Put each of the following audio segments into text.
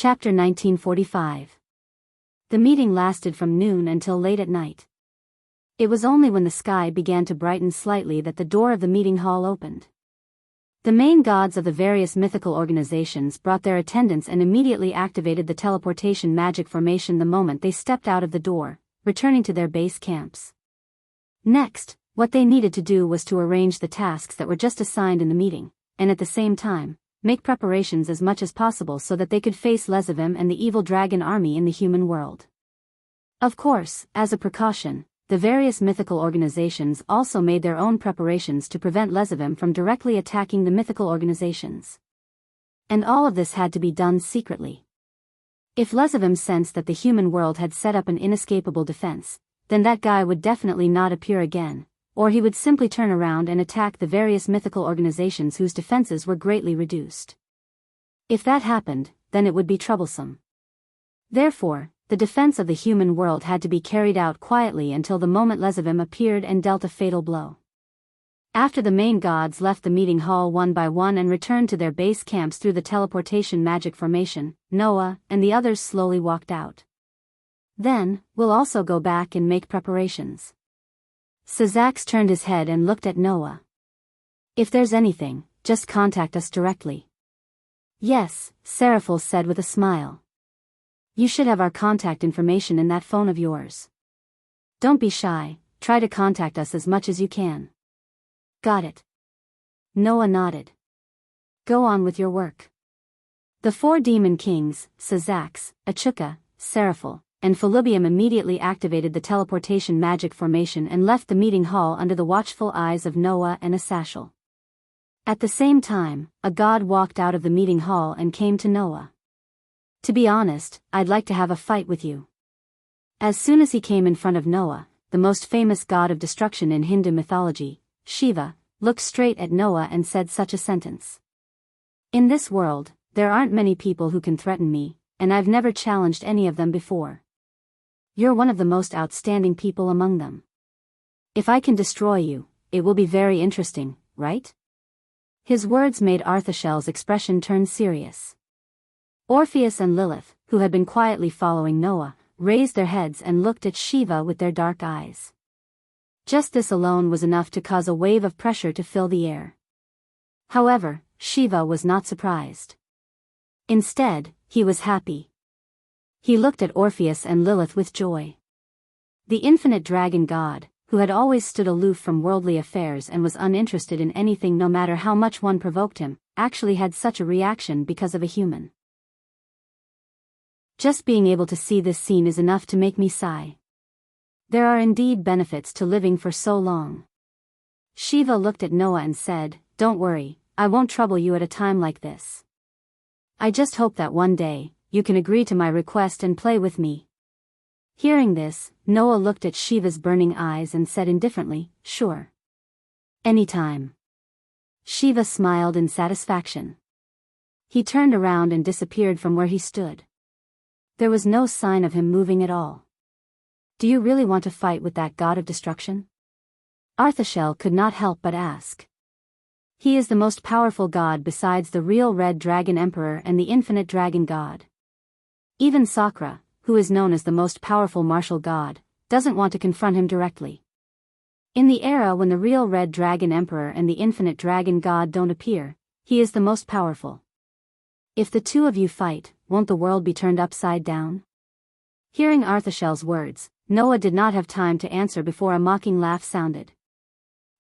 Chapter 1945. The meeting lasted from noon until late at night. It was only when the sky began to brighten slightly that the door of the meeting hall opened. The main gods of the various mythical organizations brought their attendants and immediately activated the teleportation magic formation the moment they stepped out of the door, returning to their base camps. Next, what they needed to do was to arrange the tasks that were just assigned in the meeting, and at the same time, make preparations as much as possible so that they could face Lezavim and the evil dragon army in the human world. Of course, as a precaution, the various mythical organizations also made their own preparations to prevent Lezavim from directly attacking the mythical organizations. And all of this had to be done secretly. If Lezavim sensed that the human world had set up an inescapable defense, then that guy would definitely not appear again, or he would simply turn around and attack the various mythical organizations whose defenses were greatly reduced. If that happened, then it would be troublesome. Therefore, the defense of the human world had to be carried out quietly until the moment Lezavim appeared and dealt a fatal blow. After the main gods left the meeting hall one by one and returned to their base camps through the teleportation magic formation, Noah and the others slowly walked out. Then, we'll also go back and make preparations. Sazax turned his head and looked at Noah. If there's anything, just contact us directly. Yes, Seraphil said with a smile. You should have our contact information in that phone of yours. Don't be shy, try to contact us as much as you can. Got it. Noah nodded. Go on with your work. The four demon kings, Sazax, Achuka, Seraphil, and Felubium immediately activated the teleportation magic formation and left the meeting hall under the watchful eyes of Noah and Asashel. At the same time, a god walked out of the meeting hall and came to Noah. To be honest, I'd like to have a fight with you. As soon as he came in front of Noah, the most famous god of destruction in Hindu mythology, Shiva, looked straight at Noah and said such a sentence. In this world, there aren't many people who can threaten me, and I've never challenged any of them before. You're one of the most outstanding people among them. If I can destroy you, it will be very interesting, right? His words made Arthashel's expression turn serious. Orpheus and Lilith, who had been quietly following Noah, raised their heads and looked at Shiva with their dark eyes. Just this alone was enough to cause a wave of pressure to fill the air. However, Shiva was not surprised. Instead, he was happy. He looked at Orpheus and Lilith with joy. The infinite dragon god, who had always stood aloof from worldly affairs and was uninterested in anything no matter how much one provoked him, actually had such a reaction because of a human. Just being able to see this scene is enough to make me sigh. There are indeed benefits to living for so long. Shiva looked at Noah and said, Don't worry, I won't trouble you at a time like this. I just hope that one day, you can agree to my request and play with me. Hearing this, Noah looked at Shiva's burning eyes and said indifferently, Sure. Anytime. Shiva smiled in satisfaction. He turned around and disappeared from where he stood. There was no sign of him moving at all. Do you really want to fight with that god of destruction? Arthashel could not help but ask. He is the most powerful god besides the real Red Dragon Emperor and the infinite dragon god. Even Sakra, who is known as the most powerful martial god, doesn't want to confront him directly. In the era when the real Red Dragon Emperor and the infinite dragon god don't appear, he is the most powerful. If the two of you fight, won't the world be turned upside down? Hearing Arthashel's words, Noah did not have time to answer before a mocking laugh sounded.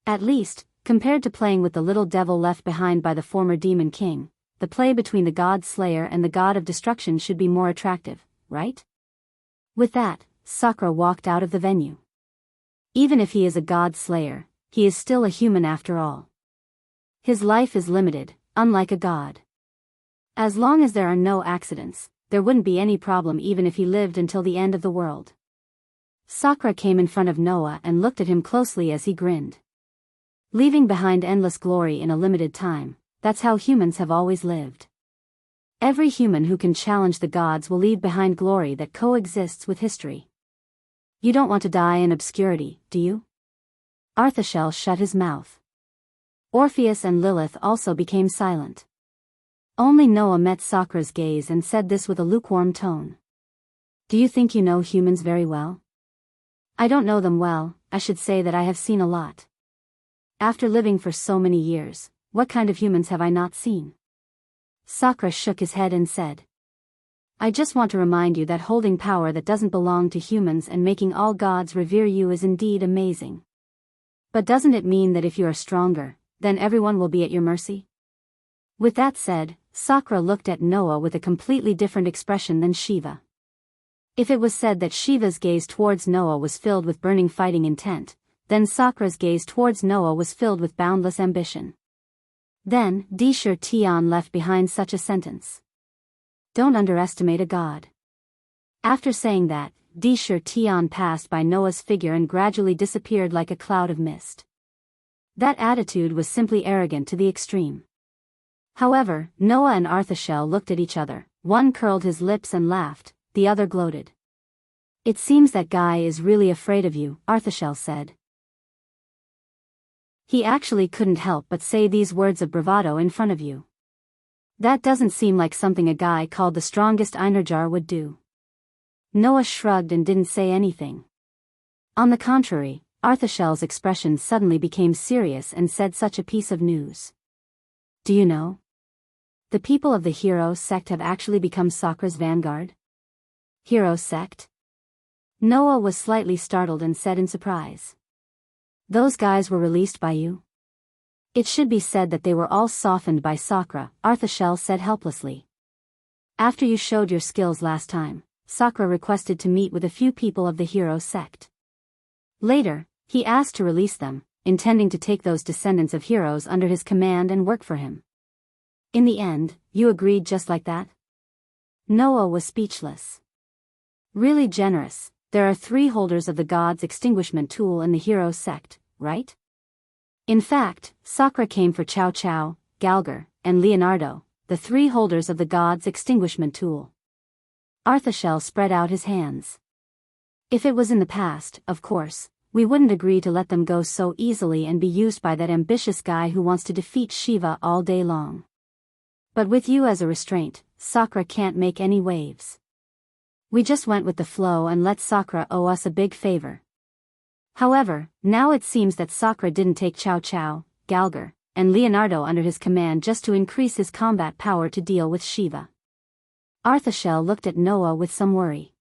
At least, compared to playing with the little devil left behind by the former demon king, the play between the god slayer and the god of destruction should be more attractive, right? With that, Sakra walked out of the venue. Even if he is a god slayer, he is still a human after all. His life is limited, unlike a god. As long as there are no accidents, there wouldn't be any problem even if he lived until the end of the world. Sakra came in front of Noah and looked at him closely as he grinned. Leaving behind endless glory in a limited time, that's how humans have always lived. Every human who can challenge the gods will leave behind glory that coexists with history. You don't want to die in obscurity, do you? Arthashel shut his mouth. Orpheus and Lilith also became silent. Only Noah met Sakra's gaze and said this with a lukewarm tone. Do you think you know humans very well? I don't know them well, I should say that I have seen a lot. After living for so many years, what kind of humans have I not seen? Sakra shook his head and said. I just want to remind you that holding power that doesn't belong to humans and making all gods revere you is indeed amazing. But doesn't it mean that if you are stronger, then everyone will be at your mercy? With that said, Sakra looked at Noah with a completely different expression than Shiva. If it was said that Shiva's gaze towards Noah was filled with burning fighting intent, then Sakra's gaze towards Noah was filled with boundless ambition. Then, Dishur Tian left behind such a sentence. Don't underestimate a god. After saying that, Dishur Tian passed by Noah's figure and gradually disappeared like a cloud of mist. That attitude was simply arrogant to the extreme. However, Noah and Arthashel looked at each other, one curled his lips and laughed, the other gloated. It seems that guy is really afraid of you, Arthashel said. He actually couldn't help but say these words of bravado in front of you. That doesn't seem like something a guy called the strongest Einherjar would do. Noah shrugged and didn't say anything. On the contrary, Arthashel's expression suddenly became serious and said such a piece of news. Do you know? The people of the hero sect have actually become Sakra's vanguard. Hero sect? Noah was slightly startled and said in surprise. Those guys were released by you? It should be said that they were all softened by Sakra, Arthashel said helplessly. After you showed your skills last time, Sakra requested to meet with a few people of the hero sect. Later, he asked to release them, intending to take those descendants of heroes under his command and work for him. In the end, you agreed just like that? Noah was speechless. Really generous. There are 3 holders of the god's extinguishment tool in the hero sect, right? In fact, Sakra came for Chow Chow, Galgar, and Leonardo, the 3 holders of the god's extinguishment tool. Arthashel spread out his hands. If it was in the past, of course, we wouldn't agree to let them go so easily and be used by that ambitious guy who wants to defeat Shiva all day long. But with you as a restraint, Sakra can't make any waves. We just went with the flow and let Sakra owe us a big favor. However, now it seems that Sakra didn't take Chow Chow, Galgar, and Leonardo under his command just to increase his combat power to deal with Shiva. Arthashel looked at Noah with some worry.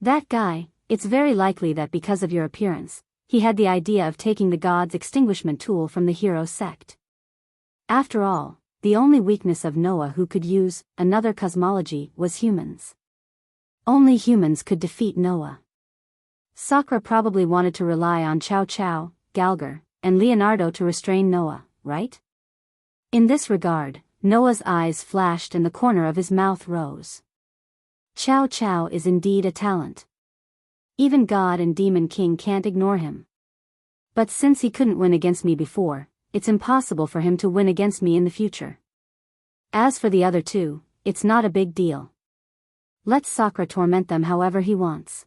That guy, it's very likely that because of your appearance, he had the idea of taking the god's extinguishment tool from the hero sect. After all, the only weakness of Noah who could use another cosmology was humans. Only humans could defeat Noah. Sakra probably wanted to rely on Chow Chow, Galgar, and Leonardo to restrain Noah, right? In this regard, Noah's eyes flashed and the corner of his mouth rose. Chow Chow is indeed a talent. Even God and Demon King can't ignore him. But since he couldn't win against me before, it's impossible for him to win against me in the future. As for the other 2, it's not a big deal. Let Sakra torment them however he wants.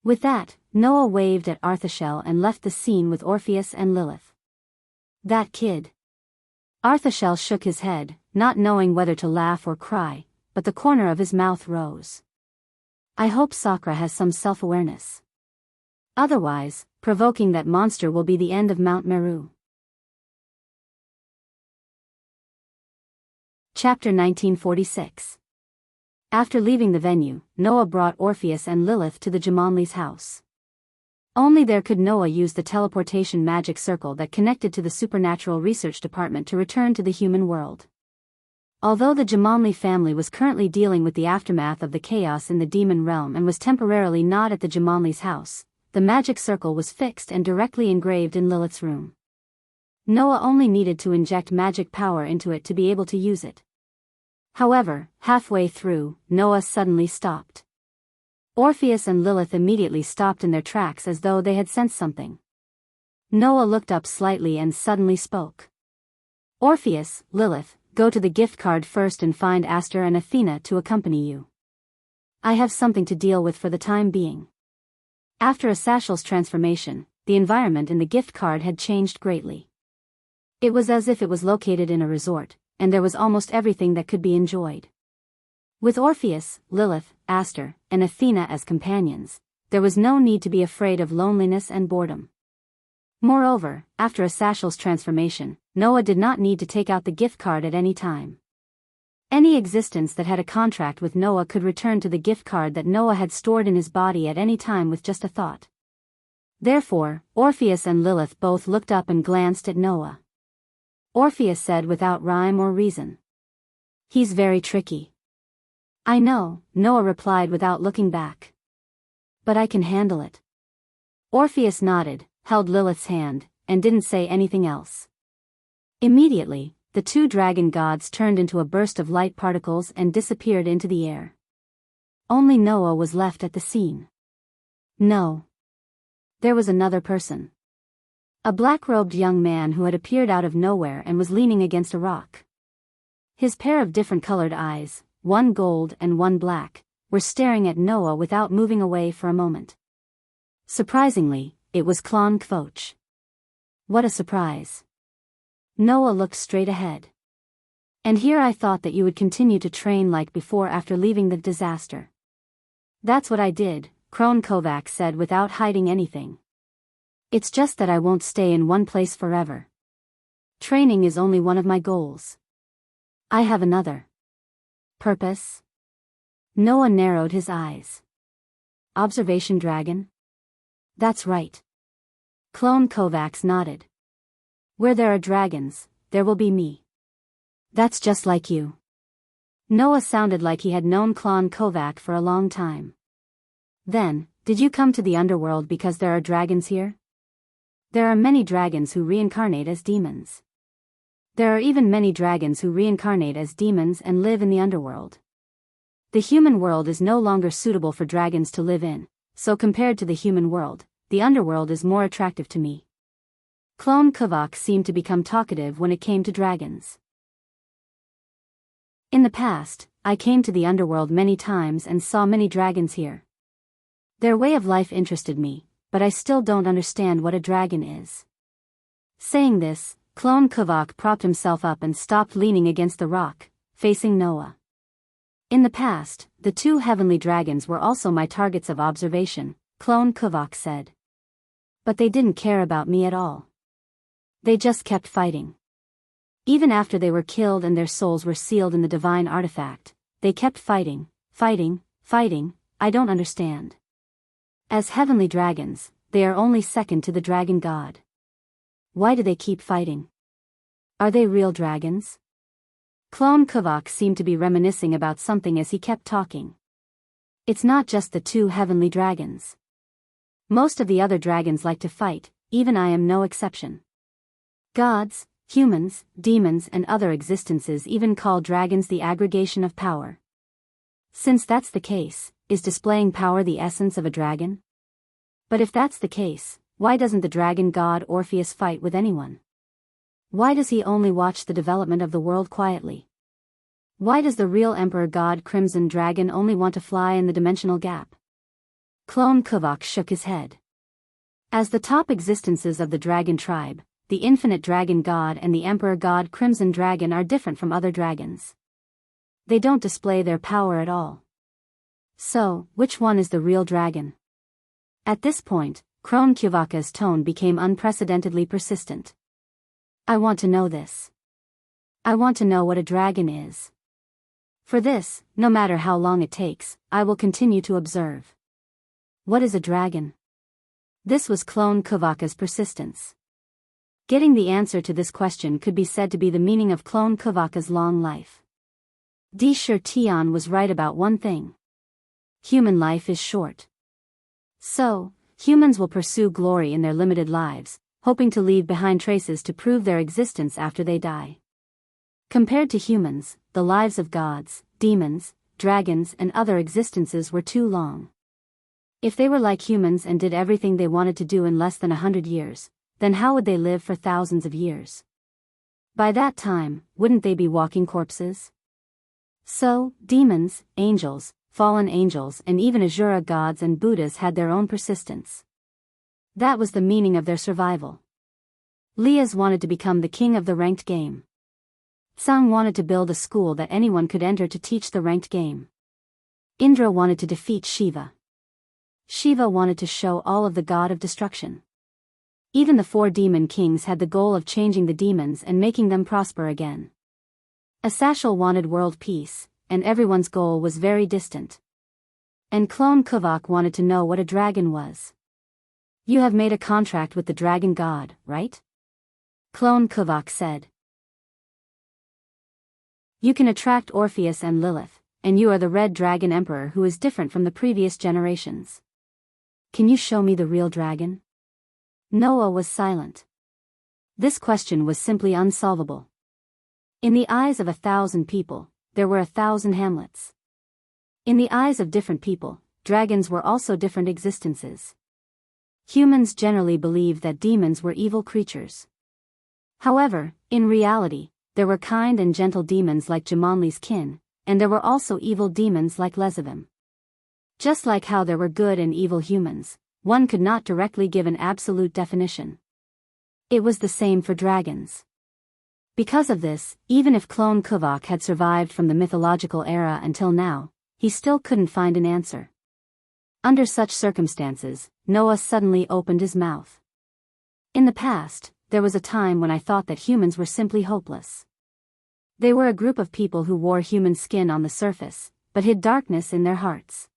With that, Noah waved at Arthashel and left the scene with Orpheus and Lilith. That kid. Arthashel shook his head, not knowing whether to laugh or cry, but the corner of his mouth rose. I hope Sakra has some self-awareness. Otherwise, provoking that monster will be the end of Mount Meru. Chapter 1946. After leaving the venue, Noah brought Orpheus and Lilith to the Jumanli's house. Only there could Noah use the teleportation magic circle that connected to the supernatural research department to return to the human world. Although the Jumanli family was currently dealing with the aftermath of the chaos in the demon realm and was temporarily not at the Jumanli's house, the magic circle was fixed and directly engraved in Lilith's room. Noah only needed to inject magic power into it to be able to use it. However, halfway through, Noah suddenly stopped. Orpheus and Lilith immediately stopped in their tracks as though they had sensed something. Noah looked up slightly and suddenly spoke. Orpheus, Lilith, go to the gift card first and find Aster and Athena to accompany you. I have something to deal with for the time being. After Asashel's transformation, the environment in the gift card had changed greatly. It was as if it was located in a resort, and there was almost everything that could be enjoyed. With Orpheus, Lilith, Aster, and Athena as companions, there was no need to be afraid of loneliness and boredom. Moreover, after Asashel's transformation, Noah did not need to take out the gift card at any time. Any existence that had a contract with Noah could return to the gift card that Noah had stored in his body at any time with just a thought. Therefore, Orpheus and Lilith both looked up and glanced at Noah. Orpheus said without rhyme or reason, "He's very tricky." "I know," Noah replied without looking back. "But I can handle it." Orpheus nodded, held Lilith's hand, and didn't say anything else. Immediately, the two dragon gods turned into a burst of light particles and disappeared into the air. Only Noah was left at the scene. No. There was another person. A black-robed young man who had appeared out of nowhere and was leaning against a rock. His pair of different colored eyes, one gold and one black, were staring at Noah without moving away for a moment. Surprisingly, it was Clon Kvoch. What a surprise. Noah looked straight ahead. "And here I thought that you would continue to train like before after leaving the disaster." "That's what I did," Crone Kovac said without hiding anything. "It's just that I won't stay in one place forever. Training is only one of my goals. I have another." "Purpose?" Noah narrowed his eyes. "Observation dragon?" "That's right." Clone Kovacs nodded. "Where there are dragons, there will be me." "That's just like you." Noah sounded like he had known Clone Kovac for a long time. "Then, did you come to the underworld because there are dragons here?" "There are many dragons who reincarnate as demons. There are even many dragons who reincarnate as demons and live in the underworld. The human world is no longer suitable for dragons to live in, so compared to the human world, the underworld is more attractive to me." Clone Kovac seemed to become talkative when it came to dragons. "In the past, I came to the underworld many times and saw many dragons here. Their way of life interested me, but I still don't understand what a dragon is." Saying this, Clone Kovac propped himself up and stopped leaning against the rock, facing Noah. "In the past, the two heavenly dragons were also my targets of observation," Clone Kovac said. "But they didn't care about me at all. They just kept fighting. Even after they were killed and their souls were sealed in the divine artifact, they kept fighting. I don't understand. As heavenly dragons, they are only second to the dragon god. Why do they keep fighting? Are they real dragons?" Clone Kovac seemed to be reminiscing about something as he kept talking. "It's not just the two heavenly dragons. Most of the other dragons like to fight, even I am no exception. Gods, humans, demons and other existences even call dragons the aggregation of power. Since that's the case, is displaying power the essence of a dragon? But if that's the case, why doesn't the dragon god Orpheus fight with anyone? Why does he only watch the development of the world quietly? Why does the real emperor god Crimson Dragon only want to fly in the dimensional gap?" Clone Kovac shook his head. As the top existences of the dragon tribe, the infinite dragon god and the emperor god Crimson Dragon are different from other dragons. They don't display their power at all. So, which one is the real dragon? At this point, Crone Kovac's tone became unprecedentedly persistent. "I want to know this. I want to know what a dragon is. For this, no matter how long it takes, I will continue to observe." "What is a dragon?" This was Clone Kovac's persistence. Getting the answer to this question could be said to be the meaning of Clone Kovac's long life. D. Tion was right about one thing. Human life is short. So, humans will pursue glory in their limited lives, hoping to leave behind traces to prove their existence after they die. Compared to humans, the lives of gods, demons, dragons and other existences were too long. If they were like humans and did everything they wanted to do in less than 100 years, then how would they live for thousands of years? By that time, wouldn't they be walking corpses? So, demons, angels, fallen angels and even Asura gods and Buddhas had their own persistence. That was the meaning of their survival. Leas wanted to become the king of the ranked game. Sang wanted to build a school that anyone could enter to teach the ranked game. Indra wanted to defeat Shiva. Shiva wanted to show all of the god of destruction. Even the 4 demon kings had the goal of changing the demons and making them prosper again. Asashal wanted world peace, and everyone's goal was very distant. And Clone Kuvak wanted to know what a dragon was. You have made a contract with the dragon god, right? Clone Kuvak said. You can attract Orpheus and Lilith, and you are the red dragon emperor who is different from the previous generations. Can you show me the real dragon? Noah was silent. This question was simply unsolvable. In the eyes of 1,000 people, there were 1,000 Hamlets. In the eyes of different people, dragons were also different existences. Humans generally believed that demons were evil creatures. However, in reality, there were kind and gentle demons like Jumanli's kin, and there were also evil demons like Lezavim. Just like how there were good and evil humans, one could not directly give an absolute definition. It was the same for dragons. Because of this, even if Clone Kuvak had survived from the mythological era until now, he still couldn't find an answer. Under such circumstances, Noah suddenly opened his mouth. In the past, there was a time when I thought that humans were simply hopeless. They were a group of people who wore human skin on the surface, but hid darkness in their hearts.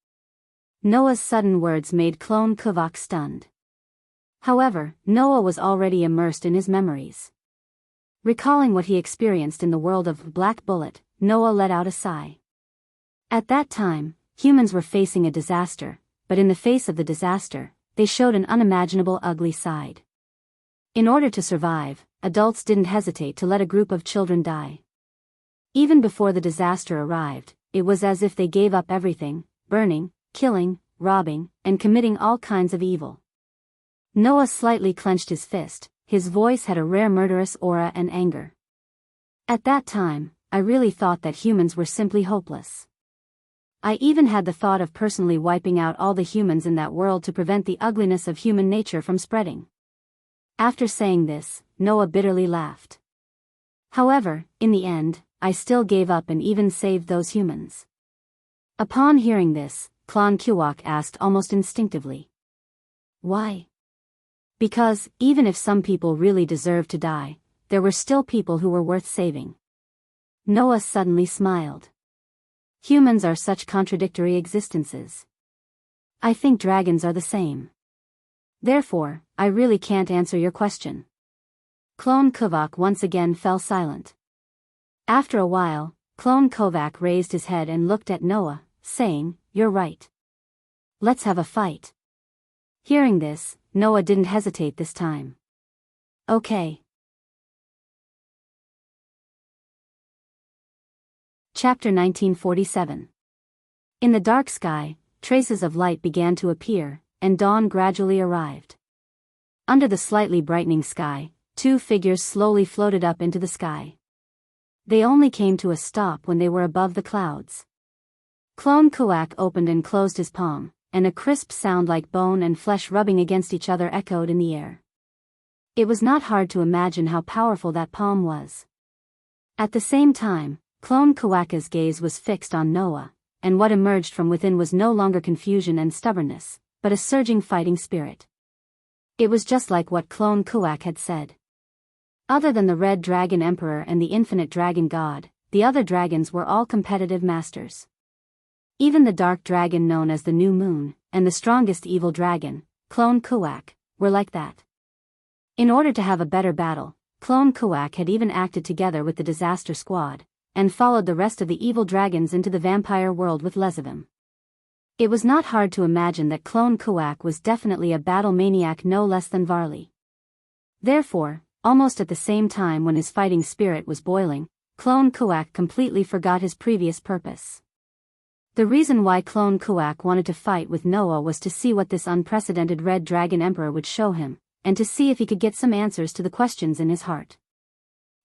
Noah's sudden words made Clone Kuvak stunned. However, Noah was already immersed in his memories. Recalling what he experienced in the world of Black Bullet, Noah let out a sigh. At that time, humans were facing a disaster, but in the face of the disaster, they showed an unimaginable ugly side. In order to survive, adults didn't hesitate to let a group of children die. Even before the disaster arrived, it was as if they gave up everything, burning, killing, robbing, and committing all kinds of evil. Noah slightly clenched his fist, his voice had a rare murderous aura and anger. At that time, I really thought that humans were simply hopeless. I even had the thought of personally wiping out all the humans in that world to prevent the ugliness of human nature from spreading. After saying this, Noah bitterly laughed. However, in the end, I still gave up and even saved those humans. Upon hearing this, Clone Kuvak asked almost instinctively. Why? Because, even if some people really deserved to die, there were still people who were worth saving. Noah suddenly smiled. Humans are such contradictory existences. I think dragons are the same. Therefore, I really can't answer your question. Clone Kuvak once again fell silent. After a while, Clone Kuvak raised his head and looked at Noah, saying, "You're right. Let's have a fight." Hearing this, Noah didn't hesitate this time. Okay. Chapter 1947. In the dark sky, traces of light began to appear, and dawn gradually arrived. Under the slightly brightening sky, 2 figures slowly floated up into the sky. They only came to a stop when they were above the clouds. Clone Kuvak opened and closed his palm, and a crisp sound like bone and flesh rubbing against each other echoed in the air. It was not hard to imagine how powerful that palm was. At the same time, Clone Kuvak's gaze was fixed on Noah, and what emerged from within was no longer confusion and stubbornness, but a surging fighting spirit. It was just like what Clone Kuvak had said. Other than the Red Dragon Emperor and the Infinite Dragon God, the other dragons were all competitive masters. Even the Dark Dragon known as the New Moon, and the strongest evil dragon, Clone Kuvak, were like that. In order to have a better battle, Clone Kuvak had even acted together with the Disaster Squad, and followed the rest of the evil dragons into the vampire world with Lezavim. It was not hard to imagine that Clone Kuvak was definitely a battle maniac no less than Varley. Therefore, almost at the same time when his fighting spirit was boiling, Clone Kuvak completely forgot his previous purpose. The reason why Clone Kuvak wanted to fight with Noah was to see what this unprecedented Red Dragon Emperor would show him, and to see if he could get some answers to the questions in his heart.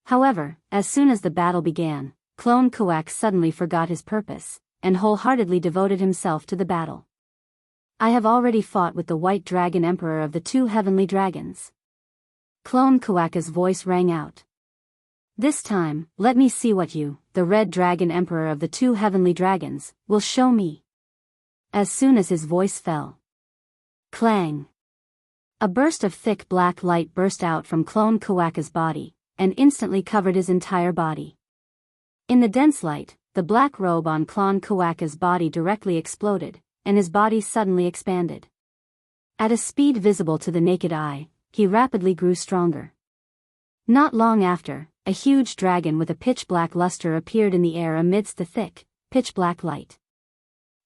However, as soon as the battle began, Clone Kuvak suddenly forgot his purpose, and wholeheartedly devoted himself to the battle. I have already fought with the White Dragon Emperor of the 2 heavenly dragons. Clone Kuvak's voice rang out. This time, let me see what you, the Red Dragon Emperor of the two heavenly dragons, will show me. As soon as his voice fell. Clang! A burst of thick black light burst out from Clone Kawaka's body, and instantly covered his entire body. In the dense light, the black robe on Clone Kawaka's body directly exploded, and his body suddenly expanded. At a speed visible to the naked eye, he rapidly grew stronger. Not long after, a huge dragon with a pitch-black luster appeared in the air amidst the thick, pitch-black light.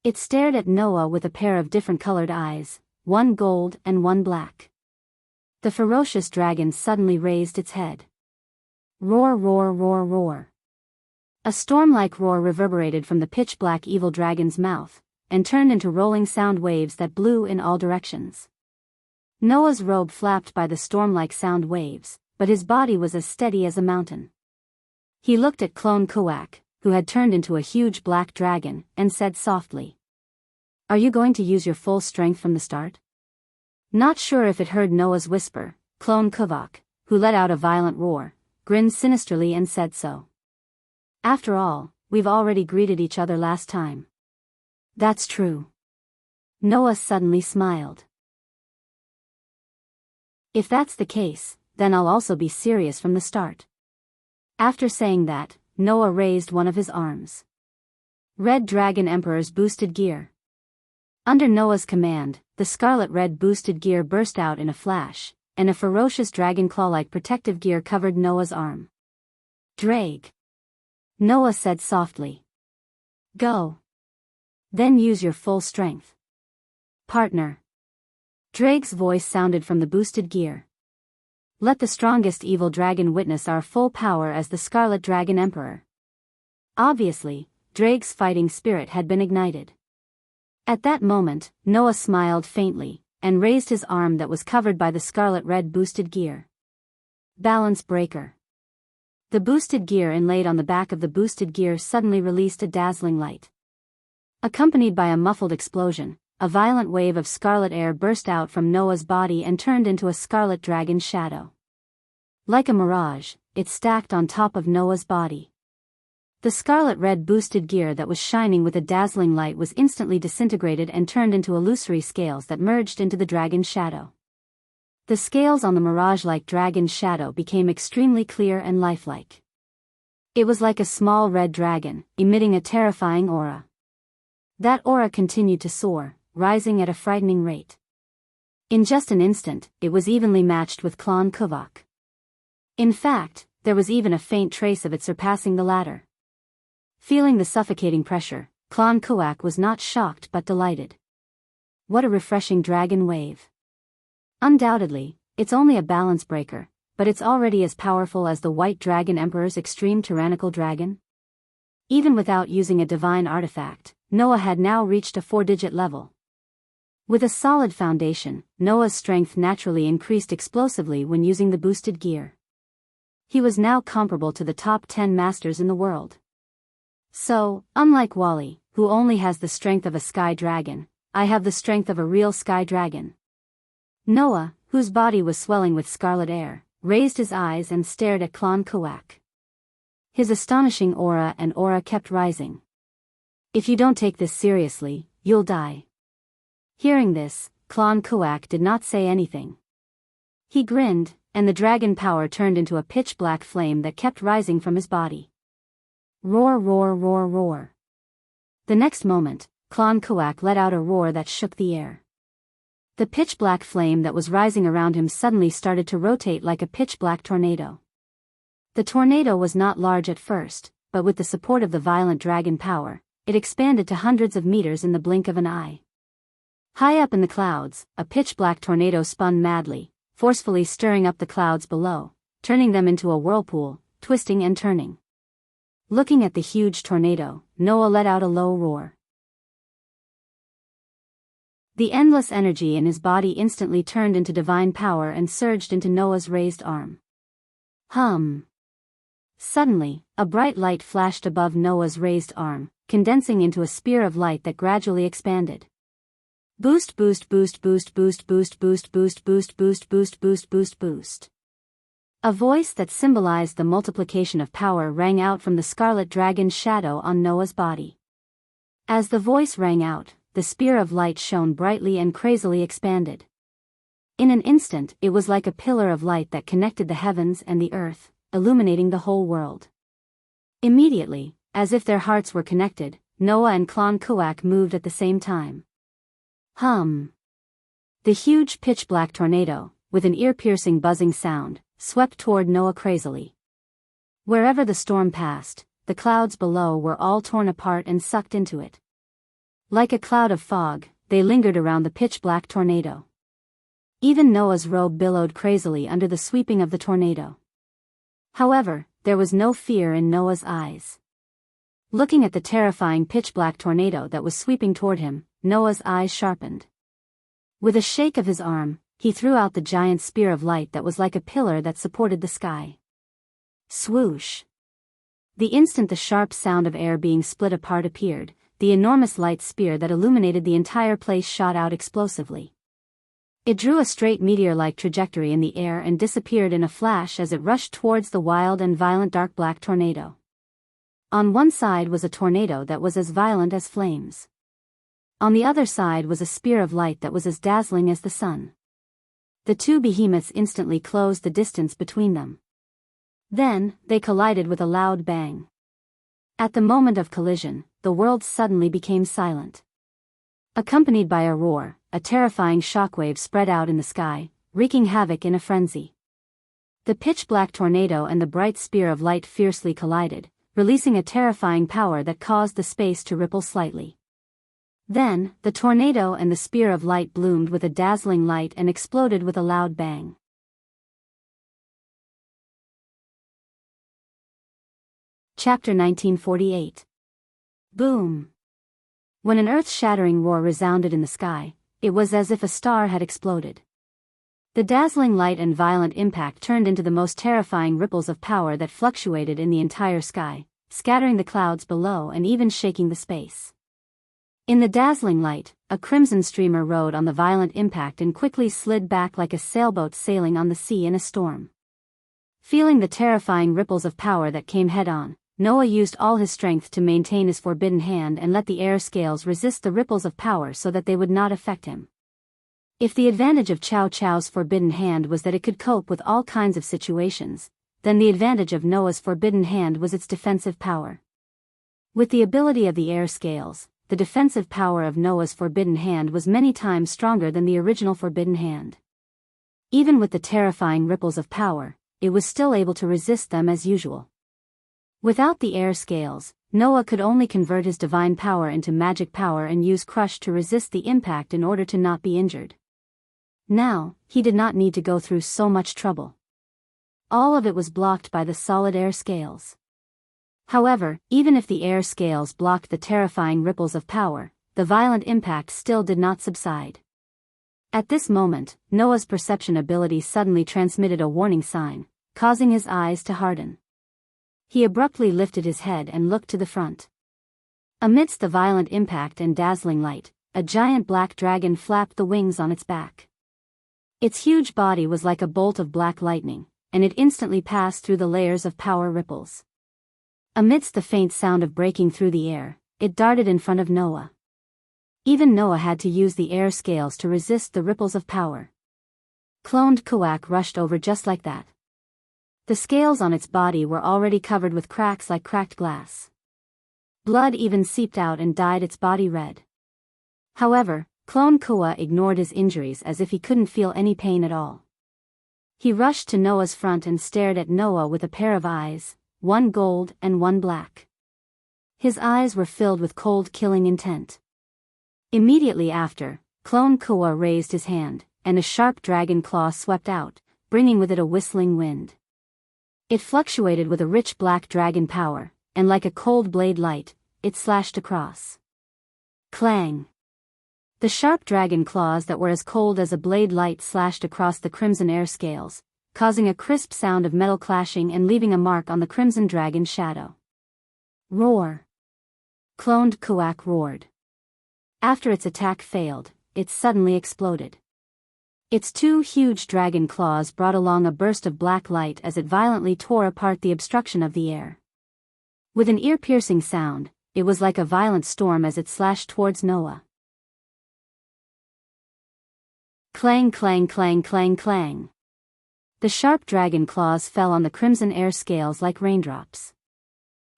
It stared at Noah with a pair of different-colored eyes, one gold and one black. The ferocious dragon suddenly raised its head. Roar, roar, roar, roar. A storm-like roar reverberated from the pitch-black evil dragon's mouth, and turned into rolling sound waves that blew in all directions. Noah's robe flapped by the storm-like sound waves, but his body was as steady as a mountain. He looked at Clone Kawak, who had turned into a huge black dragon, and said softly, "Are you going to use your full strength from the start?" Not sure if it heard Noah's whisper, Clone Kawak, who let out a violent roar, grinned sinisterly and said so. "After all, we've already greeted each other last time." "That's true." Noah suddenly smiled. "If that's the case, then I'll also be serious from the start." After saying that, Noah raised one of his arms. Red Dragon Emperor's boosted gear. Under Noah's command, the scarlet red boosted gear burst out in a flash, and a ferocious dragon claw-like protective gear covered Noah's arm. "Drag," Noah said softly. "Go. Then use your full strength." "Partner." Drake's voice sounded from the boosted gear. "Let the strongest evil dragon witness our full power as the Scarlet Dragon Emperor." Obviously, Drake's fighting spirit had been ignited. At that moment, Noah smiled faintly, and raised his arm that was covered by the scarlet red boosted gear. Balance breaker. The boosted gear inlaid on the back of the boosted gear suddenly released a dazzling light. Accompanied by a muffled explosion, a violent wave of scarlet air burst out from Noah's body and turned into a scarlet dragon's shadow. Like a mirage, it stacked on top of Noah's body. The scarlet red boosted gear that was shining with a dazzling light was instantly disintegrated and turned into illusory scales that merged into the dragon's shadow. The scales on the mirage-like dragon's shadow became extremely clear and lifelike. It was like a small red dragon, emitting a terrifying aura. That aura continued to soar, rising at a frightening rate. In just an instant, it was evenly matched with Clone Kavak. In fact, there was even a faint trace of it surpassing the latter. Feeling the suffocating pressure, Clone Kawak was not shocked but delighted. What a refreshing dragon wave. Undoubtedly, it's only a balance breaker, but it's already as powerful as the White Dragon Emperor's extreme tyrannical dragon. Even without using a divine artifact, Noah had now reached a 4-digit level. With a solid foundation, Noah's strength naturally increased explosively when using the boosted gear. He was now comparable to the top 10 masters in the world. So, unlike Wally, who only has the strength of a sky dragon, I have the strength of a real sky dragon. Noah, whose body was swelling with scarlet air, raised his eyes and stared at Clone Kawak. His astonishing aura kept rising. "If you don't take this seriously, you'll die." Hearing this, Clone Kawak did not say anything. He grinned, and the dragon power turned into a pitch-black flame that kept rising from his body. Roar, roar, roar, roar. The next moment, Clone Kawak let out a roar that shook the air. The pitch-black flame that was rising around him suddenly started to rotate like a pitch-black tornado. The tornado was not large at first, but with the support of the violent dragon power, it expanded to hundreds of meters in the blink of an eye. High up in the clouds, a pitch-black tornado spun madly, forcefully stirring up the clouds below, turning them into a whirlpool, twisting and turning. Looking at the huge tornado, Noah let out a low roar. The endless energy in his body instantly turned into divine power and surged into Noah's raised arm. Hum. Suddenly, a bright light flashed above Noah's raised arm, condensing into a spear of light that gradually expanded. Boost, boost, boost, boost, boost, boost, boost, boost, boost, boost, boost, boost, boost. A voice that symbolized the multiplication of power rang out from the scarlet dragon's shadow on Noah's body. As the voice rang out, the spear of light shone brightly and crazily expanded. In an instant, it was like a pillar of light that connected the heavens and the earth, illuminating the whole world. Immediately, as if their hearts were connected, Noah and Clon Kuak moved at the same time. Hum! The huge pitch-black tornado, with an ear-piercing buzzing sound, swept toward Noah crazily. Wherever the storm passed, the clouds below were all torn apart and sucked into it. Like a cloud of fog, they lingered around the pitch-black tornado. Even Noah's robe billowed crazily under the sweeping of the tornado. However, there was no fear in Noah's eyes. Looking at the terrifying pitch-black tornado that was sweeping toward him, Noah's eyes sharpened. With a shake of his arm, he threw out the giant spear of light that was like a pillar that supported the sky. Swoosh! The instant the sharp sound of air being split apart appeared, the enormous light spear that illuminated the entire place shot out explosively. It drew a straight meteor-like trajectory in the air and disappeared in a flash as it rushed towards the wild and violent dark black tornado. On one side was a tornado that was as violent as flames. On the other side was a spear of light that was as dazzling as the sun. The two behemoths instantly closed the distance between them. Then, they collided with a loud bang. At the moment of collision, the world suddenly became silent. Accompanied by a roar, a terrifying shockwave spread out in the sky, wreaking havoc in a frenzy. The pitch-black tornado and the bright spear of light fiercely collided, releasing a terrifying power that caused the space to ripple slightly. Then, the tornado and the spear of light bloomed with a dazzling light and exploded with a loud bang. Chapter 1948. Boom! When an earth-shattering roar resounded in the sky, it was as if a star had exploded. The dazzling light and violent impact turned into the most terrifying ripples of power that fluctuated in the entire sky, scattering the clouds below and even shaking the space. In the dazzling light, a crimson streamer rode on the violent impact and quickly slid back like a sailboat sailing on the sea in a storm. Feeling the terrifying ripples of power that came head-on, Noah used all his strength to maintain his forbidden hand and let the air scales resist the ripples of power so that they would not affect him. If the advantage of Chow Chow's forbidden hand was that it could cope with all kinds of situations, then the advantage of Noah's forbidden hand was its defensive power. With the ability of the air scales, the defensive power of Noah's forbidden hand was many times stronger than the original forbidden hand. Even with the terrifying ripples of power, it was still able to resist them as usual. Without the air scales, Noah could only convert his divine power into magic power and use Crush to resist the impact in order to not be injured. Now, he did not need to go through so much trouble. All of it was blocked by the solid air scales. However, even if the air scales blocked the terrifying ripples of power, the violent impact still did not subside. At this moment, Noah's perception ability suddenly transmitted a warning sign, causing his eyes to harden. He abruptly lifted his head and looked to the front. Amidst the violent impact and dazzling light, a giant black dragon flapped the wings on its back. Its huge body was like a bolt of black lightning, and it instantly passed through the layers of power ripples. Amidst the faint sound of breaking through the air, it darted in front of Noah. Even Noah had to use the air scales to resist the ripples of power. Cloned Kuak rushed over just like that. The scales on its body were already covered with cracks like cracked glass. Blood even seeped out and dyed its body red. However, Clone Kua ignored his injuries as if he couldn't feel any pain at all. He rushed to Noah's front and stared at Noah with a pair of eyes, one gold and one black. His eyes were filled with cold killing intent. Immediately after, Clone Kua raised his hand, and a sharp dragon claw swept out, bringing with it a whistling wind. It fluctuated with a rich black dragon power, and like a cold blade light, it slashed across. Clang! The sharp dragon claws that were as cold as a blade light slashed across the crimson air scales, causing a crisp sound of metal clashing and leaving a mark on the crimson dragon's shadow. Roar! Cloned Kuak roared. After its attack failed, it suddenly exploded. Its two huge dragon claws brought along a burst of black light as it violently tore apart the obstruction of the air. With an ear-piercing sound, it was like a violent storm as it slashed towards Noah. Clang, clang, clang, clang, clang. The sharp dragon claws fell on the crimson air scales like raindrops.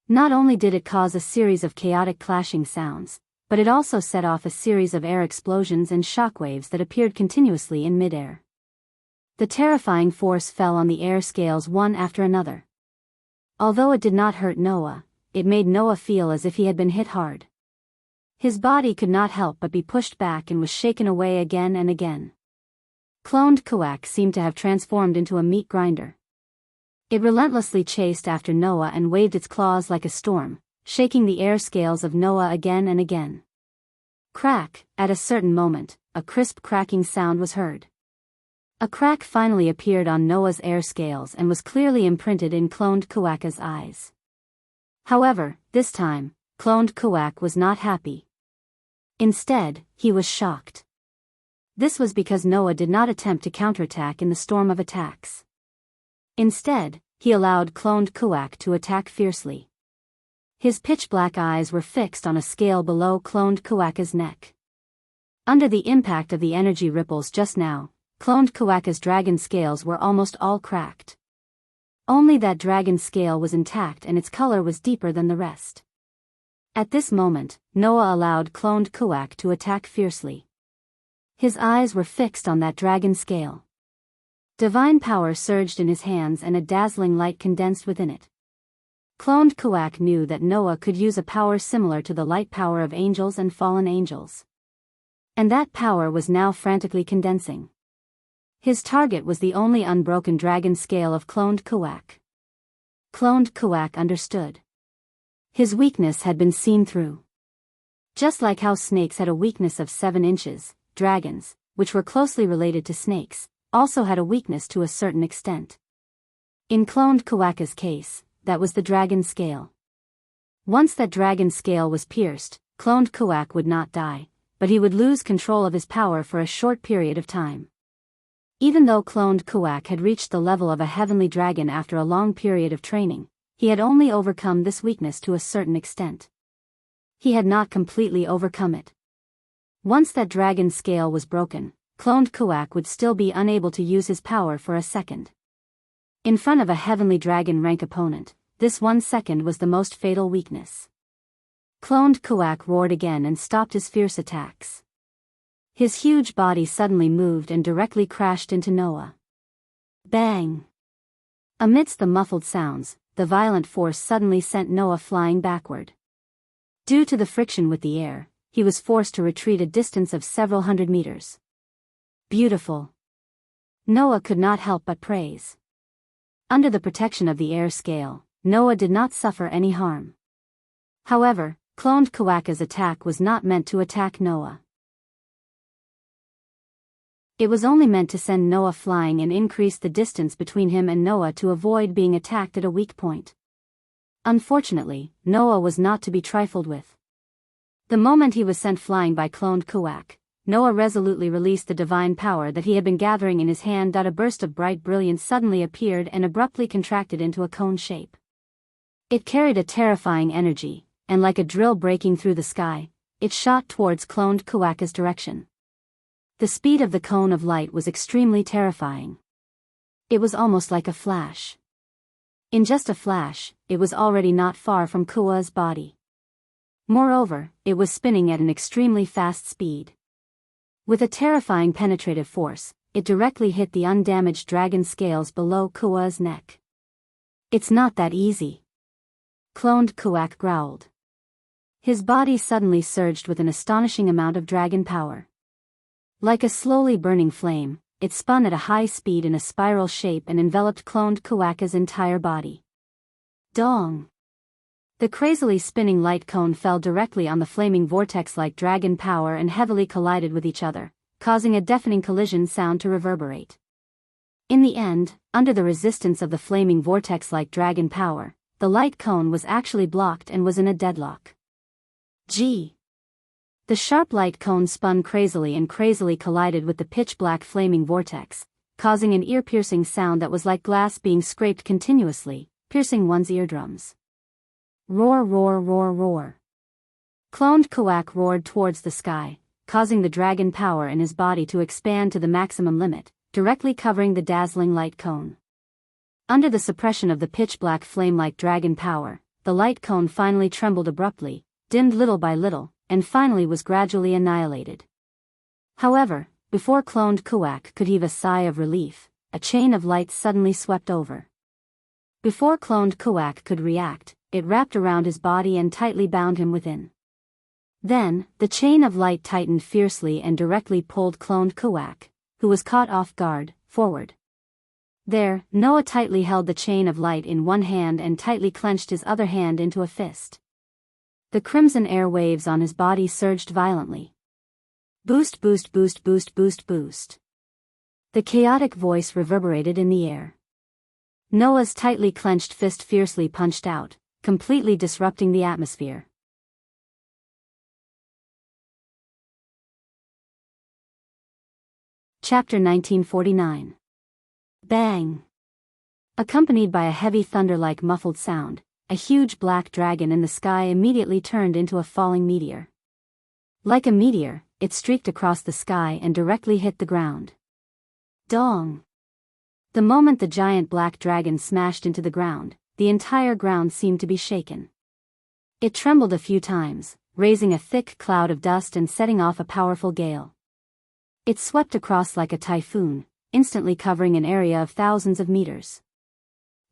Not only did it cause a series of chaotic clashing sounds, but it also set off a series of air explosions and shockwaves that appeared continuously in midair. The terrifying force fell on the air scales one after another. Although it did not hurt Noah, it made Noah feel as if he had been hit hard. His body could not help but be pushed back and was shaken away again and again. Cloned Kuwak seemed to have transformed into a meat grinder. It relentlessly chased after Noah and waved its claws like a storm, shaking the air scales of Noah again and again. Crack, at a certain moment, a crisp cracking sound was heard. A crack finally appeared on Noah's air scales and was clearly imprinted in Cloned Kuwak's eyes. However, this time, Cloned Kuwak was not happy. Instead, he was shocked. This was because Noah did not attempt to counterattack in the storm of attacks. Instead, he allowed Cloned Kuwak to attack fiercely. His pitch-black eyes were fixed on a scale below Cloned Kuwak's neck. Under the impact of the energy ripples just now, Cloned Kuwak's dragon scales were almost all cracked. Only that dragon scale was intact and its color was deeper than the rest. At this moment, Noah allowed Cloned Kuwak to attack fiercely. His eyes were fixed on that dragon scale. Divine power surged in his hands and a dazzling light condensed within it. Cloned Kuwak knew that Noah could use a power similar to the light power of angels and fallen angels. And that power was now frantically condensing. His target was the only unbroken dragon scale of Cloned Kuwak. Cloned Kuwak understood. His weakness had been seen through. Just like how snakes had a weakness of 7 inches, dragons, which were closely related to snakes, also had a weakness to a certain extent. In Cloned Kuwak's case, that was the dragon scale. Once that dragon scale was pierced, Cloned Kuwak would not die, but he would lose control of his power for a short period of time. Even though Cloned Kuwak had reached the level of a heavenly dragon after a long period of training, he had only overcome this weakness to a certain extent. He had not completely overcome it. Once that dragon scale was broken, Cloned Kuwak would still be unable to use his power for a second. In front of a heavenly dragon rank opponent, this 1 second was the most fatal weakness. Cloned Kuwak roared again and stopped his fierce attacks. His huge body suddenly moved and directly crashed into Noah. Bang! Amidst the muffled sounds, the violent force suddenly sent Noah flying backward. Due to the friction with the air, he was forced to retreat a distance of several hundred meters. Beautiful! Noah could not help but praise. Under the protection of the air scale, Noah did not suffer any harm. However, Cloned Kuwak's attack was not meant to attack Noah. It was only meant to send Noah flying and increase the distance between him and Noah to avoid being attacked at a weak point. Unfortunately, Noah was not to be trifled with. The moment he was sent flying by Cloned Kuwak, Noah resolutely released the divine power that he had been gathering in his hand. A burst of bright brilliance suddenly appeared and abruptly contracted into a cone shape. It carried a terrifying energy, and like a drill breaking through the sky, it shot towards Cloned Kuwak's direction. The speed of the cone of light was extremely terrifying. It was almost like a flash. In just a flash, it was already not far from Kuwa's body. Moreover, it was spinning at an extremely fast speed. With a terrifying penetrative force, it directly hit the undamaged dragon scales below Kuwa's neck. It's not that easy. Cloned Kuwak growled. His body suddenly surged with an astonishing amount of dragon power. Like a slowly burning flame, it spun at a high speed in a spiral shape and enveloped Cloned Kuwak's entire body. Dong! The crazily spinning light cone fell directly on the flaming vortex-like dragon power and heavily collided with each other, causing a deafening collision sound to reverberate. In the end, under the resistance of the flaming vortex-like dragon power, the light cone was actually blocked and was in a deadlock. Gee! The sharp light cone spun crazily and crazily collided with the pitch-black flaming vortex, causing an ear-piercing sound that was like glass being scraped continuously, piercing one's eardrums. Roar, roar, roar, roar. Cloned Kawak roared towards the sky, causing the dragon power in his body to expand to the maximum limit, directly covering the dazzling light cone. Under the suppression of the pitch-black flame-like dragon power, the light cone finally trembled abruptly, dimmed little by little, and finally was gradually annihilated. However, before Cloned Kawak could heave a sigh of relief, a chain of light suddenly swept over. Before Cloned Kawak could react, it wrapped around his body and tightly bound him within. Then, the chain of light tightened fiercely and directly pulled Cloned Kawak, who was caught off guard, forward. There, Noah tightly held the chain of light in one hand and tightly clenched his other hand into a fist. The crimson air waves on his body surged violently. Boost, boost, boost, boost, boost, boost. The chaotic voice reverberated in the air. Noah's tightly clenched fist fiercely punched out, completely disrupting the atmosphere. Chapter 1949. Bang! Accompanied by a heavy thunder-like muffled sound, a huge black dragon in the sky immediately turned into a falling meteor. Like a meteor, it streaked across the sky and directly hit the ground. Dong! The moment the giant black dragon smashed into the ground, the entire ground seemed to be shaken. It trembled a few times, raising a thick cloud of dust and setting off a powerful gale. It swept across like a typhoon, instantly covering an area of thousands of meters.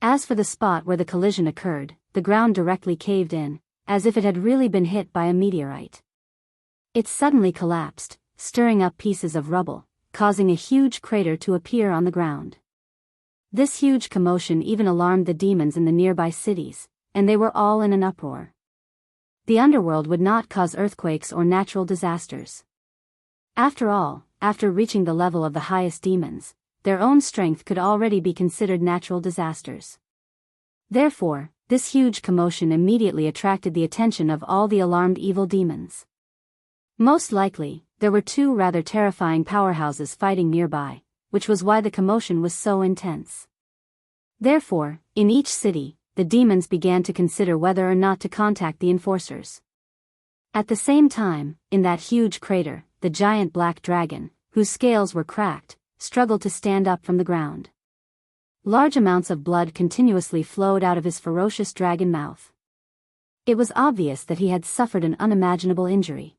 As for the spot where the collision occurred, the ground directly caved in, as if it had really been hit by a meteorite. It suddenly collapsed, stirring up pieces of rubble, causing a huge crater to appear on the ground. This huge commotion even alarmed the demons in the nearby cities, and they were all in an uproar. The underworld would not cause earthquakes or natural disasters. After all, after reaching the level of the highest demons, their own strength could already be considered natural disasters. Therefore, this huge commotion immediately attracted the attention of all the alarmed evil demons. Most likely, there were two rather terrifying powerhouses fighting nearby, which was why the commotion was so intense. Therefore, in each city, the demons began to consider whether or not to contact the enforcers. At the same time, in that huge crater, the giant black dragon, whose scales were cracked, struggled to stand up from the ground. Large amounts of blood continuously flowed out of his ferocious dragon mouth. It was obvious that he had suffered an unimaginable injury.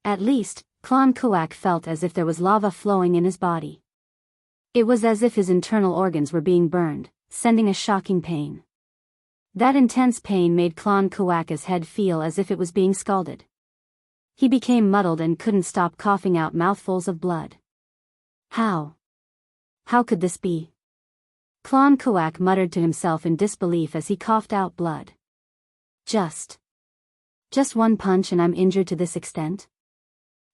At least, Cloned Kawak felt as if there was lava flowing in his body. It was as if his internal organs were being burned, sending a shocking pain. That intense pain made Cloned Kawak's head feel as if it was being scalded. He became muddled and couldn't stop coughing out mouthfuls of blood. How could this be? Cloned Kawak muttered to himself in disbelief as he coughed out blood. Just one punch and I'm injured to this extent?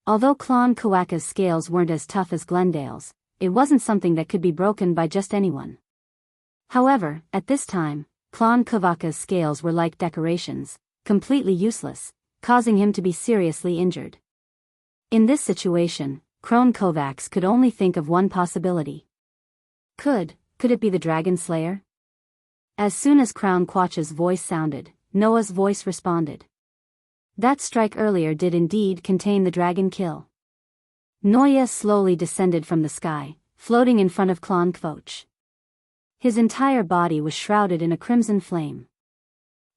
Although Cloned Kawak's scales weren't as tough as Glendale's, it wasn't something that could be broken by just anyone. However, at this time, Cloned Kawak's scales were like decorations, completely useless, causing him to be seriously injured. In this situation, Cloned Kawak could only think of one possibility. Could it be the Dragon Slayer? As soon as Crown Quach's voice sounded, Noah's voice responded. That strike earlier did indeed contain the dragon kill. Noah slowly descended from the sky, floating in front of Cloned Kawak. His entire body was shrouded in a crimson flame.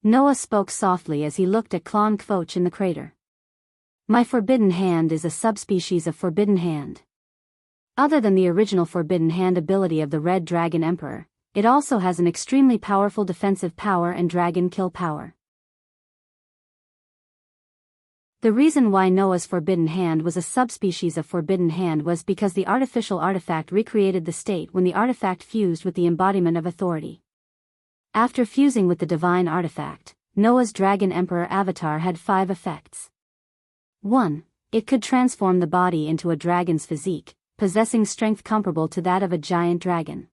Noah spoke softly as he looked at Cloned Kawak in the crater. My Forbidden Hand is a subspecies of Forbidden Hand. Other than the original Forbidden Hand ability of the Red Dragon Emperor, it also has an extremely powerful defensive power and dragon kill power. The reason why Noah's Forbidden Hand was a subspecies of Forbidden Hand was because the artificial artifact recreated the state when the artifact fused with the embodiment of authority. After fusing with the divine artifact, Noah's Dragon Emperor avatar had 5 effects. 1. It could transform the body into a dragon's physique, possessing strength comparable to that of a giant dragon.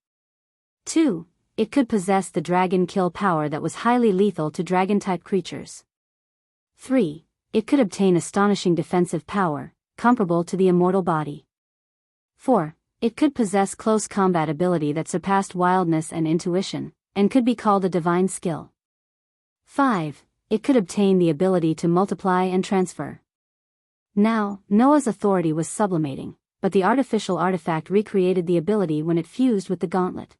2. It could possess the dragon kill power that was highly lethal to dragon-type creatures. 3. it could obtain astonishing defensive power, comparable to the immortal body. 4. It could possess close combat ability that surpassed wildness and intuition, and could be called a divine skill. 5. It could obtain the ability to multiply and transfer. Now, Noah's authority was sublimating, but the artificial artifact recreated the ability when it fused with the gauntlet.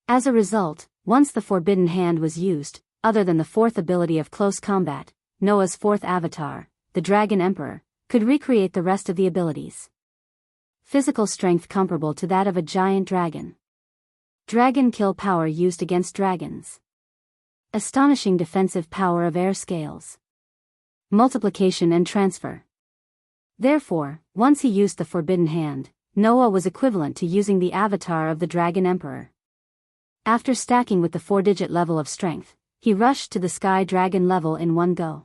As a result, once the forbidden hand was used, other than the fourth ability of close combat, Noah's fourth avatar, the Dragon Emperor, could recreate the rest of the abilities. Physical strength comparable to that of a giant dragon. Dragon kill power used against dragons. Astonishing defensive power of air scales. Multiplication and transfer. Therefore, once he used the forbidden hand, Noah was equivalent to using the avatar of the Dragon Emperor. After stacking with the 4-digit level of strength, he rushed to the Sky Dragon level in one go.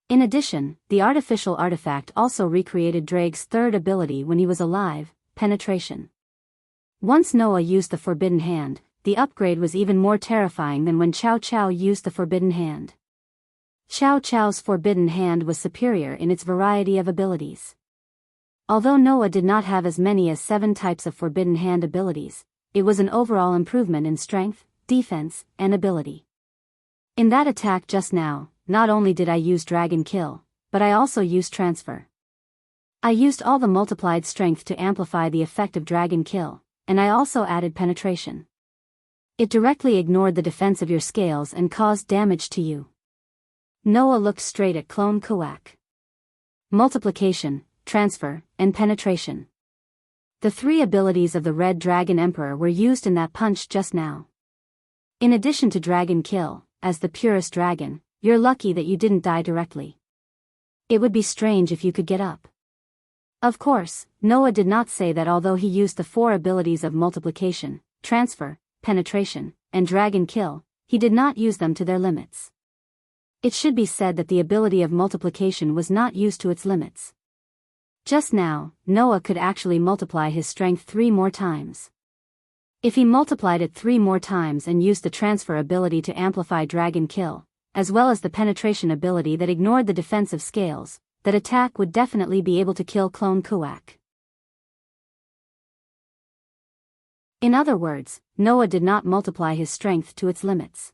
In addition, the artificial artifact also recreated Drake's third ability when he was alive, penetration. Once Noah used the forbidden hand, the upgrade was even more terrifying than when Chow Chow used the forbidden hand. Chow Chow's forbidden hand was superior in its variety of abilities. Although Noah did not have as many as 7 types of forbidden hand abilities, it was an overall improvement in strength, defense, and ability. In that attack just now, not only did I use Dragon Kill, but I also used Transfer. I used all the multiplied strength to amplify the effect of Dragon Kill, and I also added Penetration. It directly ignored the defense of your scales and caused damage to you. Noah looked straight at Clone Kuwak. Multiplication, Transfer, and Penetration. The 3 abilities of the Red Dragon Emperor were used in that punch just now. In addition to Dragon Kill, as the purest dragon, you're lucky that you didn't die directly. It would be strange if you could get up. Of course, Noah did not say that although he used the 4 abilities of multiplication, transfer, penetration, and dragon kill, he did not use them to their limits. It should be said that the ability of multiplication was not used to its limits. Just now, Noah could actually multiply his strength 3 more times. If he multiplied it 3 more times and used the transfer ability to amplify dragon kill, as well as the penetration ability that ignored the defensive scales, that attack would definitely be able to kill Clone Kuwak. In other words, Noah did not multiply his strength to its limits.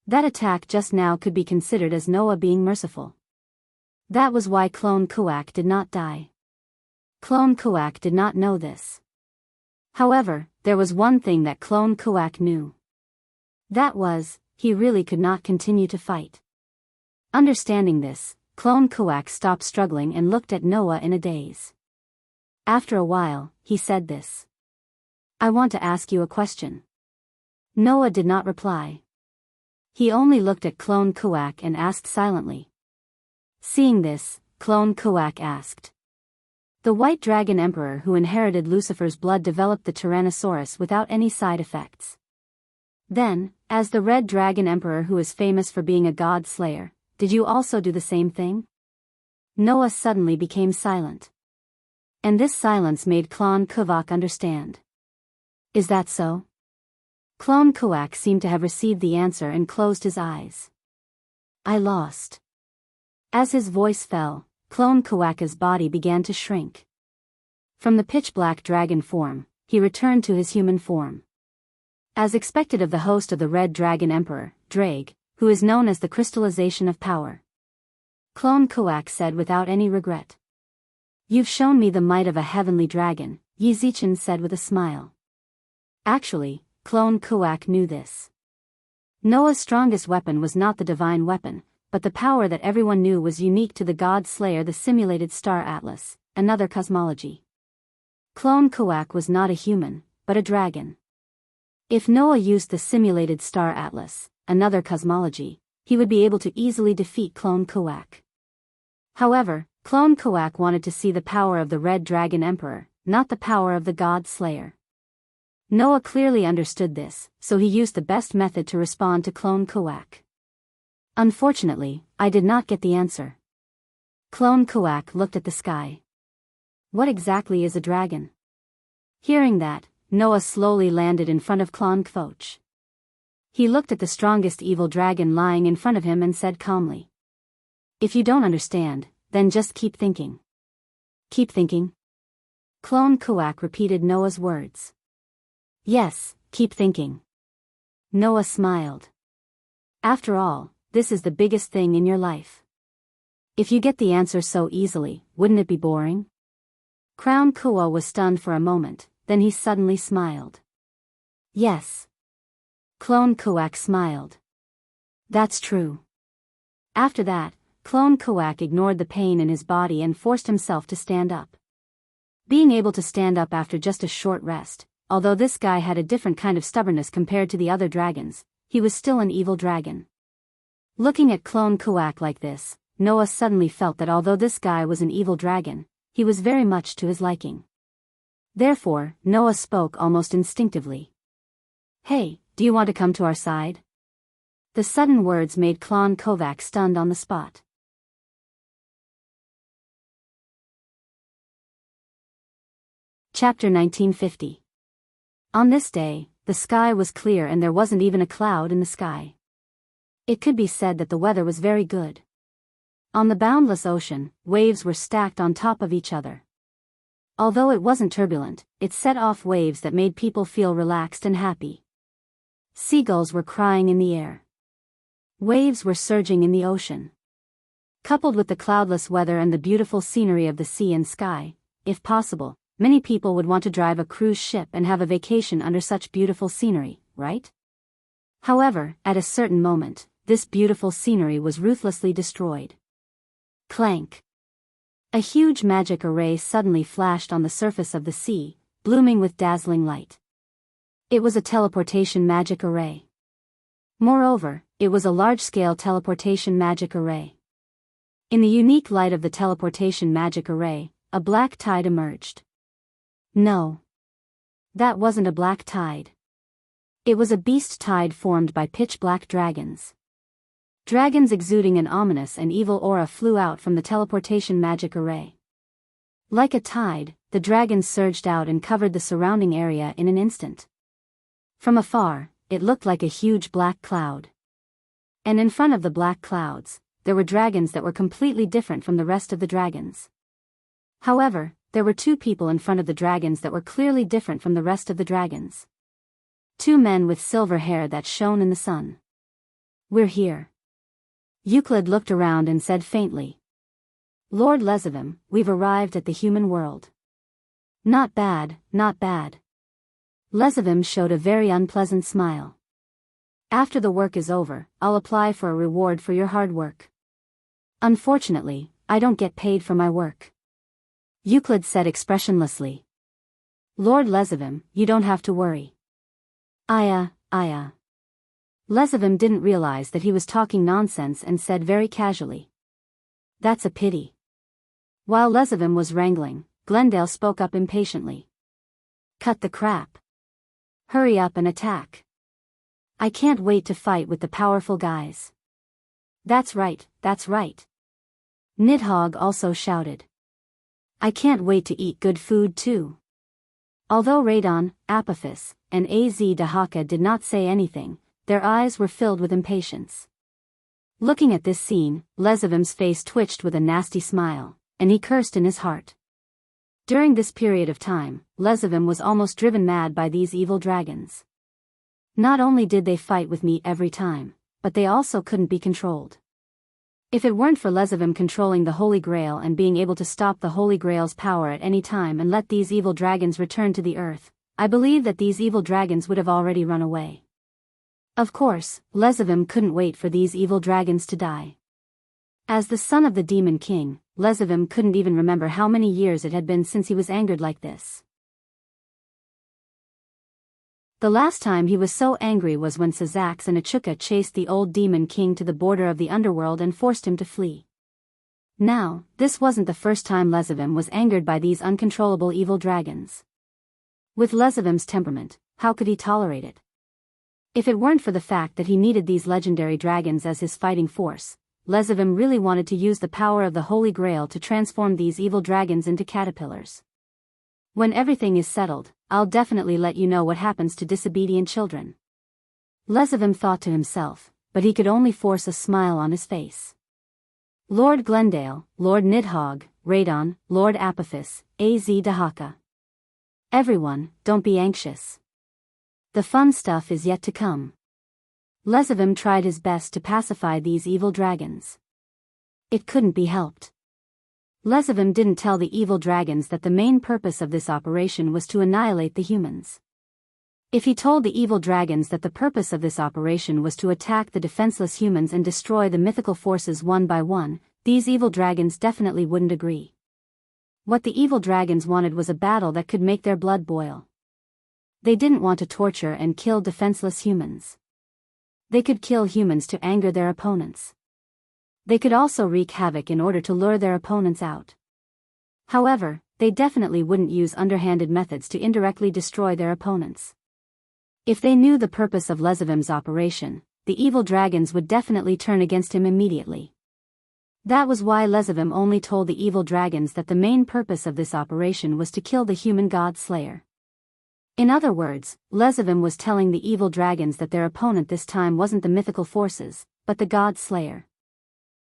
That attack just now could be considered as Noah being merciful. That was why Clone Kuwak did not die. Clone Kuwak did not know this. However, there was one thing that Clone Kuwak knew. That was, he really could not continue to fight. Understanding this, Clone Kuwak stopped struggling and looked at Noah in a daze. After a while, he said this. I want to ask you a question. Noah did not reply. He only looked at Clone Kuwak and asked silently. Seeing this, Clone Kuwak asked. The White Dragon Emperor who inherited Lucifer's blood developed the Tyrannosaurus without any side effects. Then, as the Red Dragon Emperor who is famous for being a god slayer, did you also do the same thing? Noah suddenly became silent. And this silence made Clone Kuwak understand. Is that so? Clone Kuwak seemed to have received the answer and closed his eyes. I lost. As his voice fell, Clone Kuwak's body began to shrink. From the pitch-black dragon form, he returned to his human form. As expected of the host of the Red Dragon Emperor, Drake, who is known as the crystallization of power. Clone Kuwak said without any regret. You've shown me the might of a heavenly dragon, Yi Zichen said with a smile. Actually, Clone Kuwak knew this. Noah's strongest weapon was not the divine weapon, but the power that everyone knew was unique to the god slayer, the simulated star atlas, another cosmology. Clone Kuwak was not a human, but a dragon. If Noah used the simulated star atlas, another cosmology, he would be able to easily defeat Clone Kuwak. However, Clone Kuwak wanted to see the power of the Red Dragon Emperor, not the power of the god slayer. Noah clearly understood this, so he used the best method to respond to Clone Kuwak. Unfortunately, I did not get the answer. Clone Kuwak looked at the sky. What exactly is a dragon? Hearing that, Noah slowly landed in front of Clone Kuwak. He looked at the strongest evil dragon lying in front of him and said calmly. If you don't understand, then just keep thinking. Keep thinking? Clone Kuak repeated Noah's words. Yes, keep thinking. Noah smiled. After all, this is the biggest thing in your life. If you get the answer so easily, wouldn't it be boring? Crown Kua was stunned for a moment, then he suddenly smiled. Yes. Clone Kuak smiled. That's true. After that, Clone Kuak ignored the pain in his body and forced himself to stand up. Being able to stand up after just a short rest, although this guy had a different kind of stubbornness compared to the other dragons, he was still an evil dragon. Looking at Clone Kuak like this, Noah suddenly felt that although this guy was an evil dragon, he was very much to his liking. Therefore, Noah spoke almost instinctively. Hey, do you want to come to our side? The sudden words made Clone Kuak stunned on the spot. Chapter 1950. On this day, the sky was clear and there wasn't even a cloud in the sky. It could be said that the weather was very good. On the boundless ocean, waves were stacked on top of each other. Although it wasn't turbulent, it set off waves that made people feel relaxed and happy. Seagulls were crying in the air. Waves were surging in the ocean. Coupled with the cloudless weather and the beautiful scenery of the sea and sky, if possible, many people would want to drive a cruise ship and have a vacation under such beautiful scenery, right? However, at a certain moment, this beautiful scenery was ruthlessly destroyed. Clank! A huge magic array suddenly flashed on the surface of the sea, blooming with dazzling light. It was a teleportation magic array. Moreover, it was a large-scale teleportation magic array. In the unique light of the teleportation magic array, a black tide emerged. No. That wasn't a black tide. It was a beast tide formed by pitch-black dragons. Dragons exuding an ominous and evil aura flew out from the teleportation magic array. Like a tide, the dragons surged out and covered the surrounding area in an instant. From afar, it looked like a huge black cloud. And in front of the black clouds, there were dragons that were completely different from the rest of the dragons. However, there were two people in front of the dragons that were clearly different from the rest of the dragons. Two men with silver hair that shone in the sun. We're here. Euclid looked around and said faintly. Lord Lesavim, we've arrived at the human world. Not bad, not bad. Lesavim showed a very unpleasant smile. After the work is over, I'll apply for a reward for your hard work. Unfortunately, I don't get paid for my work. Euclid said expressionlessly. Lord Lesavim, you don't have to worry. Aya. Lesavim didn't realize that he was talking nonsense and said very casually. That's a pity. While Lesavim was wrangling, Glendale spoke up impatiently. Cut the crap. Hurry up and attack. I can't wait to fight with the powerful guys. That's right, that's right. Nidhogg also shouted. I can't wait to eat good food too. Although Radon, Apophis, and Az Dahaka did not say anything, their eyes were filled with impatience. Looking at this scene, Lesavim's face twitched with a nasty smile, and he cursed in his heart. During this period of time, Lesavim was almost driven mad by these evil dragons. Not only did they fight with me every time, but they also couldn't be controlled. If it weren't for Lesavim controlling the Holy Grail and being able to stop the Holy Grail's power at any time and let these evil dragons return to the earth, I believe that these evil dragons would have already run away. Of course, Lesavim couldn't wait for these evil dragons to die. As the son of the Demon King, Lesavim couldn't even remember how many years it had been since he was angered like this. The last time he was so angry was when Sazax and Achuka chased the old Demon King to the border of the underworld and forced him to flee. Now, this wasn't the first time Lesavim was angered by these uncontrollable evil dragons. With Lesavim's temperament, how could he tolerate it? If it weren't for the fact that he needed these legendary dragons as his fighting force, Lesavim really wanted to use the power of the Holy Grail to transform these evil dragons into caterpillars. When everything is settled, I'll definitely let you know what happens to disobedient children. Lesavim thought to himself, but he could only force a smile on his face. Lord Glendale, Lord Nidhogg, Radon, Lord Apophis, Az Dahaka. Everyone, don't be anxious. The fun stuff is yet to come. Lezavim tried his best to pacify these evil dragons. It couldn't be helped. Lezavim didn't tell the evil dragons that the main purpose of this operation was to annihilate the humans. If he told the evil dragons that the purpose of this operation was to attack the defenseless humans and destroy the mythical forces one by one, these evil dragons definitely wouldn't agree. What the evil dragons wanted was a battle that could make their blood boil. They didn't want to torture and kill defenseless humans. They could kill humans to anger their opponents. They could also wreak havoc in order to lure their opponents out. However, they definitely wouldn't use underhanded methods to indirectly destroy their opponents. If they knew the purpose of Lezavim's operation, the evil dragons would definitely turn against him immediately. That was why Lezavim only told the evil dragons that the main purpose of this operation was to kill the human god Slayer. In other words, Lezavim was telling the evil dragons that their opponent this time wasn't the mythical forces, but the god Slayer.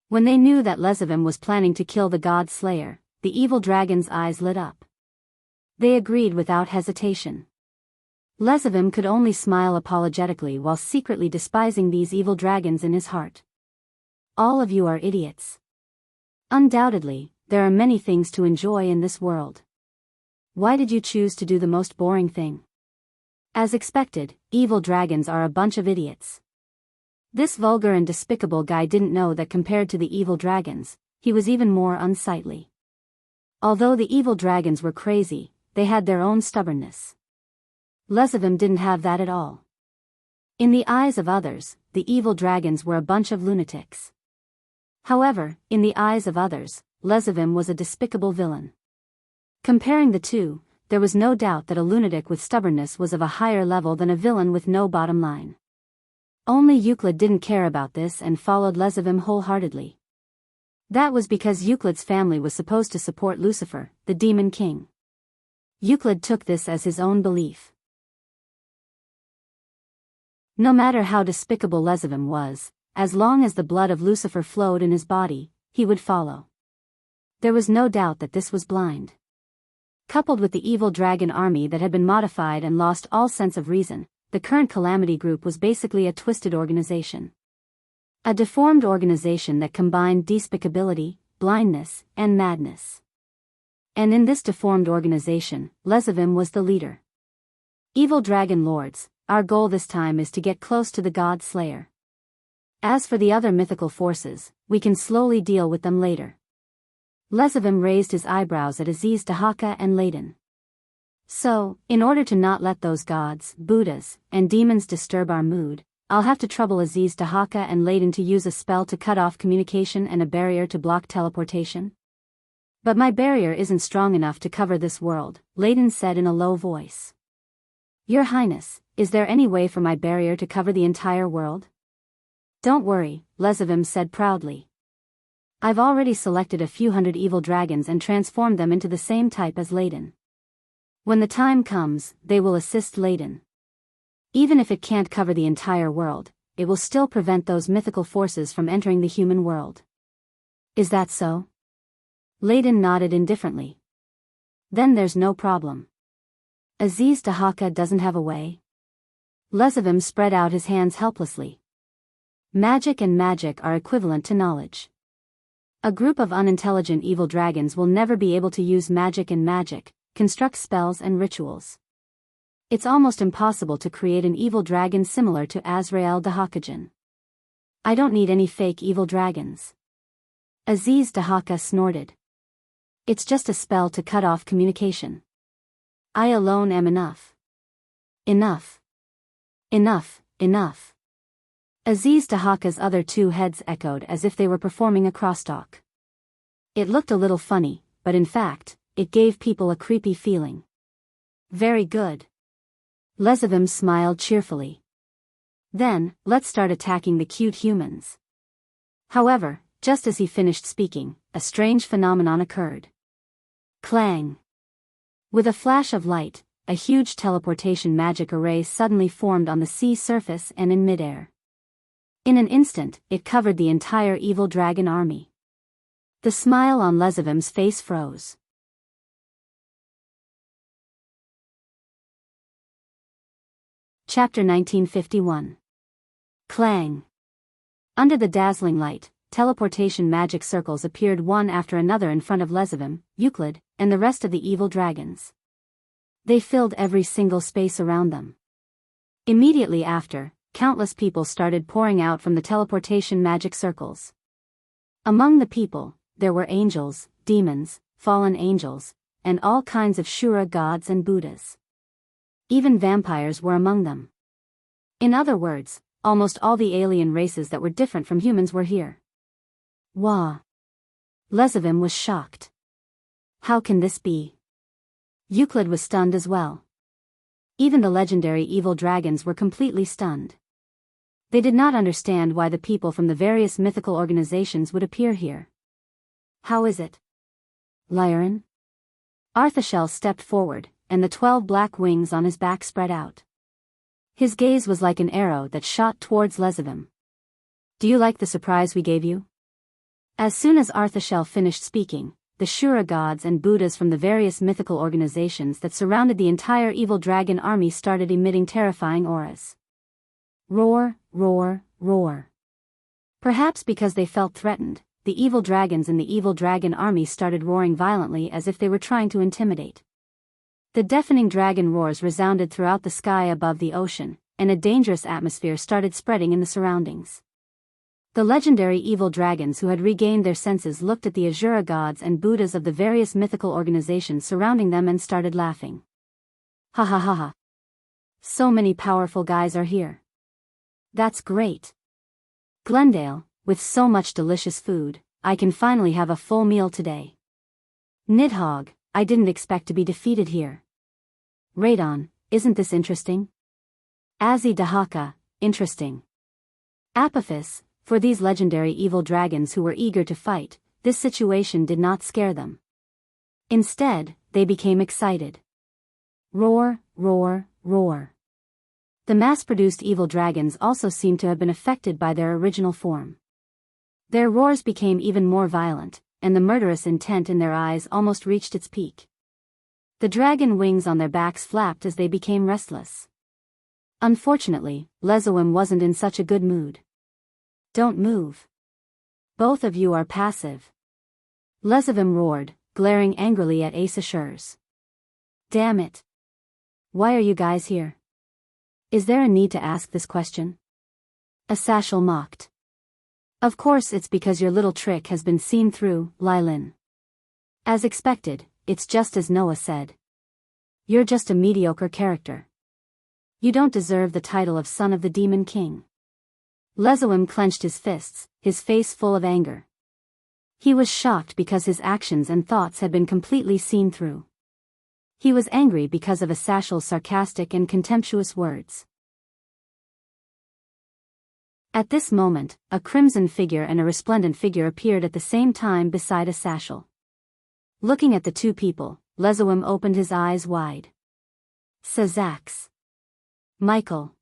When they knew that Lezavim was planning to kill the god Slayer, the evil dragons' eyes lit up. They agreed without hesitation. Lezavim could only smile apologetically while secretly despising these evil dragons in his heart. All of you are idiots. Undoubtedly, there are many things to enjoy in this world. Why did you choose to do the most boring thing? As expected, evil dragons are a bunch of idiots. This vulgar and despicable guy didn't know that compared to the evil dragons, he was even more unsightly. Although the evil dragons were crazy, they had their own stubbornness. Lezavim didn't have that at all. In the eyes of others, the evil dragons were a bunch of lunatics. However, in the eyes of others, Lezavim was a despicable villain. Comparing the two, there was no doubt that a lunatic with stubbornness was of a higher level than a villain with no bottom line. Only Euclid didn't care about this and followed Lezavim wholeheartedly. That was because Euclid's family was supposed to support Lucifer, the demon king. Euclid took this as his own belief. No matter how despicable Lezavim was, as long as the blood of Lucifer flowed in his body, he would follow. There was no doubt that this was blind. Coupled with the evil dragon army that had been modified and lost all sense of reason, the current Calamity Group was basically a twisted organization. A deformed organization that combined despicability, blindness, and madness. And in this deformed organization, Lezavim was the leader. Evil dragon lords, our goal this time is to get close to the god Slayer. As for the other mythical forces, we can slowly deal with them later. Lezavim raised his eyebrows at Aziz Dahaka and Ladin. So, in order to not let those gods, Buddhas, and demons disturb our mood, I'll have to trouble Aziz Dahaka and Ladin to use a spell to cut off communication and a barrier to block teleportation. But my barrier isn't strong enough to cover this world, Ladin said in a low voice. Your Highness, is there any way for my barrier to cover the entire world? Don't worry, Lezavim said proudly. I've already selected a few hundred evil dragons and transformed them into the same type as Ladin. When the time comes, they will assist Ladin. Even if it can't cover the entire world, it will still prevent those mythical forces from entering the human world. Is that so? Ladin nodded indifferently. Then there's no problem. Aziz Dahaka doesn't have a way? Lezavim spread out his hands helplessly. Magic and magic are equivalent to knowledge. A group of unintelligent evil dragons will never be able to use magic and magic, construct spells and rituals. It's almost impossible to create an evil dragon similar to Azrael Dahakajan. I don't need any fake evil dragons. Aziz Dahaka snorted. It's just a spell to cut off communication. I alone am enough. Enough. Enough, enough. Aziz Dahaka's other two heads echoed as if they were performing a crosstalk. It looked a little funny, but in fact, it gave people a creepy feeling. Very good. Lezavim smiled cheerfully. Then, let's start attacking the cute humans. However, just as he finished speaking, a strange phenomenon occurred. Clang. With a flash of light, a huge teleportation magic array suddenly formed on the sea surface and in midair. In an instant, it covered the entire evil dragon army. The smile on Lezivim's face froze. Chapter 1951. Clang. Under the dazzling light, teleportation magic circles appeared one after another in front of Lezivim, Euclid, and the rest of the evil dragons. They filled every single space around them. Immediately after, countless people started pouring out from the teleportation magic circles. Among the people, there were angels, demons, fallen angels, and all kinds of Shura gods and Buddhas. Even vampires were among them. In other words, almost all the alien races that were different from humans were here. Wah! Lezivim was shocked. How can this be? Euclid was stunned as well. Even the legendary evil dragons were completely stunned. They did not understand why the people from the various mythical organizations would appear here. How is it? Lyran? Arthashel stepped forward, and the 12 black wings on his back spread out. His gaze was like an arrow that shot towards Lezivim. Do you like the surprise we gave you? As soon as Arthashel finished speaking, the Shura gods and Buddhas from the various mythical organizations that surrounded the entire evil dragon army started emitting terrifying auras. Roar, roar, roar. Perhaps because they felt threatened, the evil dragons in the evil dragon army started roaring violently as if they were trying to intimidate. The deafening dragon roars resounded throughout the sky above the ocean, and a dangerous atmosphere started spreading in the surroundings. The legendary evil dragons who had regained their senses looked at the Azura gods and Buddhas of the various mythical organizations surrounding them and started laughing. Ha ha ha ha. So many powerful guys are here. That's great. Glendale, with so much delicious food, I can finally have a full meal today. Nidhogg, I didn't expect to be defeated here. Radon, isn't this interesting? Azzy Dahaka, interesting. Apophis, for these legendary evil dragons who were eager to fight, this situation did not scare them. Instead, they became excited. Roar, roar, roar. The mass-produced evil dragons also seemed to have been affected by their original form. Their roars became even more violent, and the murderous intent in their eyes almost reached its peak. The dragon wings on their backs flapped as they became restless. Unfortunately, Lezivim wasn't in such a good mood. Don't move. Both of you are passive. Lezivim roared, glaring angrily at Asa Shurs. Damn it. Why are you guys here? Is there a need to ask this question? Asashel mocked. Of course it's because your little trick has been seen through, Lylin. As expected, it's just as Noah said. You're just a mediocre character. You don't deserve the title of Son of the Demon King. Lezivim clenched his fists, his face full of anger. He was shocked because his actions and thoughts had been completely seen through. He was angry because of Asashel's sarcastic and contemptuous words. At this moment, a crimson figure and a resplendent figure appeared at the same time beside Asashel. Looking at the two people, Lezivim opened his eyes wide. Sazax. Michael.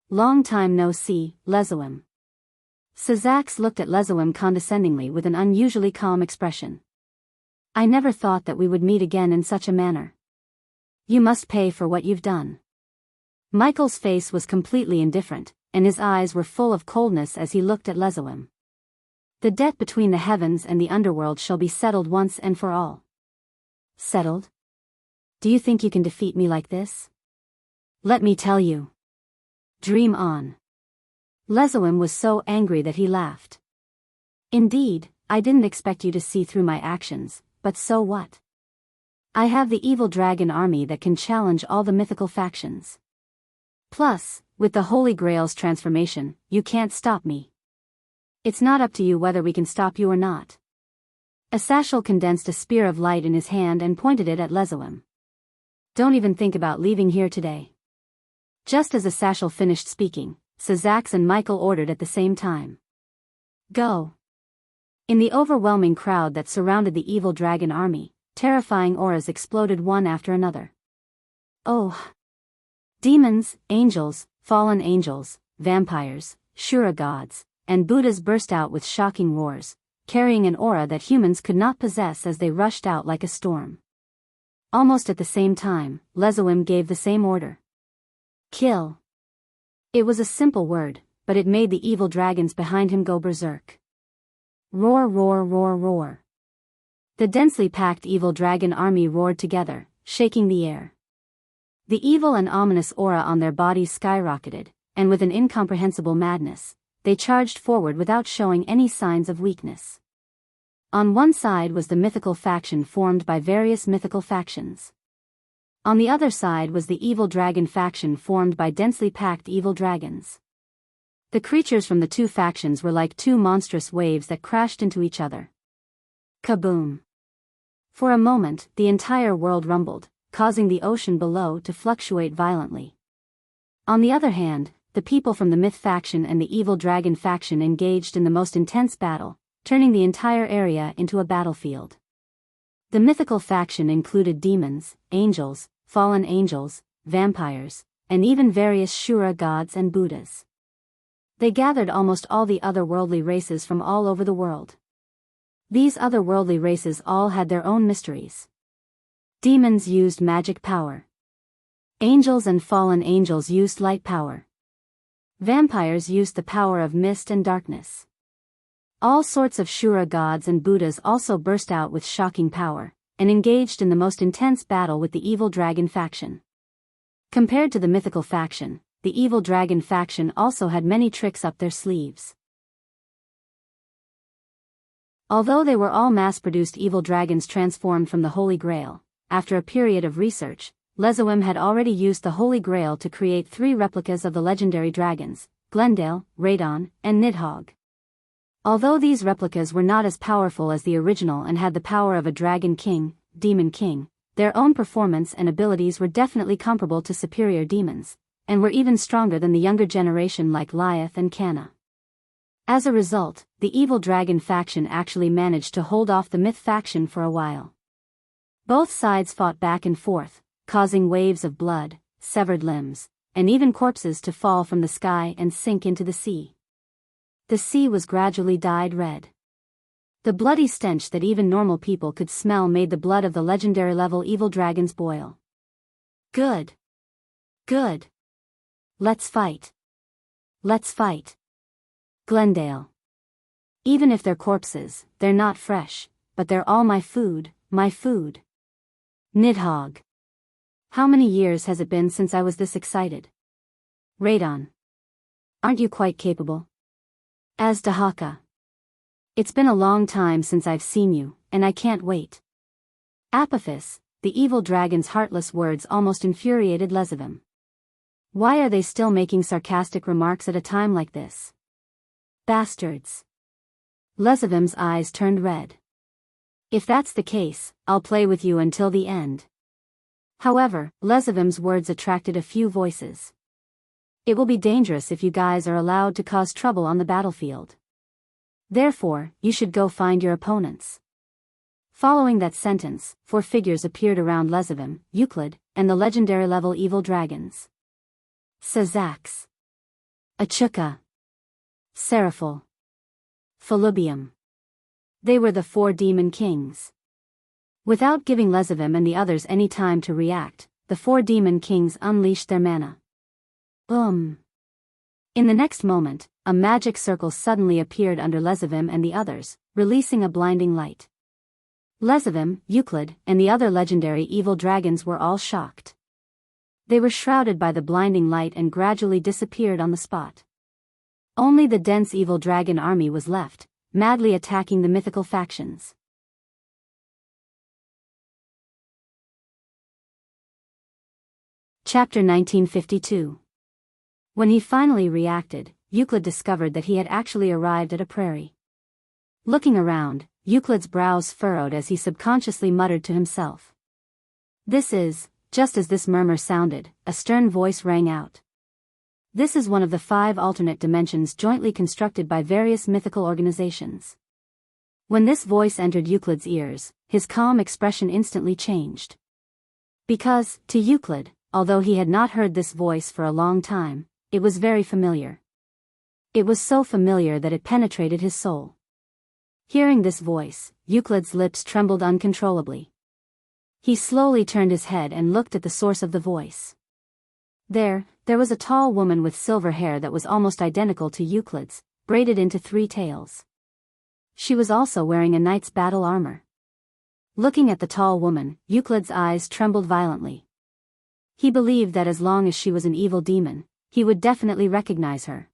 Long time no see, Lezivim. Sazax looked at Lezivim condescendingly with an unusually calm expression. I never thought that we would meet again in such a manner. You must pay for what you've done. Michael's face was completely indifferent, and his eyes were full of coldness as he looked at Lezivim. The debt between the heavens and the underworld shall be settled once and for all. Settled? Do you think you can defeat me like this? Let me tell you. Dream on. Lezivim was so angry that he laughed. Indeed, I didn't expect you to see through my actions, but so what? I have the evil dragon army that can challenge all the mythical factions. Plus, with the Holy Grail's transformation, you can't stop me. It's not up to you whether we can stop you or not. Asashel condensed a spear of light in his hand and pointed it at Lezivim. Don't even think about leaving here today. Just as Asashel finished speaking, Sazax and Michael ordered at the same time. Go. In the overwhelming crowd that surrounded the evil dragon army, terrifying auras exploded one after another. Oh! Demons, angels, fallen angels, vampires, Shura gods, and Buddhas burst out with shocking roars, carrying an aura that humans could not possess as they rushed out like a storm. Almost at the same time, Lezawim gave the same order. Kill. It was a simple word, but it made the evil dragons behind him go berserk. Roar, roar, roar, roar. The densely packed evil dragon army roared together, shaking the air. The evil and ominous aura on their bodies skyrocketed, and with an incomprehensible madness, they charged forward without showing any signs of weakness. On one side was the mythical faction formed by various mythical factions. On the other side was the evil dragon faction formed by densely packed evil dragons. The creatures from the two factions were like two monstrous waves that crashed into each other. Kaboom! For a moment, the entire world rumbled, causing the ocean below to fluctuate violently. On the other hand, the people from the myth faction and the evil dragon faction engaged in the most intense battle, turning the entire area into a battlefield. The mythical faction included demons, angels, fallen angels, vampires, and even various Shura gods and Buddhas. They gathered almost all the otherworldly races from all over the world. These otherworldly races all had their own mysteries. Demons used magic power. Angels and fallen angels used light power. Vampires used the power of mist and darkness. All sorts of Shura gods and Buddhas also burst out with shocking power, and engaged in the most intense battle with the evil dragon faction. Compared to the mythical faction, the evil dragon faction also had many tricks up their sleeves. Although they were all mass-produced evil dragons transformed from the Holy Grail, after a period of research, Lezawim had already used the Holy Grail to create 3 replicas of the legendary dragons, Glendale, Radon, and Nidhogg. Although these replicas were not as powerful as the original and had the power of a dragon king, demon king, their own performance and abilities were definitely comparable to superior demons, and were even stronger than the younger generation like Lyath and Canna. As a result, the evil dragon faction actually managed to hold off the myth faction for a while. Both sides fought back and forth, causing waves of blood, severed limbs, and even corpses to fall from the sky and sink into the sea. The sea was gradually dyed red. The bloody stench that even normal people could smell made the blood of the legendary level evil dragons boil. Good. Good. Let's fight. Let's fight. Glendale. Even if they're corpses, they're not fresh, but they're all my food, my food. Nidhogg. How many years has it been since I was this excited? Radon. Aren't you quite capable? Azdahaka. It's been a long time since I've seen you, and I can't wait. Apophis, the evil dragon's heartless words almost infuriated Lezawim. Why are they still making sarcastic remarks at a time like this? Bastards. Lezawim's eyes turned red. If that's the case, I'll play with you until the end. However, Lezawim's words attracted a few voices. It will be dangerous if you guys are allowed to cause trouble on the battlefield. Therefore, you should go find your opponents. Following that sentence, 4 figures appeared around Lezawim, Euclid, and the legendary level evil dragons. Sazax. Achuka. Seraphil. Felubium. They were the 4 demon kings. Without giving Lezawim and the others any time to react, the 4 demon kings unleashed their mana. In the next moment, a magic circle suddenly appeared under Lezawim and the others, releasing a blinding light. Lezawim, Euclid, and the other legendary evil dragons were all shocked. They were shrouded by the blinding light and gradually disappeared on the spot. Only the dense evil dragon army was left, madly attacking the mythical factions. Chapter 1952. When he finally reacted, Euclid discovered that he had actually arrived at a prairie. Looking around, Euclid's brows furrowed as he subconsciously muttered to himself. This is, just as this murmur sounded, a stern voice rang out. This is one of the 5 alternate dimensions jointly constructed by various mythical organizations. When this voice entered Euclid's ears, his calm expression instantly changed. Because, to Euclid, although he had not heard this voice for a long time, it was very familiar. It was so familiar that it penetrated his soul. Hearing this voice, Euclid's lips trembled uncontrollably. He slowly turned his head and looked at the source of the voice. There was a tall woman with silver hair that was almost identical to Euclid's, braided into 3 tails. She was also wearing a knight's battle armor. Looking at the tall woman, Euclid's eyes trembled violently. He believed that as long as she was an evil demon, he would definitely recognize her.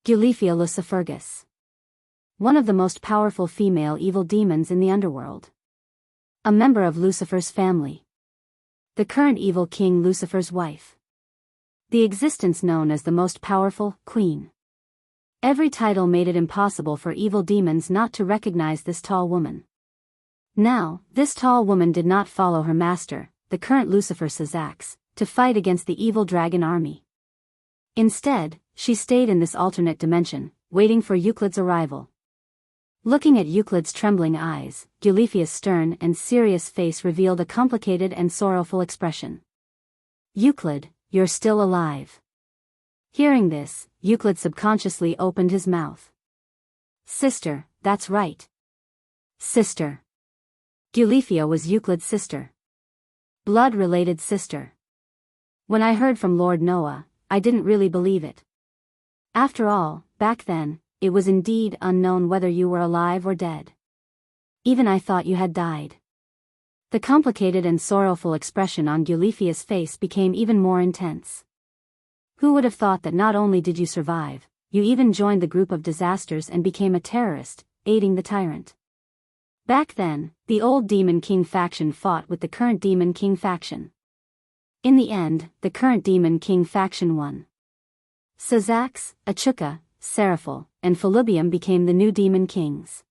Gulifia Lucifergus. One of the most powerful female evil demons in the underworld. A member of Lucifer's family. The current evil king Lucifer's wife. The existence known as the most powerful queen. Every title made it impossible for evil demons not to recognize this tall woman. Now, this tall woman did not follow her master, the current Lucifer Syzax, to fight against the evil dragon army. Instead, she stayed in this alternate dimension, waiting for Euclid's arrival. Looking at Euclid's trembling eyes, Gulifia's stern and serious face revealed a complicated and sorrowful expression. Euclid, you're still alive. Hearing this, Euclid subconsciously opened his mouth. Sister, that's right. Sister. Gulifia was Euclid's sister. Blood-related sister. When I heard from Lord Noah, I didn't really believe it. After all, back then, it was indeed unknown whether you were alive or dead. Even I thought you had died. The complicated and sorrowful expression on Gulifia's face became even more intense. Who would have thought that not only did you survive, you even joined the group of disasters and became a terrorist, aiding the tyrant. Back then, the old Demon King faction fought with the current Demon King faction. In the end, the current Demon King faction won. Syzax, Achuka, Seraphil, and Felubium became the new Demon Kings.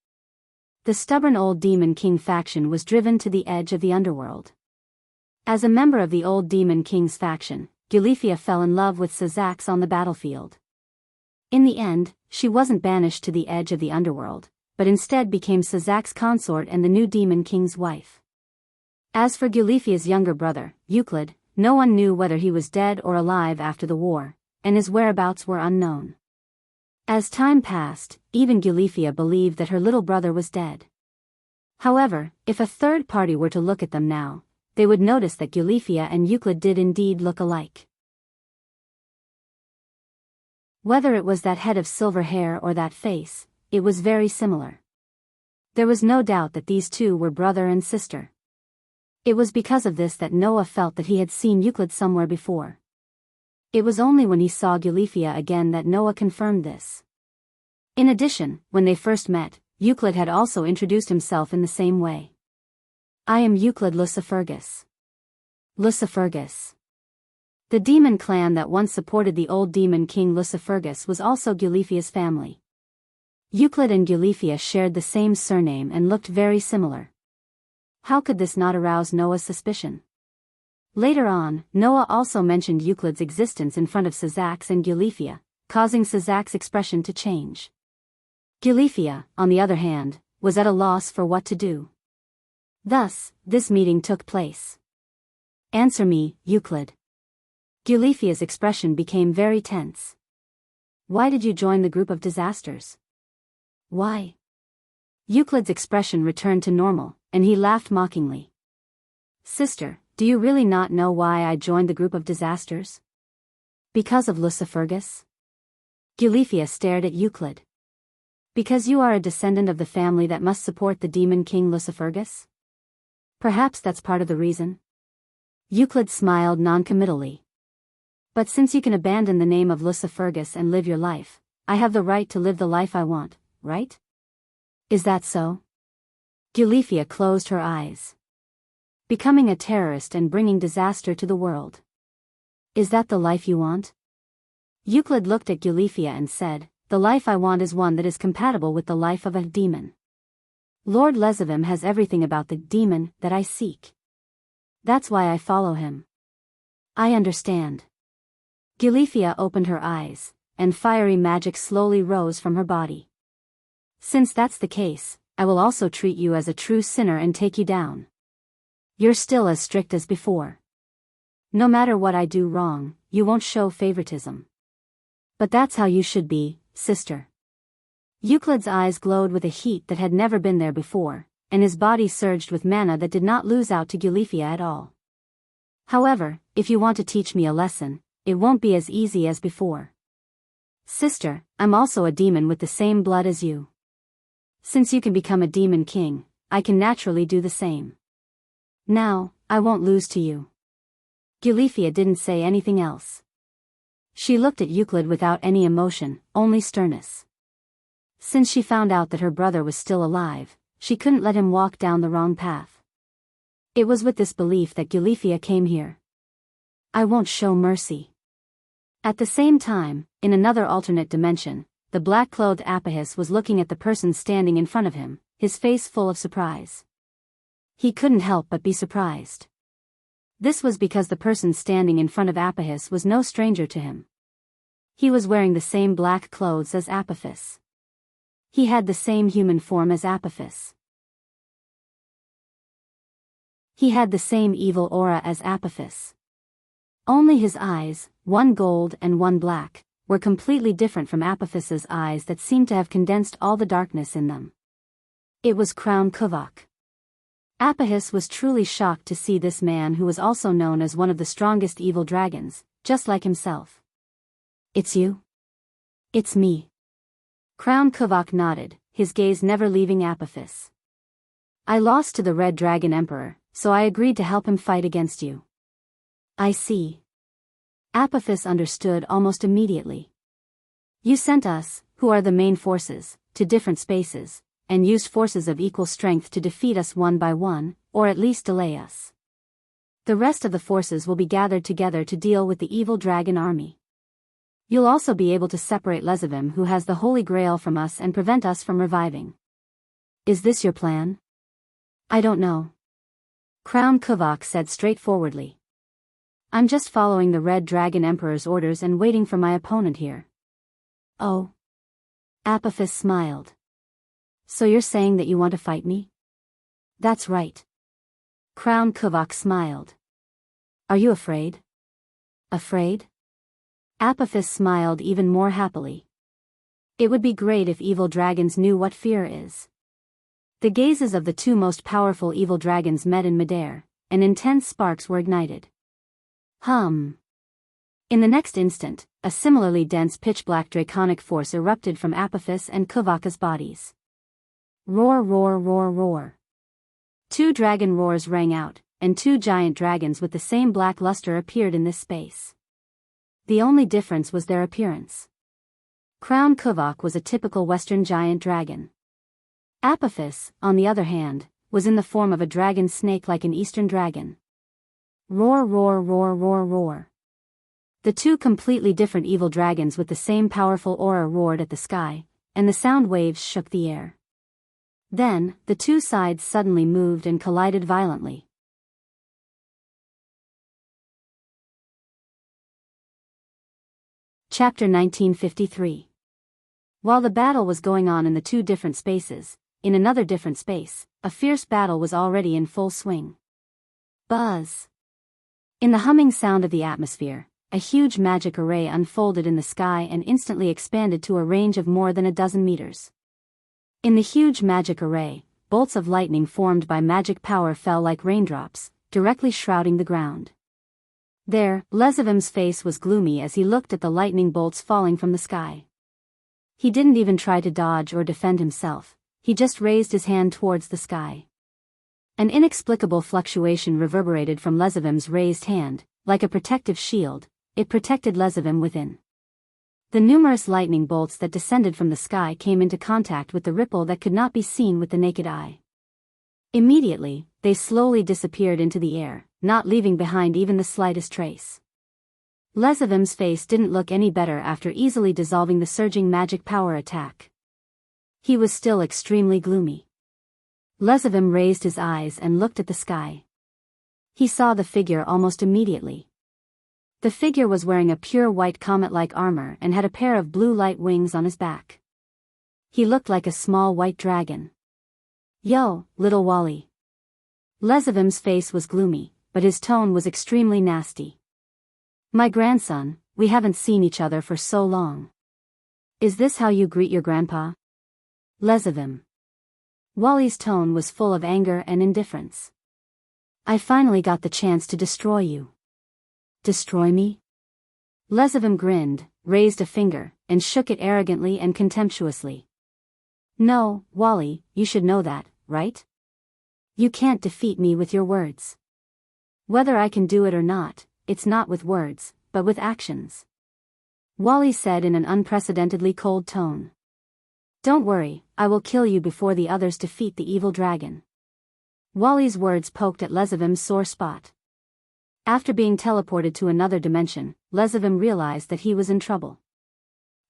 The stubborn old Demon King faction was driven to the edge of the underworld. As a member of the old Demon King's faction, Gulifia fell in love with Syzax on the battlefield. In the end, she wasn't banished to the edge of the underworld, but instead became Syzax's consort and the new Demon King's wife. As for Gulifia's younger brother, Euclid, no one knew whether he was dead or alive after the war, and his whereabouts were unknown. As time passed, even Gulifia believed that her little brother was dead. However, if a third party were to look at them now, they would notice that Gulifia and Euclid did indeed look alike. Whether it was that head of silver hair or that face, it was very similar. There was no doubt that these two were brother and sister. It was because of this that Noah felt that he had seen Euclid somewhere before. It was only when he saw Gulifia again that Noah confirmed this. In addition, when they first met, Euclid had also introduced himself in the same way. I am Euclid Lucifergus. Lucifergus. The demon clan that once supported the old demon king Lucifergus was also Gulifia's family. Euclid and Gulifia shared the same surname and looked very similar. How could this not arouse Noah's suspicion? Later on, Noah also mentioned Euclid's existence in front of Syzax and Gulifia, causing Syzax's expression to change. Gulifia, on the other hand, was at a loss for what to do. Thus, this meeting took place. Answer me, Euclid. Gulifia's expression became very tense. Why did you join the group of disasters? Why? Euclid's expression returned to normal, and he laughed mockingly. Sister, do you really not know why I joined the group of disasters? Because of Lucifergus? Gulifia stared at Euclid. Because you are a descendant of the family that must support the demon king Lucifergus? Perhaps that's part of the reason. Euclid smiled noncommittally. But since you can abandon the name of Lucifergus and live your life, I have the right to live the life I want, right? Is that so? Gulifia closed her eyes. Becoming a terrorist and bringing disaster to the world. Is that the life you want? Euclid looked at Gulifia and said, the life I want is one that is compatible with the life of a demon. Lord Lezavim has everything about the demon that I seek. That's why I follow him. I understand. Gulifia opened her eyes, and fiery magic slowly rose from her body. Since that's the case, I will also treat you as a true sinner and take you down. You're still as strict as before. No matter what I do wrong, you won't show favoritism. But that's how you should be, sister. Euclid's eyes glowed with a heat that had never been there before, and his body surged with mana that did not lose out to Gulifia at all. However, if you want to teach me a lesson, it won't be as easy as before. Sister, I'm also a demon with the same blood as you. Since you can become a demon king, I can naturally do the same. Now, I won't lose to you. Gulifia didn't say anything else. She looked at Euclid without any emotion, only sternness. Since she found out that her brother was still alive, she couldn't let him walk down the wrong path. It was with this belief that Gulifia came here. I won't show mercy. At the same time, in another alternate dimension, the black-clothed Apahis was looking at the person standing in front of him, his face full of surprise. He couldn't help but be surprised. This was because the person standing in front of Apahis was no stranger to him. He was wearing the same black clothes as Apophis. He had the same human form as Apophis. He had the same evil aura as Apophis. Only his eyes, one gold and one black, were completely different from Apophis's eyes that seemed to have condensed all the darkness in them. It was Crown Kuvok. Apahis was truly shocked to see this man who was also known as one of the strongest evil dragons, just like himself. It's you? It's me. Crown Kuvok nodded, his gaze never leaving Apophis. I lost to the Red Dragon Emperor, so I agreed to help him fight against you. I see. Apophis understood almost immediately. You sent us, who are the main forces, to different spaces, and used forces of equal strength to defeat us one by one, or at least delay us. The rest of the forces will be gathered together to deal with the evil dragon army. You'll also be able to separate Lezavim, who has the Holy Grail, from us and prevent us from reviving. Is this your plan? I don't know. Crown Kuvok said straightforwardly. I'm just following the Red Dragon Emperor's orders and waiting for my opponent here. Oh. Apophis smiled. So you're saying that you want to fight me? That's right. Crown Kuvok smiled. Are you afraid? Afraid? Apophis smiled even more happily. It would be great if evil dragons knew what fear is. The gazes of the two most powerful evil dragons met in midair, and intense sparks were ignited. In the next instant, a similarly dense pitch-black draconic force erupted from Apophis and Kuvaka's bodies. Roar, roar, roar, roar. Two dragon roars rang out, and two giant dragons with the same black luster appeared in this space. The only difference was their appearance. Crown Kuvok was a typical Western giant dragon. Apophis, on the other hand, was in the form of a dragon snake like an Eastern dragon. Roar, roar, roar, roar, roar. The two completely different evil dragons with the same powerful aura roared at the sky, and the sound waves shook the air. Then, the two sides suddenly moved and collided violently. Chapter 1953. While the battle was going on in the two different spaces, in another different space, a fierce battle was already in full swing. Buzz. In the humming sound of the atmosphere, a huge magic array unfolded in the sky and instantly expanded to a range of more than a dozen meters. In the huge magic array, bolts of lightning formed by magic power fell like raindrops, directly shrouding the ground. There, Lezavim's face was gloomy as he looked at the lightning bolts falling from the sky. He didn't even try to dodge or defend himself, he just raised his hand towards the sky. An inexplicable fluctuation reverberated from Lezavim's raised hand, like a protective shield, it protected Lezavim within. The numerous lightning bolts that descended from the sky came into contact with the ripple that could not be seen with the naked eye. Immediately, they slowly disappeared into the air, not leaving behind even the slightest trace. Lezavim's face didn't look any better after easily dissolving the surging magic power attack. He was still extremely gloomy. Lezavim raised his eyes and looked at the sky. He saw the figure almost immediately. The figure was wearing a pure white comet-like armor and had a pair of blue light wings on his back. He looked like a small white dragon. Yo, little Wally. Lezavim's face was gloomy, but his tone was extremely nasty. My grandson, we haven't seen each other for so long. Is this how you greet your grandpa? Lezivim. Wally's tone was full of anger and indifference. I finally got the chance to destroy you. Destroy me? Lezivim grinned, raised a finger, and shook it arrogantly and contemptuously. No, Wally, you should know that, right? You can't defeat me with your words. Whether I can do it or not, it's not with words, but with actions. Wally said in an unprecedentedly cold tone. Don't worry, I will kill you before the others defeat the evil dragon. Wally's words poked at Lezivim's sore spot. After being teleported to another dimension, Lezivim realized that he was in trouble.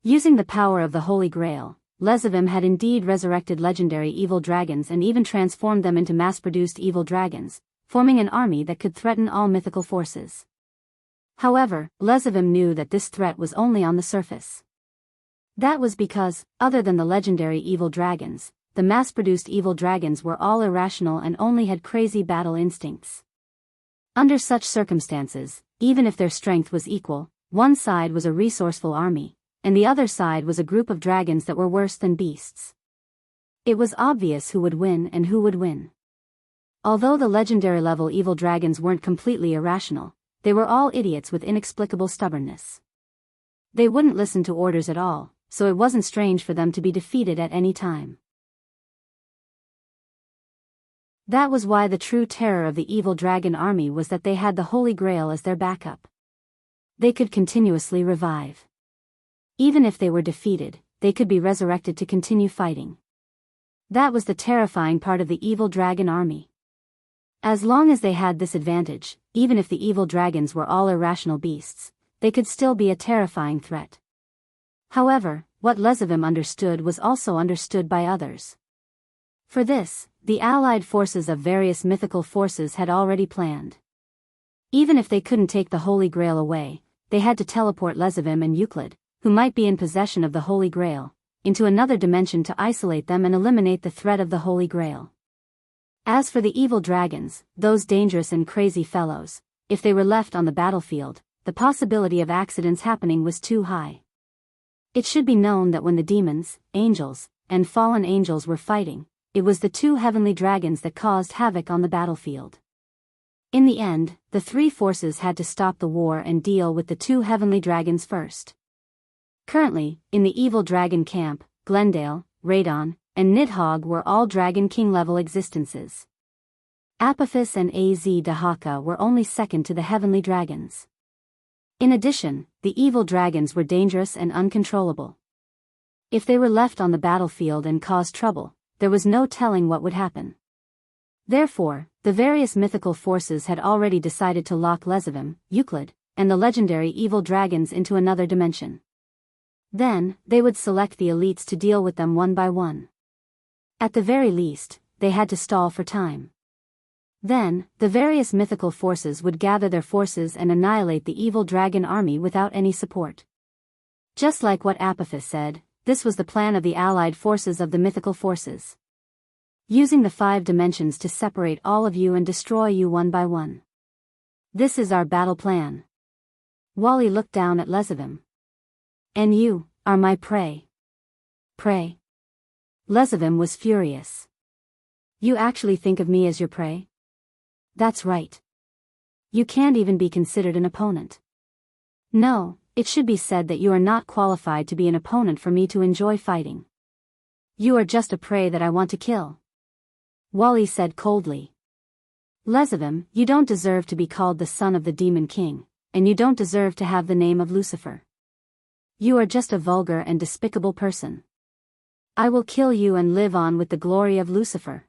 Using the power of the Holy Grail, Lezivim had indeed resurrected legendary evil dragons and even transformed them into mass-produced evil dragons, forming an army that could threaten all mythical forces. However, Lezivim knew that this threat was only on the surface. That was because, other than the legendary evil dragons, the mass-produced evil dragons were all irrational and only had crazy battle instincts. Under such circumstances, even if their strength was equal, one side was a resourceful army, and the other side was a group of dragons that were worse than beasts. It was obvious who would win and who would win. Although the legendary-level evil dragons weren't completely irrational, they were all idiots with inexplicable stubbornness. They wouldn't listen to orders at all, so it wasn't strange for them to be defeated at any time. That was why the true terror of the evil dragon army was that they had the Holy Grail as their backup. They could continuously revive. Even if they were defeated, they could be resurrected to continue fighting. That was the terrifying part of the evil dragon army. As long as they had this advantage, even if the evil dragons were all irrational beasts, they could still be a terrifying threat. However, what Lezivim understood was also understood by others. For this, the allied forces of various mythical forces had already planned. Even if they couldn't take the Holy Grail away, they had to teleport Lezivim and Euclid, who might be in possession of the Holy Grail, into another dimension to isolate them and eliminate the threat of the Holy Grail. As for the evil dragons, those dangerous and crazy fellows, if they were left on the battlefield, the possibility of accidents happening was too high. It should be known that when the demons, angels, and fallen angels were fighting, it was the two heavenly dragons that caused havoc on the battlefield. In the end, the three forces had to stop the war and deal with the two heavenly dragons first. Currently, in the evil dragon camp, Glendale, Radon, and Nidhogg were all Dragon King-level existences. Apophis and Az Dahaka were only second to the heavenly dragons. In addition, the evil dragons were dangerous and uncontrollable. If they were left on the battlefield and caused trouble, there was no telling what would happen. Therefore, the various mythical forces had already decided to lock Lezivim, Euclid, and the legendary evil dragons into another dimension. Then, they would select the elites to deal with them one by one. At the very least, they had to stall for time. Then, the various mythical forces would gather their forces and annihilate the evil dragon army without any support. Just like what Apophis said, this was the plan of the allied forces of the mythical forces. Using the 5 dimensions to separate all of you and destroy you one by one. This is our battle plan. Wally looked down at Lezivim. And you are my prey. Prey. Lezivim was furious. You actually think of me as your prey? That's right. You can't even be considered an opponent. No, it should be said that you are not qualified to be an opponent for me to enjoy fighting. You are just a prey that I want to kill. Wally said coldly. Lezivim, you don't deserve to be called the son of the Demon King, and you don't deserve to have the name of Lucifer. You are just a vulgar and despicable person. I will kill you and live on with the glory of Lucifer.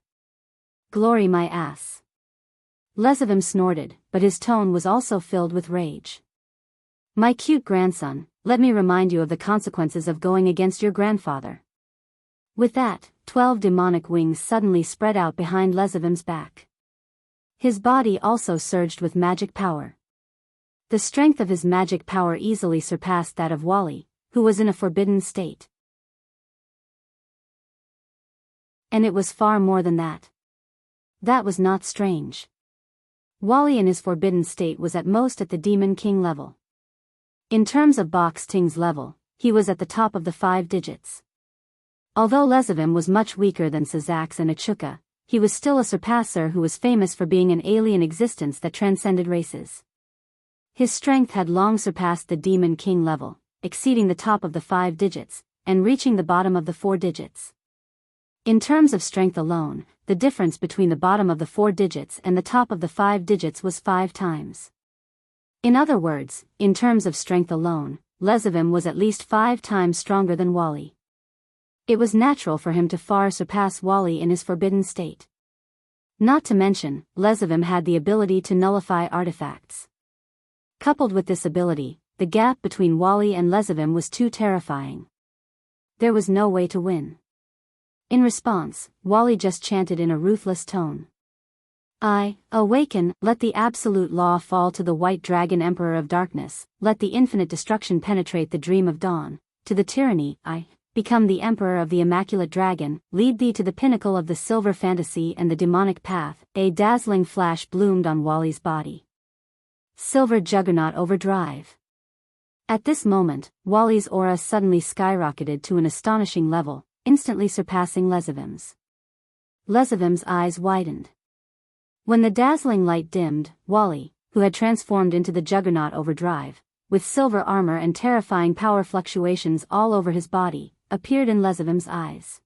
Glory my ass. Lezivim snorted, but his tone was also filled with rage. My cute grandson, let me remind you of the consequences of going against your grandfather. With that, 12 demonic wings suddenly spread out behind Lezivim's back. His body also surged with magic power. The strength of his magic power easily surpassed that of Wally, who was in a forbidden state. And it was far more than that. That was not strange. Wally in his forbidden state was at most at the Demon King level. In terms of Box Ting's level, he was at the top of the 5 digits. Although Lezivim was much weaker than Sazax and Achuka, he was still a surpasser who was famous for being an alien existence that transcended races. His strength had long surpassed the Demon King level, exceeding the top of the 5 digits, and reaching the bottom of the 4 digits. In terms of strength alone, the difference between the bottom of the 4 digits and the top of the 5 digits was 5 times. In other words, in terms of strength alone, Lezivim was at least 5 times stronger than Wally. It was natural for him to far surpass Wally in his forbidden state. Not to mention, Lezivim had the ability to nullify artifacts. Coupled with this ability, the gap between Wally and Lezivim was too terrifying. There was no way to win. In response, Wally just chanted in a ruthless tone. I awaken, let the absolute law fall to the white dragon emperor of darkness, let the infinite destruction penetrate the dream of dawn, to the tyranny, I become the emperor of the immaculate dragon, lead thee to the pinnacle of the silver fantasy and the demonic path. A dazzling flash bloomed on Wally's body. Silver Juggernaut Overdrive. At this moment, Wally's aura suddenly skyrocketed to an astonishing level, instantly surpassing Lezivim's. Lezivim's eyes widened. When the dazzling light dimmed, Wally, who had transformed into the Juggernaut Overdrive, with silver armor and terrifying power fluctuations all over his body, appeared in Lezivim's eyes.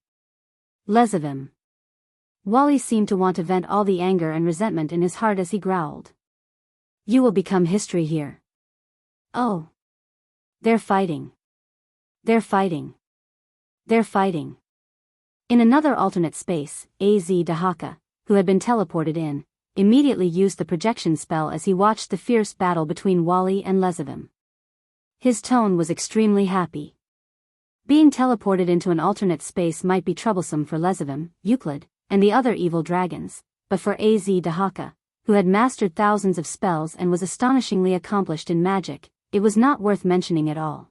Lezivim. Wally seemed to want to vent all the anger and resentment in his heart as he growled. You will become history here. Oh. They're fighting. They're fighting. They're fighting. In another alternate space, AZ Dahaka, who had been teleported in, immediately used the projection spell as he watched the fierce battle between Wally and Lezivim. His tone was extremely happy. Being teleported into an alternate space might be troublesome for Lezivim, Euclid, and the other evil dragons, but for AZ Dahaka, who had mastered thousands of spells and was astonishingly accomplished in magic, it was not worth mentioning at all.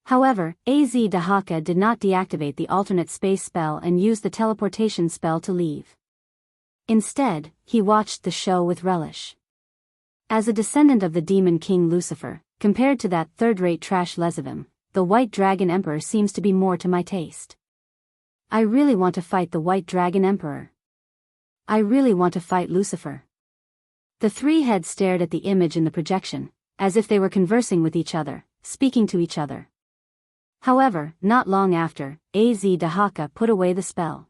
However, AZ Dahaka did not deactivate the alternate space spell and use the teleportation spell to leave. Instead, he watched the show with relish. As a descendant of the Demon King Lucifer, compared to that third-rate trash Lezivim, the White Dragon Emperor seems to be more to my taste. I really want to fight the White Dragon Emperor. I really want to fight Lucifer. The 3 heads stared at the image in the projection, as if they were conversing with each other, speaking to each other. However, not long after, AZ Dahaka put away the spell.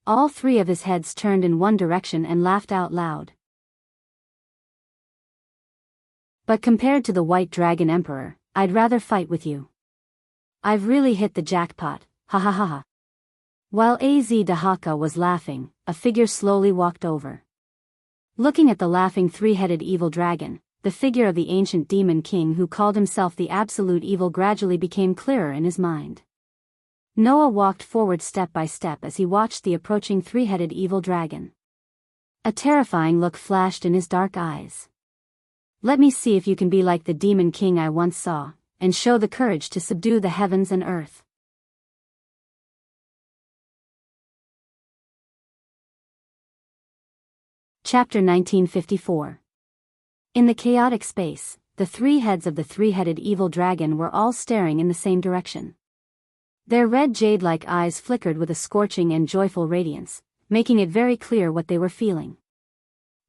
All 3 of his heads turned in one direction and laughed out loud. But compared to the White Dragon Emperor, I'd rather fight with you. I've really hit the jackpot, ha ha ha ha. While AZ Dahaka was laughing, a figure slowly walked over. Looking at the laughing 3-headed evil dragon, the figure of the ancient demon king who called himself the absolute evil gradually became clearer in his mind. Noah walked forward step by step as he watched the approaching 3-headed evil dragon. A terrifying look flashed in his dark eyes. Let me see if you can be like the demon king I once saw, and show the courage to subdue the heavens and earth. Chapter 1954. In the chaotic space, the 3 heads of the 3-headed evil dragon were all staring in the same direction. Their red jade-like eyes flickered with a scorching and joyful radiance, making it very clear what they were feeling.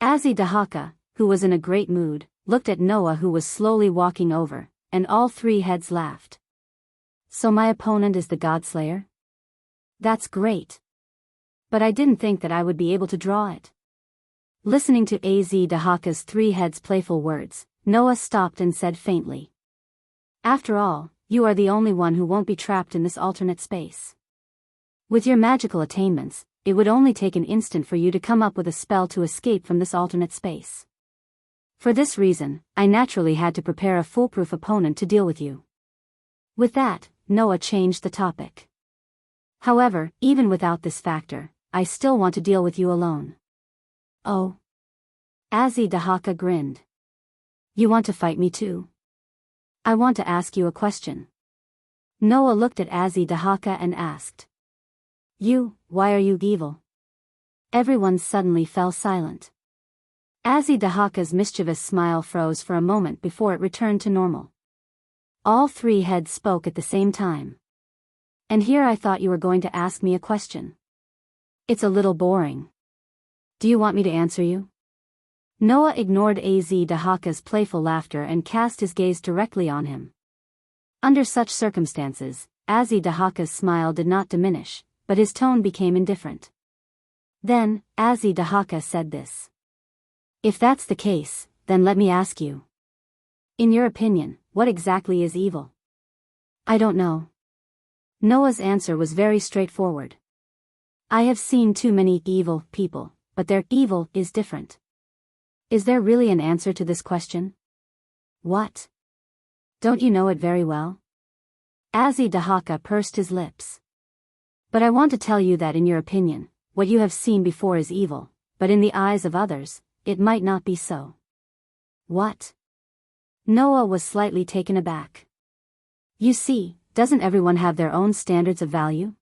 AZ Dahaka, who was in a great mood, looked at Noah who was slowly walking over, and all 3 heads laughed. So my opponent is the Godslayer? That's great. But I didn't think that I would be able to draw it. Listening to AZ Dahaka's 3 heads' playful words, Noah stopped and said faintly. After all, you are the only one who won't be trapped in this alternate space. With your magical attainments, it would only take an instant for you to come up with a spell to escape from this alternate space. For this reason, I naturally had to prepare a foolproof opponent to deal with you. With that, Noah changed the topic. However, even without this factor, I still want to deal with you alone. Oh. AZ Dahaka grinned. You want to fight me too? I want to ask you a question. Noah looked at AZ Dahaka and asked. Why are you evil? Everyone suddenly fell silent. AZ Dahaka's mischievous smile froze for a moment before it returned to normal. All 3 heads spoke at the same time. And here I thought you were going to ask me a question. It's a little boring. Do you want me to answer you? Noah ignored Az Dahaka's playful laughter and cast his gaze directly on him. Under such circumstances, Az Dahaka's smile did not diminish, but his tone became indifferent. Then, Az Dahaka said this. If that's the case, then let me ask you. In your opinion, what exactly is evil? I don't know. Noah's answer was very straightforward. I have seen too many evil people, but their evil is different. Is there really an answer to this question? What? Don't you know it very well? Az Dahaka pursed his lips. But I want to tell you that in your opinion, what you have seen before is evil, but in the eyes of others, it might not be so. What? Noah was slightly taken aback. You see, doesn't everyone have their own standards of value?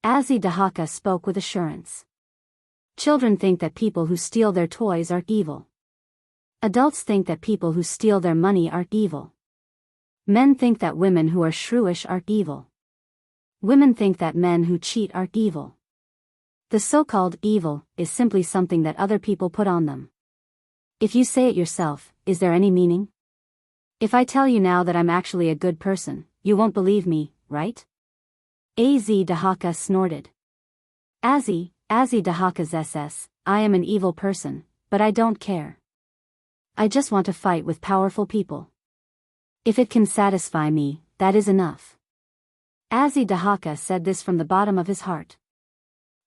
Az Dahaka spoke with assurance. Children think that people who steal their toys are evil. Adults think that people who steal their money are evil. Men think that women who are shrewish are evil. Women think that men who cheat are evil. The so-called evil is simply something that other people put on them. If you say it yourself, is there any meaning? If I tell you now that I'm actually a good person, you won't believe me, right? Az Dahaka snorted. Az Dahaka's SS, I am an evil person, but I don't care. I just want to fight with powerful people. If it can satisfy me, that is enough. Az Dahaka said this from the bottom of his heart.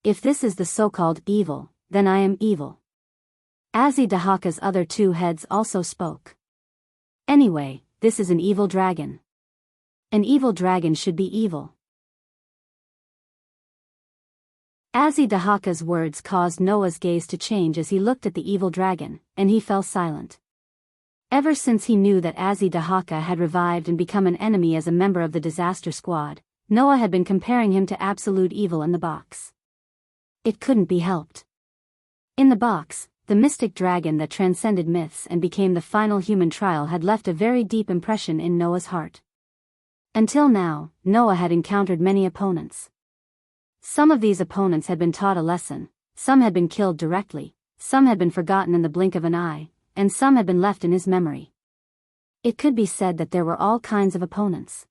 If this is the so-called evil, then I am evil. Az Dahaka's other two heads also spoke. Anyway, this is an evil dragon. An evil dragon should be evil. Az Dahaka's words caused Noah's gaze to change as he looked at the evil dragon, and he fell silent. Ever since he knew that Az Dahaka had revived and become an enemy as a member of the disaster squad, Noah had been comparing him to absolute evil in the box. It couldn't be helped. In the box, the mystic dragon that transcended myths and became the final human trial had left a very deep impression in Noah's heart. Until now, Noah had encountered many opponents. Some of these opponents had been taught a lesson, some had been killed directly, some had been forgotten in the blink of an eye, and some had been left in his memory. It could be said that there were all kinds of opponents.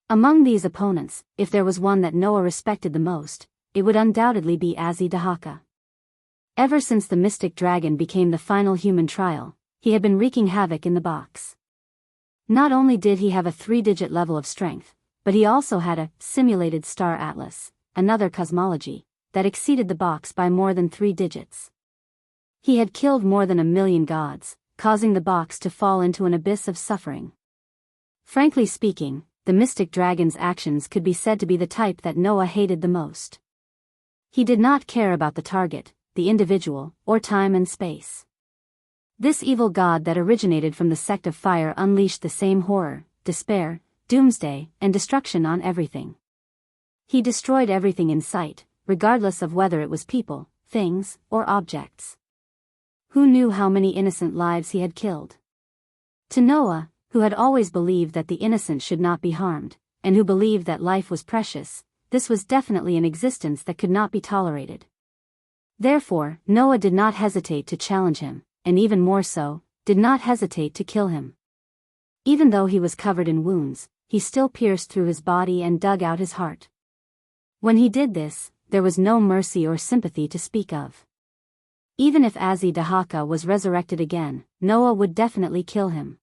Among these opponents, if there was one that Noah respected the most, it would undoubtedly be Az Dahaka. Ever since the mystic dragon became the final human trial, he had been wreaking havoc in the box. Not only did he have a 3-digit level of strength, but he also had a simulated star atlas, another cosmology, that exceeded the box by more than 3 digits. He had killed more than 1 million gods, causing the box to fall into an abyss of suffering. Frankly speaking, the mystic dragon's actions could be said to be the type that Noah hated the most. He did not care about the target, the individual, or time and space. This evil god that originated from the sect of fire unleashed the same horror, despair, doomsday, and destruction on everything. He destroyed everything in sight, regardless of whether it was people, things, or objects. Who knew how many innocent lives he had killed? To Noah, who had always believed that the innocent should not be harmed, and who believed that life was precious, this was definitely an existence that could not be tolerated. Therefore, Noah did not hesitate to challenge him, and even more so, did not hesitate to kill him. Even though he was covered in wounds, he still pierced through his body and dug out his heart. When he did this, there was no mercy or sympathy to speak of. Even if Az Dahaka was resurrected again, Noah would definitely kill him.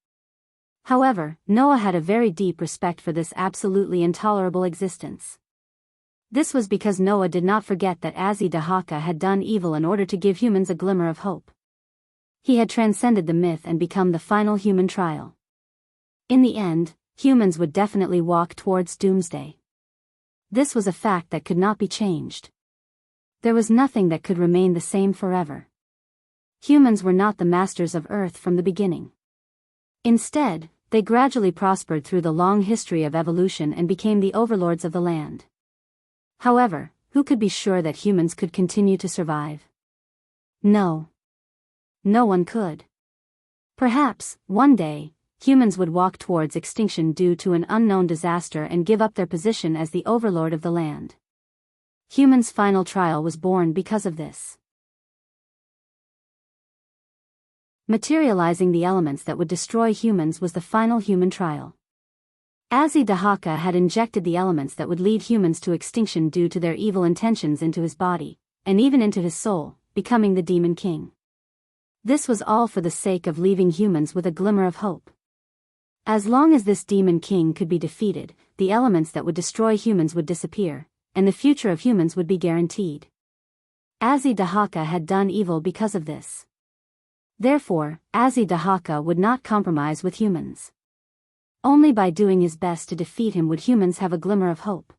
However, Noah had a very deep respect for this absolutely intolerable existence. This was because Noah did not forget that Az Dahaka had done evil in order to give humans a glimmer of hope. He had transcended the myth and become the final human trial. In the end, humans would definitely walk towards doomsday. This was a fact that could not be changed. There was nothing that could remain the same forever. Humans were not the masters of Earth from the beginning. Instead, they gradually prospered through the long history of evolution and became the overlords of the land. However, who could be sure that humans could continue to survive? No. No one could. Perhaps, one day, humans would walk towards extinction due to an unknown disaster and give up their position as the overlord of the land. Humans' final trial was born because of this. Materializing the elements that would destroy humans was the final human trial. Dahaka had injected the elements that would lead humans to extinction due to their evil intentions into his body, and even into his soul, becoming the Demon King. This was all for the sake of leaving humans with a glimmer of hope. As long as this Demon King could be defeated, the elements that would destroy humans would disappear, and the future of humans would be guaranteed. Dahaka had done evil because of this. Therefore, Dahaka would not compromise with humans. Only by doing his best to defeat him would humans have a glimmer of hope.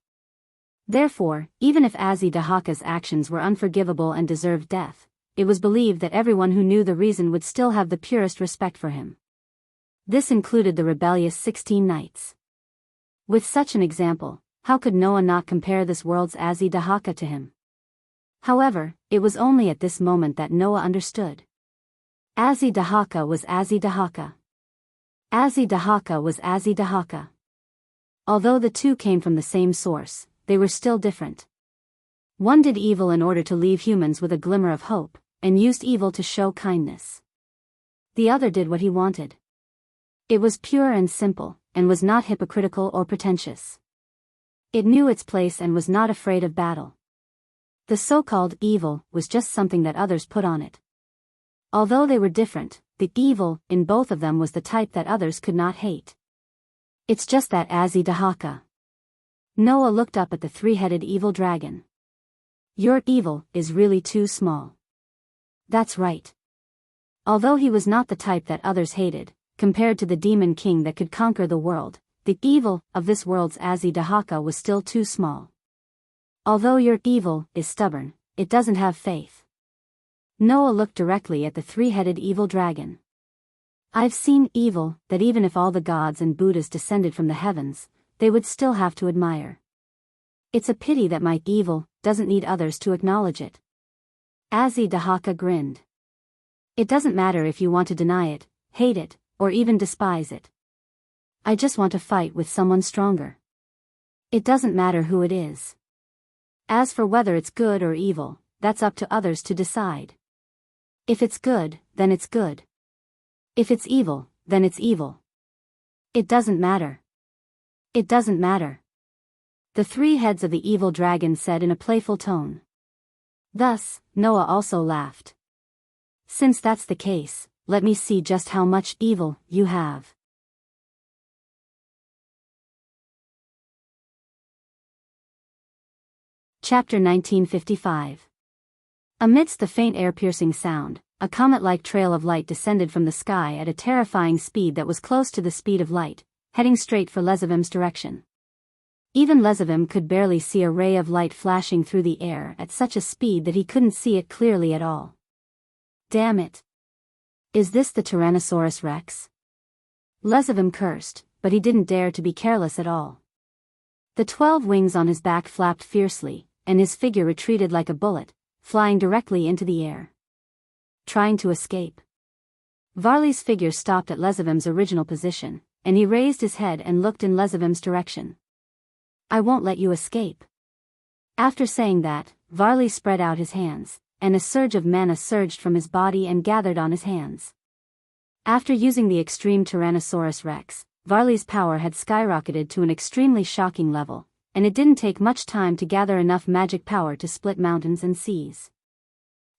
Therefore, even if Dahaka's actions were unforgivable and deserved death, it was believed that everyone who knew the reason would still have the purest respect for him. This included the rebellious 16 knights. With such an example, how could Noah not compare this world's Dahaka to him? However, it was only at this moment that Noah understood. Dahaka was Dahaka. Dahaka was Dahaka. Although the two came from the same source, they were still different. One did evil in order to leave humans with a glimmer of hope, and used evil to show kindness. The other did what he wanted. It was pure and simple, and was not hypocritical or pretentious. It knew its place and was not afraid of battle. The so-called evil was just something that others put on it. Although they were different, the evil in both of them was the type that others could not hate. It's just that Dahaka. Noah looked up at the three-headed evil dragon. Your evil is really too small. That's right. Although he was not the type that others hated, compared to the Demon King that could conquer the world, the evil of this world's Dahaka was still too small. Although your evil is stubborn, it doesn't have faith. Noah looked directly at the three-headed evil dragon. I've seen evil that even if all the gods and Buddhas descended from the heavens, they would still have to admire. It's a pity that my evil doesn't need others to acknowledge it. Dahaka grinned. It doesn't matter if you want to deny it, hate it, or even despise it. I just want to fight with someone stronger. It doesn't matter who it is. As for whether it's good or evil, that's up to others to decide. If it's good, then it's good. If it's evil, then it's evil. It doesn't matter. It doesn't matter. The three heads of the evil dragon said in a playful tone. Thus, Noah also laughed. Since that's the case, let me see just how much evil you have. Chapter 1955. Amidst the faint air-piercing sound, a comet-like trail of light descended from the sky at a terrifying speed that was close to the speed of light, heading straight for Lezavim's direction. Even Lezavim could barely see a ray of light flashing through the air at such a speed that he couldn't see it clearly at all. Damn it! Is this the Tyrannosaurus Rex? Lezavim cursed, but he didn't dare to be careless at all. The 12 wings on his back flapped fiercely, and his figure retreated like a bullet, flying directly into the air. Trying to escape. Varley's figure stopped at Lezavim's original position, and he raised his head and looked in Lezavim's direction. I won't let you escape. After saying that, Varley spread out his hands, and a surge of mana surged from his body and gathered on his hands. After using the extreme Tyrannosaurus Rex, Varley's power had skyrocketed to an extremely shocking level, and it didn't take much time to gather enough magic power to split mountains and seas.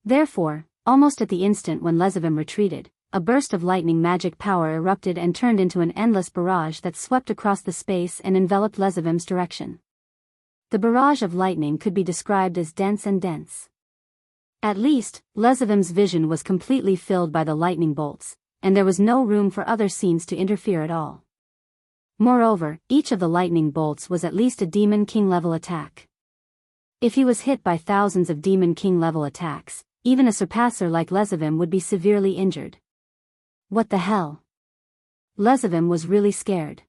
Therefore, almost at the instant when Lezavim retreated, a burst of lightning magic power erupted and turned into an endless barrage that swept across the space and enveloped Lezavim's direction. The barrage of lightning could be described as dense and dense. At least, Lezavim's vision was completely filled by the lightning bolts, and there was no room for other scenes to interfere at all. Moreover, each of the lightning bolts was at least a Demon King level attack. If he was hit by thousands of Demon King level attacks, even a surpasser like Lezavim would be severely injured. What the hell? Lezavim was really scared.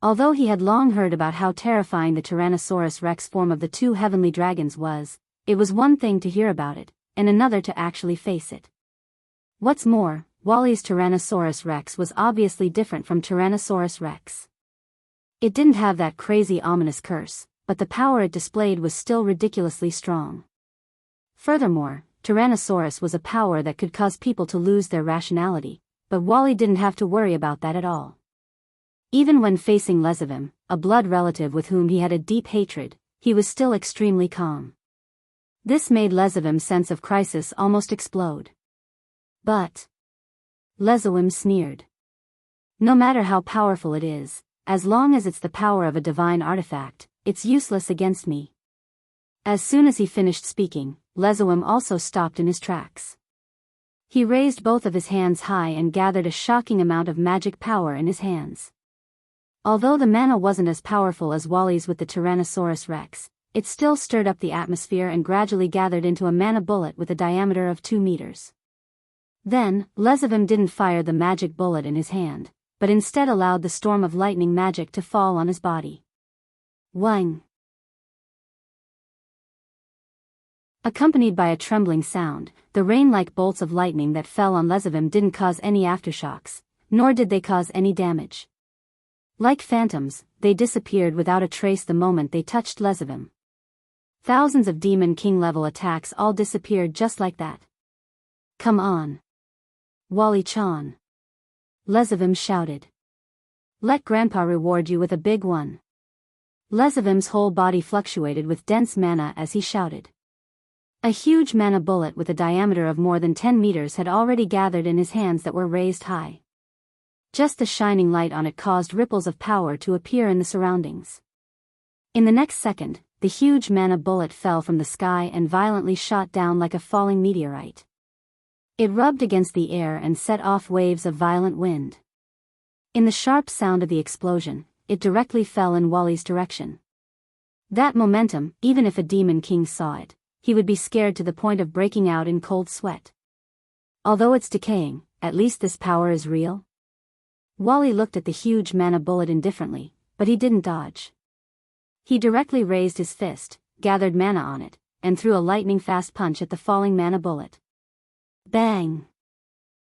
Although he had long heard about how terrifying the Tyrannosaurus Rex form of the two heavenly dragons was, it was one thing to hear about it, and another to actually face it. What's more, Wally's Tyrannosaurus Rex was obviously different from Tyrannosaurus Rex. It didn't have that crazy ominous curse, but the power it displayed was still ridiculously strong. Furthermore, Tyrannosaurus was a power that could cause people to lose their rationality, but Wally didn't have to worry about that at all. Even when facing Lesavim, a blood relative with whom he had a deep hatred, he was still extremely calm. This made Lesavim's sense of crisis almost explode. But Lesavim sneered. No matter how powerful it is, as long as it's the power of a divine artifact, it's useless against me. As soon as he finished speaking, Lesavim also stopped in his tracks. He raised both of his hands high and gathered a shocking amount of magic power in his hands. Although the mana wasn't as powerful as Wally's with the Tyrannosaurus Rex, it still stirred up the atmosphere and gradually gathered into a mana bullet with a diameter of 2 meters. Then, Lesavim didn't fire the magic bullet in his hand, but instead allowed the storm of lightning magic to fall on his body. Wang! Accompanied by a trembling sound, the rain-like bolts of lightning that fell on Lesavim didn't cause any aftershocks, nor did they cause any damage. Like phantoms, they disappeared without a trace the moment they touched Lesavim. Thousands of Demon King-level attacks all disappeared just like that. Come on, Wally-chan, Lesavim shouted. Let Grandpa reward you with a big one. Lesavim's whole body fluctuated with dense mana as he shouted. A huge mana bullet with a diameter of more than 10 meters had already gathered in his hands that were raised high. Just the shining light on it caused ripples of power to appear in the surroundings. In the next second, the huge mana bullet fell from the sky and violently shot down like a falling meteorite. It rubbed against the air and set off waves of violent wind. In the sharp sound of the explosion, it directly fell in Wally's direction. That momentum, even if a Demon King saw it, he would be scared to the point of breaking out in cold sweat. Although it's decaying, at least this power is real. Wally looked at the huge mana bullet indifferently, but he didn't dodge. He directly raised his fist, gathered mana on it, and threw a lightning-fast punch at the falling mana bullet. Bang!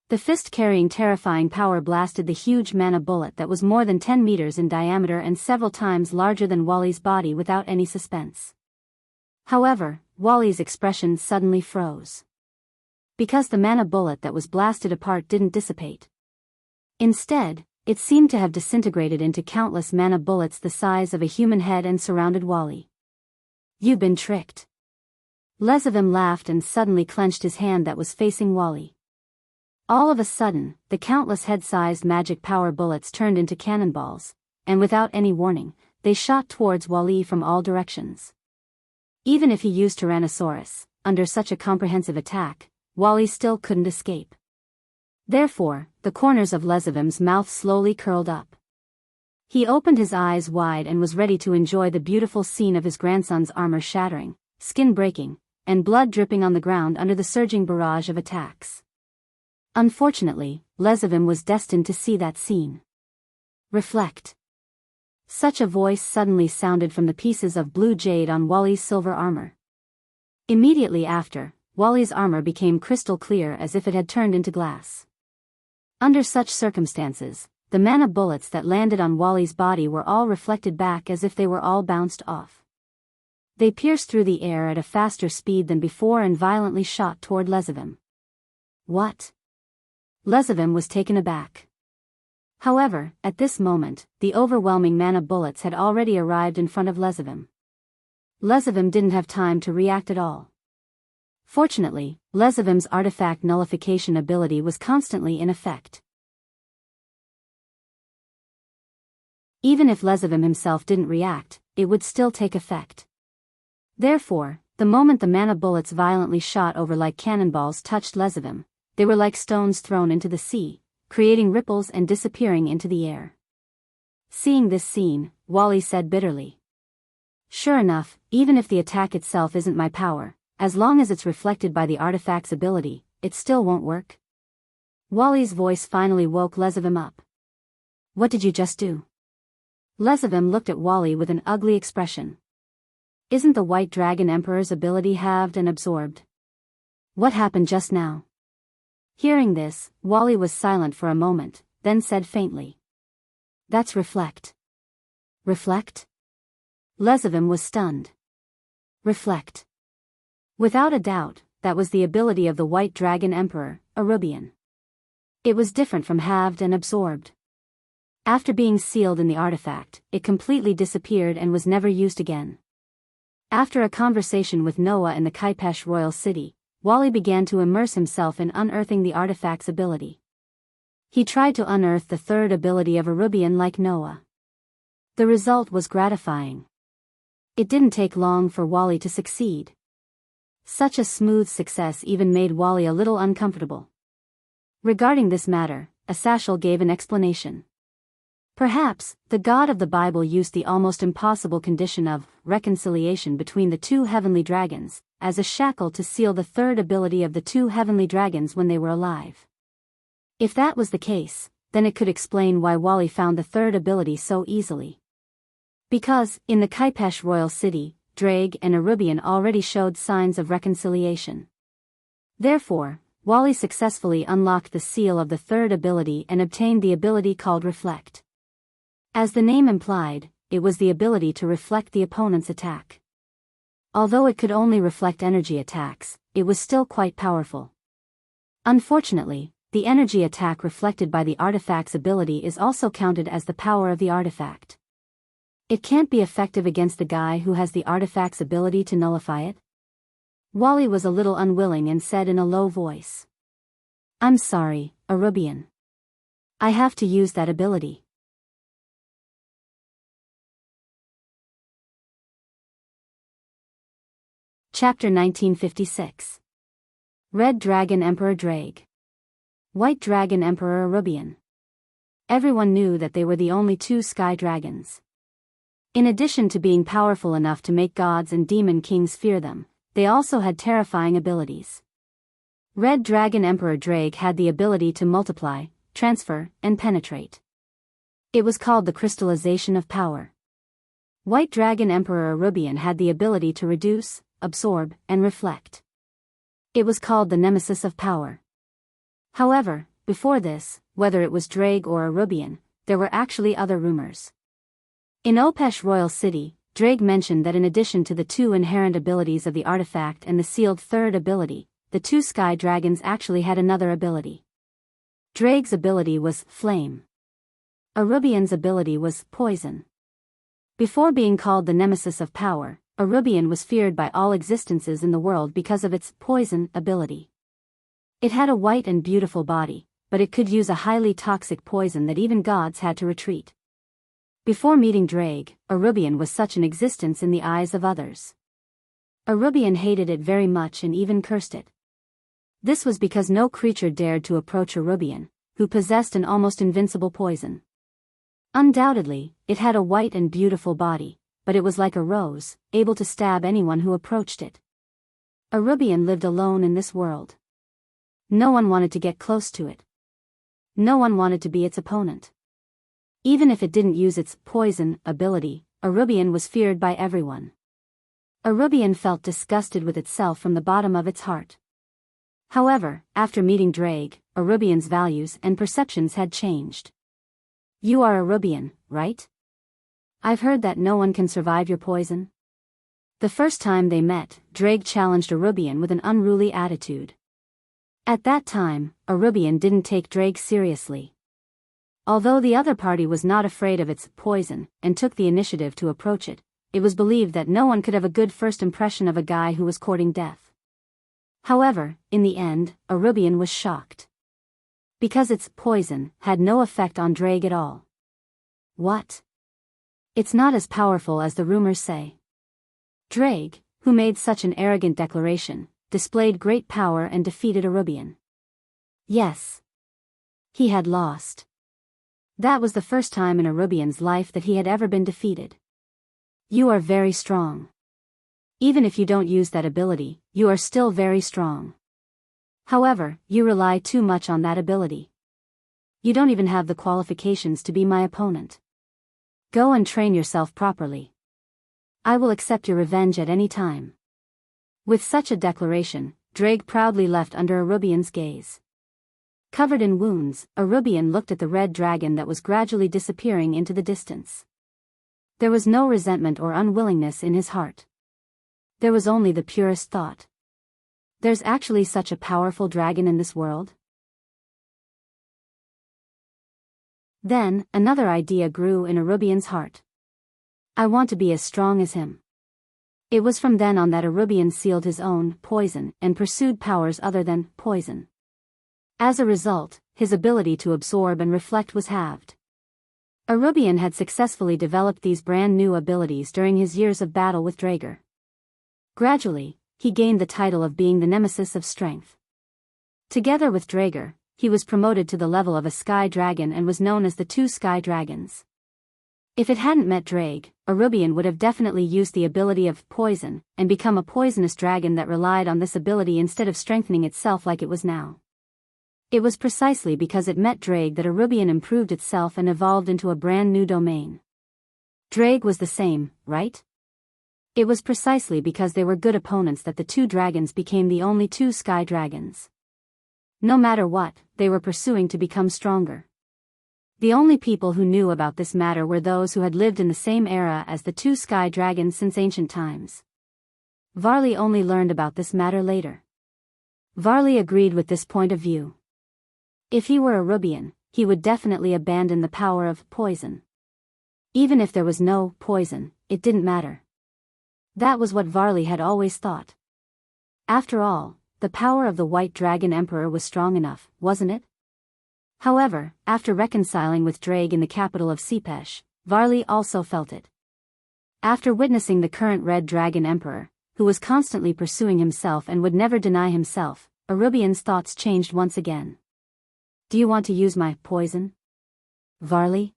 The fist carrying terrifying power blasted the huge mana bullet that was more than 10 meters in diameter and several times larger than Wally's body without any suspense. However, Wally's expression suddenly froze. Because the mana bullet that was blasted apart didn't dissipate. Instead, it seemed to have disintegrated into countless mana bullets the size of a human head and surrounded Wally. You've been tricked. Lesavim laughed and suddenly clenched his hand that was facing Wally. All of a sudden, the countless head-sized magic power bullets turned into cannonballs, and without any warning, they shot towards Wally from all directions. Even if he used Tyrannosaurus, under such a comprehensive attack, Wally still couldn't escape. Therefore, the corners of Lesavim's mouth slowly curled up. He opened his eyes wide and was ready to enjoy the beautiful scene of his grandson's armor shattering, skin breaking, and blood dripping on the ground under the surging barrage of attacks. Unfortunately, Lesavim was destined to see that scene. Reflect. Such a voice suddenly sounded from the pieces of blue jade on Wally's silver armor. Immediately after, Wally's armor became crystal clear as if it had turned into glass. Under such circumstances, the mana bullets that landed on Wally's body were all reflected back as if they were all bounced off. They pierced through the air at a faster speed than before and violently shot toward Lesavim. What? Lesavim was taken aback. However, at this moment, the overwhelming mana bullets had already arrived in front of Lesavim. Lesavim didn't have time to react at all. Fortunately, Lesavim's artifact nullification ability was constantly in effect. Even if Lesavim himself didn't react, it would still take effect. Therefore, the moment the mana bullets violently shot over like cannonballs touched Lesavim, they were like stones thrown into the sea, creating ripples and disappearing into the air. Seeing this scene, Wally said bitterly. Sure enough, even if the attack itself isn't my power, as long as it's reflected by the artifact's ability, it still won't work. Wally's voice finally woke Lesavim up. What did you just do? Lesavim looked at Wally with an ugly expression. Isn't the White Dragon Emperor's ability halved and absorbed? What happened just now? Hearing this, Wally was silent for a moment, then said faintly. That's reflect. Reflect? Lesavim was stunned. Reflect. Without a doubt, that was the ability of the White Dragon Emperor, Arubian. It was different from halved and absorbed. After being sealed in the artifact, it completely disappeared and was never used again. After a conversation with Noah in the Kaipesh royal city, Wally began to immerse himself in unearthing the artifact's ability. He tried to unearth the third ability of Arubian like Noah. The result was gratifying. It didn't take long for Wally to succeed. Such a smooth success even made Wally a little uncomfortable. Regarding this matter, Asashel gave an explanation. Perhaps, the God of the Bible used the almost impossible condition of reconciliation between the two heavenly dragons as a shackle to seal the third ability of the two heavenly dragons when they were alive. If that was the case, then it could explain why Wally found the third ability so easily. Because, in the Kaipesh royal city, Drake and Arubian already showed signs of reconciliation. Therefore, Wally successfully unlocked the seal of the third ability and obtained the ability called Reflect. As the name implied, it was the ability to reflect the opponent's attack. Although it could only reflect energy attacks, it was still quite powerful. Unfortunately, the energy attack reflected by the artifact's ability is also counted as the power of the artifact. It can't be effective against the guy who has the artifact's ability to nullify it. Wally was a little unwilling and said in a low voice. I'm sorry, Arubian. I have to use that ability. Chapter 1956. Red Dragon Emperor Drake. White Dragon Emperor Arubian. Everyone knew that they were the only two sky dragons. In addition to being powerful enough to make gods and demon kings fear them, they also had terrifying abilities. Red Dragon Emperor Drake had the ability to multiply, transfer, and penetrate. It was called the crystallization of power. White Dragon Emperor Arubian had the ability to reduce, absorb, and reflect. It was called the nemesis of power. However, before this, whether it was Drake or Arubian, there were actually other rumors. In Opesh Royal City, Drake mentioned that in addition to the two inherent abilities of the artifact and the sealed third ability, the two sky dragons actually had another ability. Drake's ability was flame. Arubian's ability was poison. Before being called the nemesis of power, Arubian was feared by all existences in the world because of its poison ability. It had a white and beautiful body, but it could use a highly toxic poison that even gods had to retreat. Before meeting Drake, Arubian was such an existence in the eyes of others. Arubian hated it very much and even cursed it. This was because no creature dared to approach Arubian, who possessed an almost invincible poison. Undoubtedly, it had a white and beautiful body, but it was like a rose, able to stab anyone who approached it. Arubian lived alone in this world. No one wanted to get close to it. No one wanted to be its opponent. Even if it didn't use its poison ability, Arubian was feared by everyone. Arubian felt disgusted with itself from the bottom of its heart. However, after meeting Drake, Arubian's values and perceptions had changed. You are Arubian, right? I've heard that no one can survive your poison. The first time they met, Drake challenged Arubian with an unruly attitude. At that time, Arubian didn't take Drake seriously. Although the other party was not afraid of its poison and took the initiative to approach it, it was believed that no one could have a good first impression of a guy who was courting death. However, in the end, Arubian was shocked. Because its poison had no effect on Drake at all. What? It's not as powerful as the rumors say. Drake, who made such an arrogant declaration, displayed great power and defeated Arubian. Yes. He had lost. That was the first time in Arubian's life that he had ever been defeated. You are very strong. Even if you don't use that ability, you are still very strong. However, you rely too much on that ability. You don't even have the qualifications to be my opponent. Go and train yourself properly. I will accept your revenge at any time. With such a declaration, Drake proudly left under Arubian's gaze. Covered in wounds, Arubian looked at the red dragon that was gradually disappearing into the distance. There was no resentment or unwillingness in his heart. There was only the purest thought. There's actually such a powerful dragon in this world? Then, another idea grew in Arubian's heart. I want to be as strong as him. It was from then on that Arubian sealed his own poison and pursued powers other than poison. As a result, his ability to absorb and reflect was halved. Arubian had successfully developed these brand new abilities during his years of battle with Draeger. Gradually, he gained the title of being the nemesis of strength. Together with Draeger, he was promoted to the level of a sky dragon and was known as the Two Sky Dragons. If it hadn't met Draeg, Arubian would have definitely used the ability of poison and become a poisonous dragon that relied on this ability instead of strengthening itself like it was now. It was precisely because it met Draeg that Arubian improved itself and evolved into a brand new domain. Draeg was the same, right? It was precisely because they were good opponents that the two dragons became the only two sky dragons. No matter what, they were pursuing to become stronger. The only people who knew about this matter were those who had lived in the same era as the two sky dragons since ancient times. Varley only learned about this matter later. Varley agreed with this point of view. If he were Arubian, he would definitely abandon the power of poison. Even if there was no poison, it didn't matter. That was what Varley had always thought. After all, the power of the White Dragon Emperor was strong enough, wasn't it? However, after reconciling with Draeg in the capital of Sepesh, Varley also felt it. After witnessing the current Red Dragon Emperor, who was constantly pursuing himself and would never deny himself, Arubian's thoughts changed once again. Do you want to use my poison, Varley?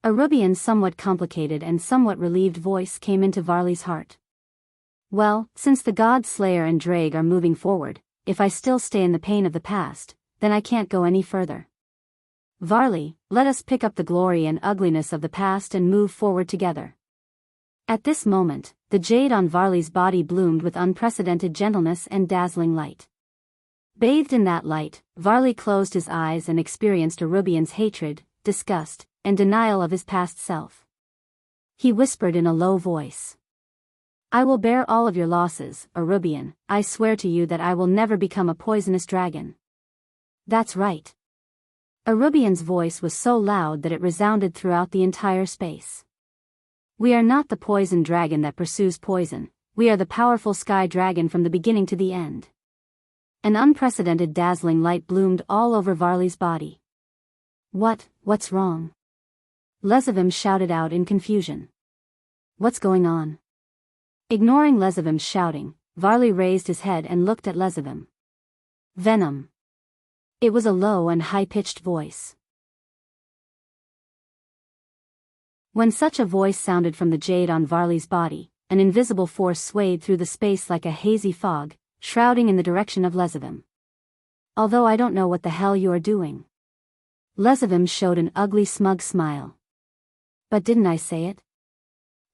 Arubian's somewhat complicated and somewhat relieved voice came into Varley's heart. Well, since the God Slayer and Draeg are moving forward, if I still stay in the pain of the past, then I can't go any further. Varley, let us pick up the glory and ugliness of the past and move forward together. At this moment, the jade on Varley's body bloomed with unprecedented gentleness and dazzling light. Bathed in that light, Varley closed his eyes and experienced Arubian's hatred, disgust, and denial of his past self. He whispered in a low voice. I will bear all of your losses, Arubian. I swear to you that I will never become a poisonous dragon. That's right. Arubian's voice was so loud that it resounded throughout the entire space. We are not the poison dragon that pursues poison, we are the powerful sky dragon from the beginning to the end. An unprecedented dazzling light bloomed all over Varley's body. What's wrong? Lesavim shouted out in confusion. What's going on? Ignoring Lesavim's shouting, Varley raised his head and looked at Lesavim. Venom. It was a low and high-pitched voice. When such a voice sounded from the jade on Varley's body, an invisible force swayed through the space like a hazy fog, shrouding in the direction of Lesavim. Although I don't know what the hell you are doing. Lesavim showed an ugly smug smile. But didn't I say it?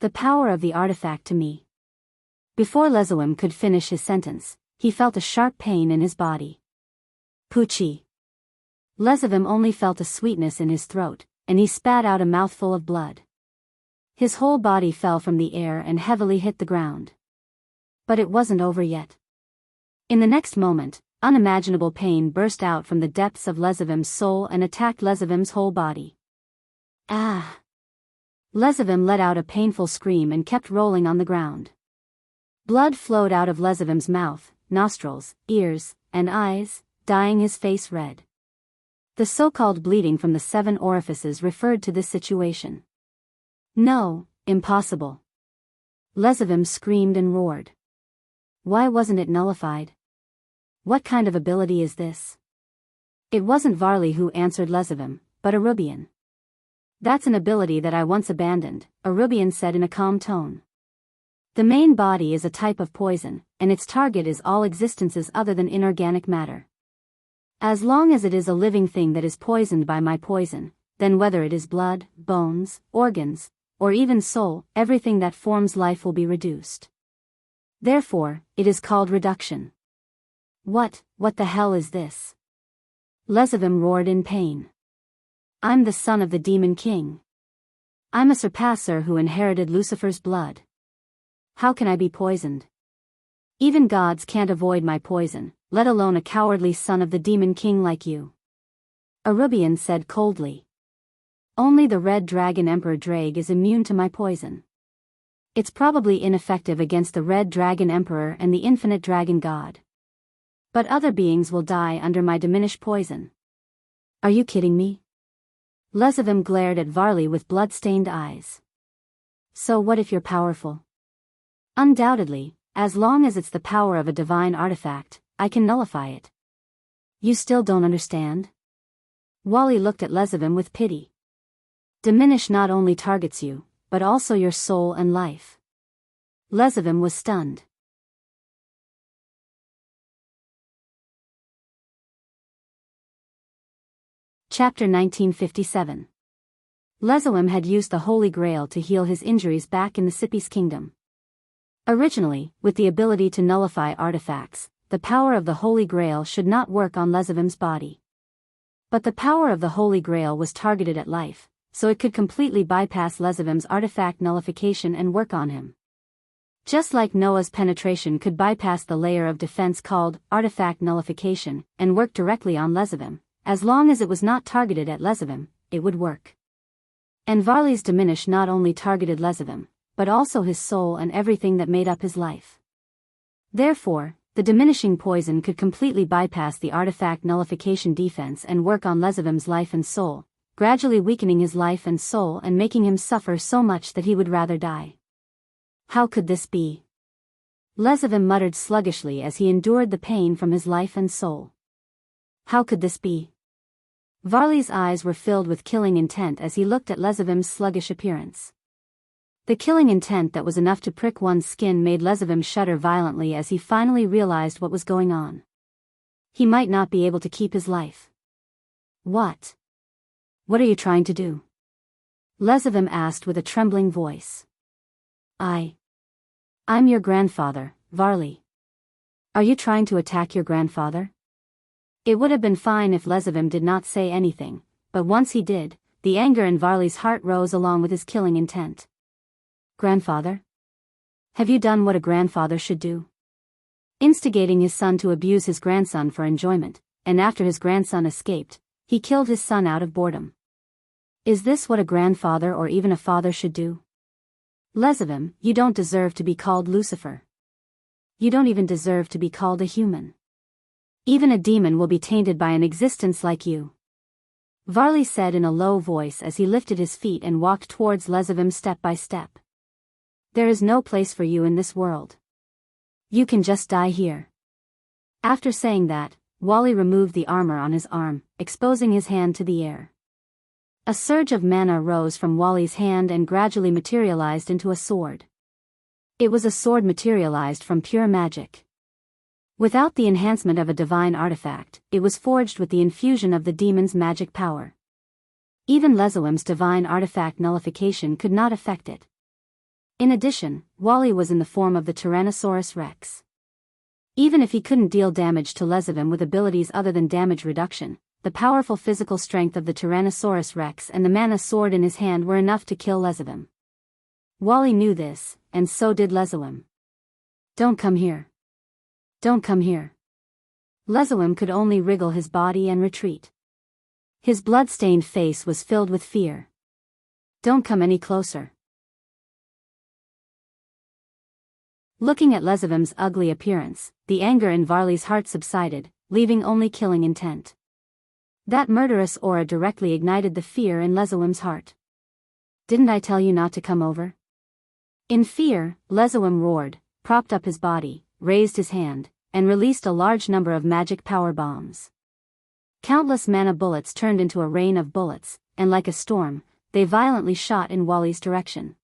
The power of the artifact to me. Before Lesavim could finish his sentence, he felt a sharp pain in his body. Poochie. Lesavim only felt a sweetness in his throat, and he spat out a mouthful of blood. His whole body fell from the air and heavily hit the ground. But it wasn't over yet. In the next moment, unimaginable pain burst out from the depths of Lesavim's soul and attacked Lesavim's whole body. Ah! Lesavim let out a painful scream and kept rolling on the ground. Blood flowed out of Lesavim's mouth, nostrils, ears, and eyes, dyeing his face red. The so-called bleeding from the 7 orifices referred to this situation. No, impossible. Lesavim screamed and roared. Why wasn't it nullified? What kind of ability is this? It wasn't Varley who answered Lesavim, but Arubian. That's an ability that I once abandoned, Arubian said in a calm tone. The main body is a type of poison, and its target is all existences other than inorganic matter. As long as it is a living thing that is poisoned by my poison, then whether it is blood, bones, organs, or even soul, everything that forms life will be reduced. Therefore, it is called reduction. What the hell is this? Lezevim roared in pain. I'm the son of the Demon King. I'm a surpasser who inherited Lucifer's blood. How can I be poisoned? Even gods can't avoid my poison, let alone a cowardly son of the Demon King like you. Arubian said coldly. Only the Red Dragon Emperor Drag is immune to my poison. It's probably ineffective against the Red Dragon Emperor and the Infinite Dragon God. But other beings will die under my diminished poison. Are you kidding me? Lezevim glared at Varley with blood-stained eyes. So what if you're powerful? Undoubtedly, as long as it's the power of a divine artifact, I can nullify it. You still don't understand? Wally looked at Lezevim with pity. Diminish not only targets you, but also your soul and life. Lezevim was stunned. Chapter 1957. Lezevim had used the Holy Grail to heal his injuries back in the Sipis kingdom. Originally, with the ability to nullify artifacts, the power of the Holy Grail should not work on Lezevim's body. But the power of the Holy Grail was targeted at life, so it could completely bypass Lezevim's artifact nullification and work on him. Just like Noah's penetration could bypass the layer of defense called artifact nullification and work directly on Lezevim, as long as it was not targeted at Lezevim, it would work. And Varley's diminish not only targeted Lezevim, but also his soul and everything that made up his life. Therefore, the diminishing poison could completely bypass the artifact nullification defense and work on Lezevim's life and soul, gradually weakening his life and soul and making him suffer so much that he would rather die. How could this be? Lezevim muttered sluggishly as he endured the pain from his life and soul. How could this be? Varley's eyes were filled with killing intent as he looked at Lezevim's sluggish appearance. The killing intent that was enough to prick one's skin made Lezevim shudder violently as he finally realized what was going on. He might not be able to keep his life. What? What are you trying to do? Lezevim asked with a trembling voice. I'm your grandfather, Varley. Are you trying to attack your grandfather? It would have been fine if Lezevim did not say anything, but once he did, the anger in Varley's heart rose along with his killing intent. Grandfather? Have you done what a grandfather should do? Instigating his son to abuse his grandson for enjoyment, and after his grandson escaped, he killed his son out of boredom. Is this what a grandfather or even a father should do? Lezevim, you don't deserve to be called Lucifer. You don't even deserve to be called a human. Even a demon will be tainted by an existence like you. Varley said in a low voice as he lifted his feet and walked towards Lezevim step by step. There is no place for you in this world. You can just die here. After saying that, Wally removed the armor on his arm, exposing his hand to the air. A surge of mana rose from Wally's hand and gradually materialized into a sword. It was a sword materialized from pure magic. Without the enhancement of a divine artifact, it was forged with the infusion of the demon's magic power. Even Lezevim's divine artifact nullification could not affect it. In addition, Wally was in the form of the Tyrannosaurus Rex. Even if he couldn't deal damage to Lezevim with abilities other than damage reduction, the powerful physical strength of the Tyrannosaurus Rex and the mana sword in his hand were enough to kill Lezevim. Wally knew this, and so did Lezevim. Don't come here. Don't come here. Lezevim could only wriggle his body and retreat. His blood-stained face was filled with fear. Don't come any closer. Looking at Lezevim's ugly appearance, the anger in Varley's heart subsided, leaving only killing intent. That murderous aura directly ignited the fear in Lezevim's heart. Didn't I tell you not to come over? In fear, Lezevim roared, propped up his body, raised his hand, and released a large number of magic power bombs. Countless mana bullets turned into a rain of bullets, and like a storm, they violently shot in Wally's direction.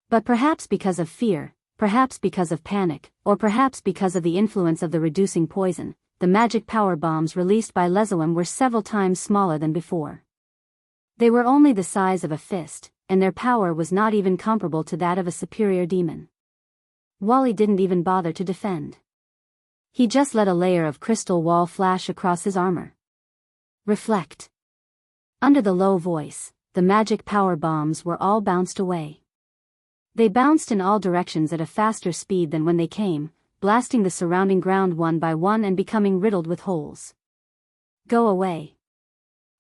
But perhaps because of fear, perhaps because of panic, or perhaps because of the influence of the reducing poison, the magic power bombs released by Lezevim were several times smaller than before. They were only the size of a fist, and their power was not even comparable to that of a superior demon. Wally didn't even bother to defend. He just let a layer of crystal wall flash across his armor. Reflect. Under the low voice, the magic power bombs were all bounced away. They bounced in all directions at a faster speed than when they came, blasting the surrounding ground one by one and becoming riddled with holes. Go away.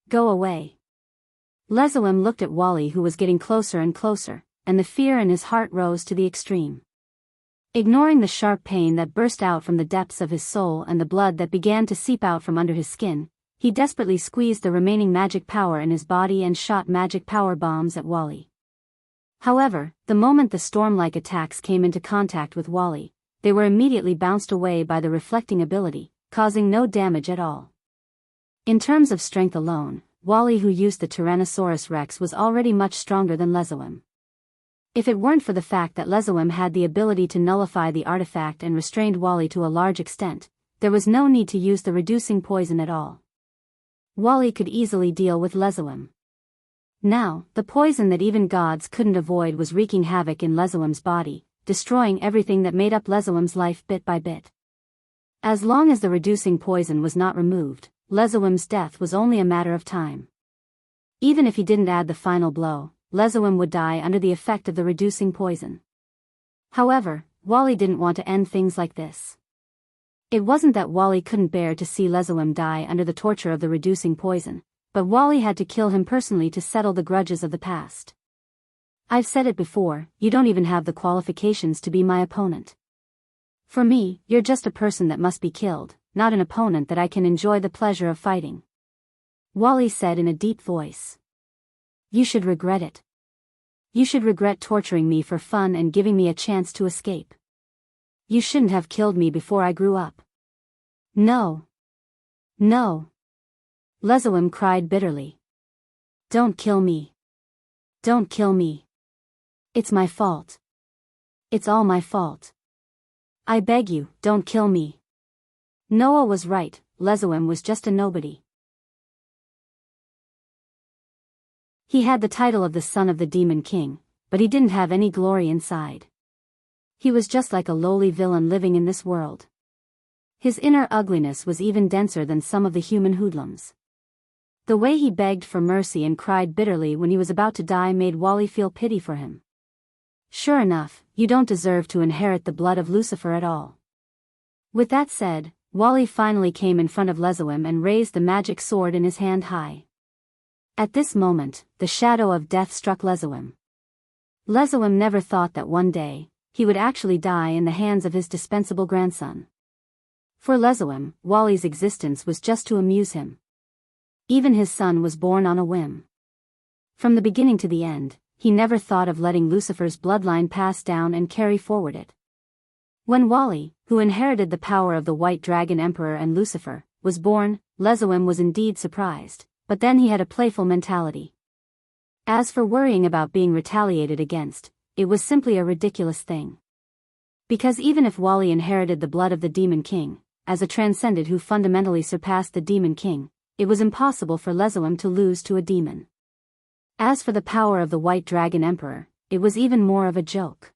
Go away. Lezoim looked at Wally, who was getting closer and closer, and the fear in his heart rose to the extreme. Ignoring the sharp pain that burst out from the depths of his soul and the blood that began to seep out from under his skin, he desperately squeezed the remaining magic power in his body and shot magic power bombs at Wally. However, the moment the storm-like attacks came into contact with Wally, they were immediately bounced away by the reflecting ability, causing no damage at all. In terms of strength alone, Wally, who used the Tyrannosaurus Rex, was already much stronger than Lezoim. If it weren't for the fact that Lezoim had the ability to nullify the artifact and restrained Wally to a large extent, there was no need to use the reducing poison at all. Wally could easily deal with Lezoim. Now, the poison that even gods couldn't avoid was wreaking havoc in Lezoim's body, destroying everything that made up Lezoim's life bit by bit. As long as the reducing poison was not removed, Lezoim's death was only a matter of time. Even if he didn't add the final blow, Lezoim would die under the effect of the reducing poison. However, Wally didn't want to end things like this. It wasn't that Wally couldn't bear to see Lezoim die under the torture of the reducing poison, but Wally had to kill him personally to settle the grudges of the past. I've said it before, you don't even have the qualifications to be my opponent. For me, you're just a person that must be killed, not an opponent that I can enjoy the pleasure of fighting. Wally said in a deep voice. You should regret it. You should regret torturing me for fun and giving me a chance to escape. You shouldn't have killed me before I grew up. No. No. Lezoim cried bitterly. Don't kill me. Don't kill me. It's my fault. It's all my fault. I beg you, don't kill me. Noah was right, Lezoim was just a nobody. He had the title of the son of the Demon King, but he didn't have any glory inside. He was just like a lowly villain living in this world. His inner ugliness was even denser than some of the human hoodlums. The way he begged for mercy and cried bitterly when he was about to die made Wally feel pity for him. Sure enough, you don't deserve to inherit the blood of Lucifer at all. With that said, Wally finally came in front of Lezoim and raised the magic sword in his hand high. At this moment, the shadow of death struck Lezoim. Lezoim never thought that one day, he would actually die in the hands of his dispensable grandson. For Lezoim, Wally's existence was just to amuse him. Even his son was born on a whim. From the beginning to the end, he never thought of letting Lucifer's bloodline pass down and carry forward it. When Wally, who inherited the power of the White Dragon Emperor and Lucifer, was born, Lezoim was indeed surprised, but then he had a playful mentality. As for worrying about being retaliated against, it was simply a ridiculous thing. Because even if Wally inherited the blood of the Demon King, as a transcendent who fundamentally surpassed the Demon King, it was impossible for Lezoim to lose to a demon. As for the power of the White Dragon Emperor, it was even more of a joke.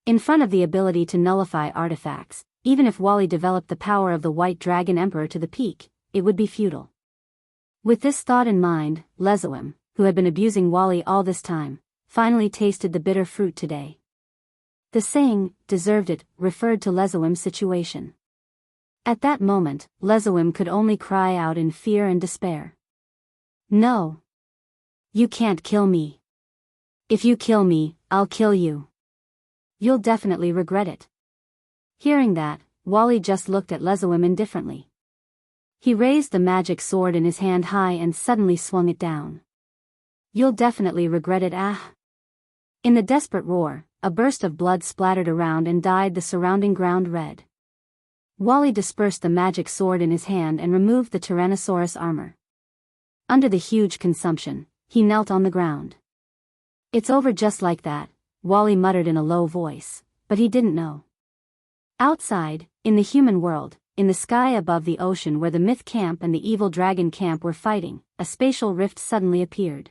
In front of the ability to nullify artifacts, even if Wally developed the power of the White Dragon Emperor to the peak, it would be futile. With this thought in mind, Lezoim, who had been abusing Wally all this time, finally tasted the bitter fruit today. The saying, deserved it, referred to Lezoim's situation. At that moment, Lezoim could only cry out in fear and despair. No. You can't kill me. If you kill me, I'll kill you. You'll definitely regret it. Hearing that, Wally just looked at Lezoim indifferently. He raised the magic sword in his hand high and suddenly swung it down. You'll definitely regret it, ah! In the desperate roar, a burst of blood splattered around and dyed the surrounding ground red. Wally dispersed the magic sword in his hand and removed the Tyrannosaurus armor. Under the huge consumption, he knelt on the ground. It's over just like that, Wally muttered in a low voice, but he didn't know. Outside, in the human world, in the sky above the ocean where the myth camp and the evil dragon camp were fighting, a spatial rift suddenly appeared.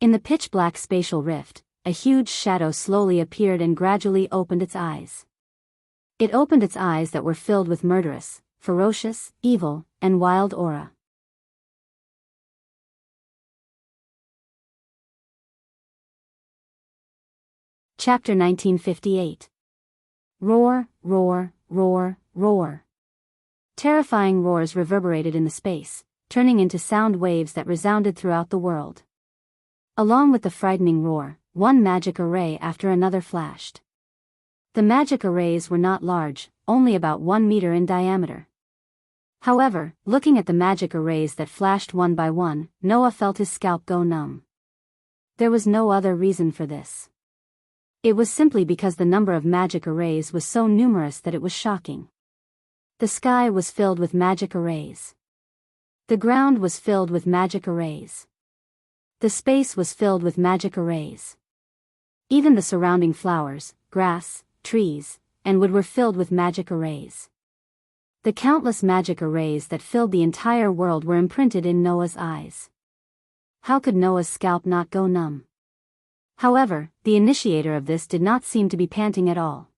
In the pitch-black spatial rift, a huge shadow slowly appeared and gradually opened its eyes. It opened its eyes that were filled with murderous, ferocious, evil, and wild aura. Chapter 1958. Roar, roar, roar, roar. Terrifying roars reverberated in the space, turning into sound waves that resounded throughout the world. Along with the frightening roar, one magic array after another flashed. The magic arrays were not large, only about 1 meter in diameter. However, looking at the magic arrays that flashed one by one, Noah felt his scalp go numb. There was no other reason for this. It was simply because the number of magic arrays was so numerous that it was shocking. The sky was filled with magic arrays. The ground was filled with magic arrays. The space was filled with magic arrays. Even the surrounding flowers, grass, trees, and wood were filled with magic arrays. The countless magic arrays that filled the entire world were imprinted in Noah's eyes. How could Noah's scalp not go numb? However, the initiator of this did not seem to be panting at all.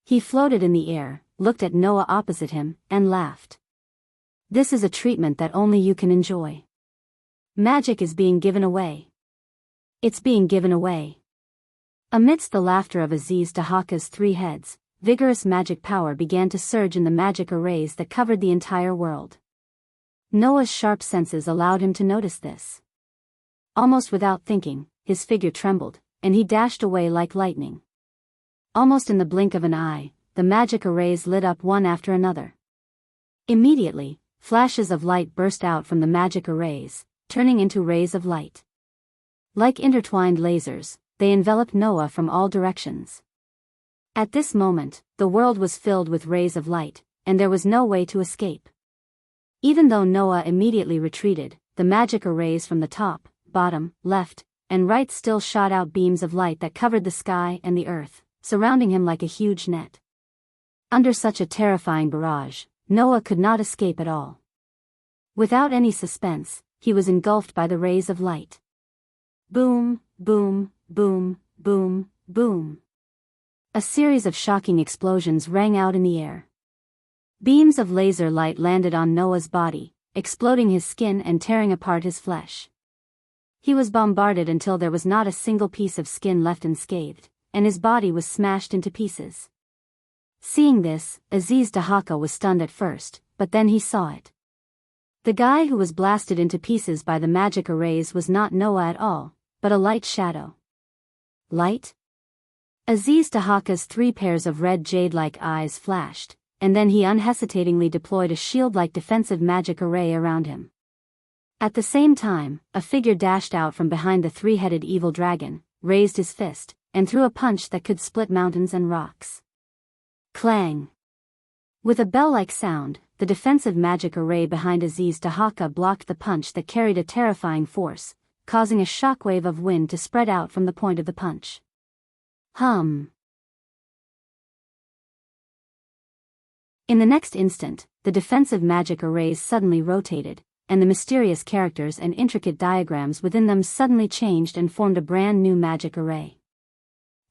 He floated in the air, looked at Noah opposite him, and laughed. This is a treatment that only you can enjoy. Magic is being given away. It's being given away. Amidst the laughter of Aziz Dahaka's 3 heads, vigorous magic power began to surge in the magic arrays that covered the entire world. Noah's sharp senses allowed him to notice this. Almost without thinking, his figure trembled, and he dashed away like lightning. Almost in the blink of an eye, the magic arrays lit up one after another. Immediately, flashes of light burst out from the magic arrays, turning into rays of light. Like intertwined lasers, they enveloped Noah from all directions. At this moment, the world was filled with rays of light, and there was no way to escape. Even though Noah immediately retreated, the magic arrays from the top, bottom, left, and right still shot out beams of light that covered the sky and the earth, surrounding him like a huge net. Under such a terrifying barrage, Noah could not escape at all. Without any suspense, he was engulfed by the rays of light. Boom, boom, boom, boom, boom. A series of shocking explosions rang out in the air. Beams of laser light landed on Noah's body, exploding his skin and tearing apart his flesh. He was bombarded until there was not a single piece of skin left unscathed, and his body was smashed into pieces. Seeing this, Aziz Dahaka was stunned at first, but then he saw it. The guy who was blasted into pieces by the magic arrays was not Noah at all, but a light shadow. Light? Aziz Dahaka's 3 pairs of red jade-like eyes flashed, and then he unhesitatingly deployed a shield-like defensive magic array around him. At the same time, a figure dashed out from behind the 3-headed evil dragon, raised his fist, and threw a punch that could split mountains and rocks. Clang! With a bell-like sound, the defensive magic array behind Aziz Dahaka blocked the punch that carried a terrifying force, causing a shockwave of wind to spread out from the point of the punch. Hum! In the next instant, the defensive magic arrays suddenly rotated, and the mysterious characters and intricate diagrams within them suddenly changed and formed a brand new magic array.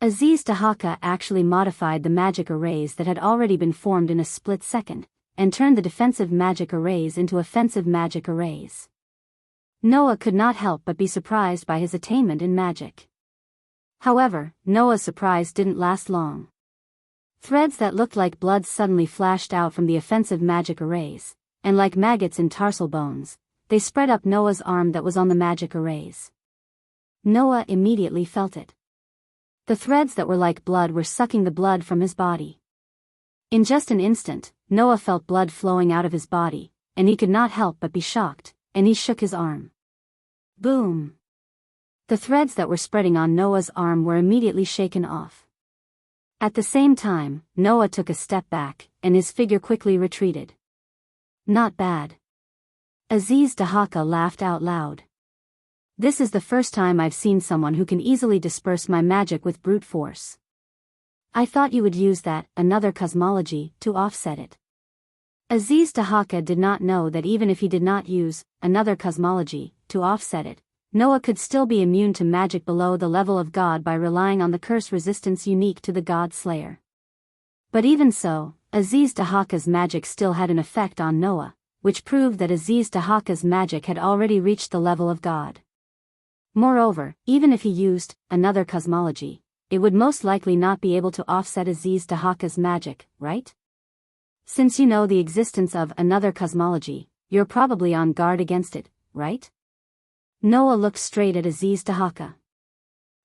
Aziz Dahaka actually modified the magic arrays that had already been formed in a split second, and turned the defensive magic arrays into offensive magic arrays. Noah could not help but be surprised by his attainment in magic. However, Noah's surprise didn't last long. Threads that looked like blood suddenly flashed out from the offensive magic arrays, and like maggots in tarsal bones, they spread up Noah's arm that was on the magic arrays. Noah immediately felt it. The threads that were like blood were sucking the blood from his body. In just an instant, Noah felt blood flowing out of his body, and he could not help but be shocked, and he shook his arm. Boom! The threads that were spreading on Noah's arm were immediately shaken off. At the same time, Noah took a step back, and his figure quickly retreated. Not bad. Aziz Dahaka laughed out loud. This is the first time I've seen someone who can easily disperse my magic with brute force. I thought you would use that, another cosmology, to offset it. Aziz Dahaka did not know that even if he did not use another cosmology to offset it, Noah could still be immune to magic below the level of God by relying on the curse resistance unique to the God Slayer. But even so, Aziz Dahaka's magic still had an effect on Noah, which proved that Aziz Dahaka's magic had already reached the level of God. Moreover, even if he used another cosmology, it would most likely not be able to offset Aziz Dahaka's magic, right? Since you know the existence of another cosmology, you're probably on guard against it, right? Noah looked straight at Aziz Dahaka.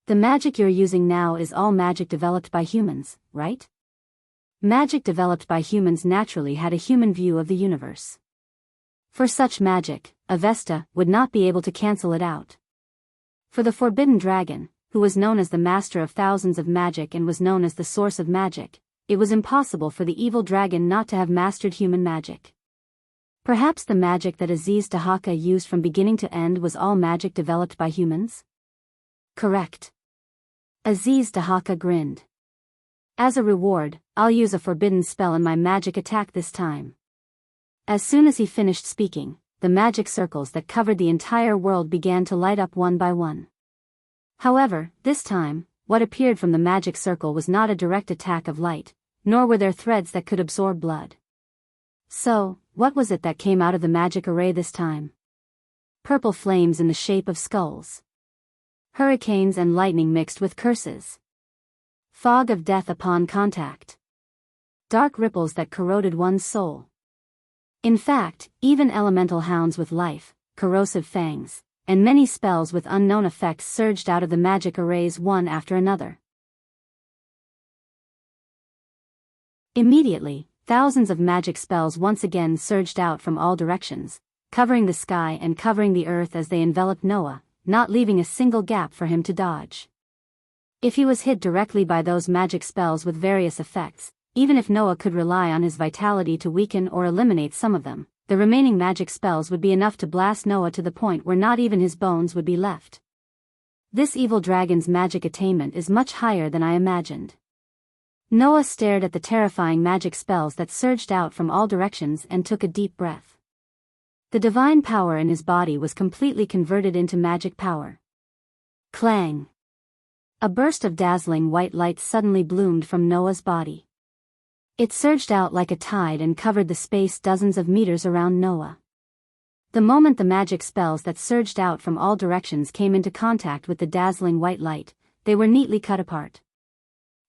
The magic you're using now is all magic developed by humans, right? Magic developed by humans naturally had a human view of the universe. For such magic, Avesta would not be able to cancel it out. For the Forbidden Dragon, who was known as the master of thousands of magic and was known as the source of magic, it was impossible for the evil dragon not to have mastered human magic. Perhaps the magic that Aziz Dahaka used from beginning to end was all magic developed by humans? Correct. Aziz Dahaka grinned. As a reward, I'll use a forbidden spell in my magic attack this time. As soon as he finished speaking, the magic circles that covered the entire world began to light up one by one. However, this time, what appeared from the magic circle was not a direct attack of light, nor were there threads that could absorb blood. So, what was it that came out of the magic array this time? Purple flames in the shape of skulls. Hurricanes and lightning mixed with curses. Fog of death upon contact. Dark ripples that corroded one's soul. In fact, even elemental hounds with life, corrosive fangs, and many spells with unknown effects surged out of the magic arrays one after another. Immediately, thousands of magic spells once again surged out from all directions, covering the sky and covering the earth as they enveloped Noah, not leaving a single gap for him to dodge. If he was hit directly by those magic spells with various effects, even if Noah could rely on his vitality to weaken or eliminate some of them, the remaining magic spells would be enough to blast Noah to the point where not even his bones would be left. This evil dragon's magic attainment is much higher than I imagined. Noah stared at the terrifying magic spells that surged out from all directions and took a deep breath. The divine power in his body was completely converted into magic power. Clang! A burst of dazzling white light suddenly bloomed from Noah's body. It surged out like a tide and covered the space dozens of meters around Noah. The moment the magic spells that surged out from all directions came into contact with the dazzling white light, they were neatly cut apart.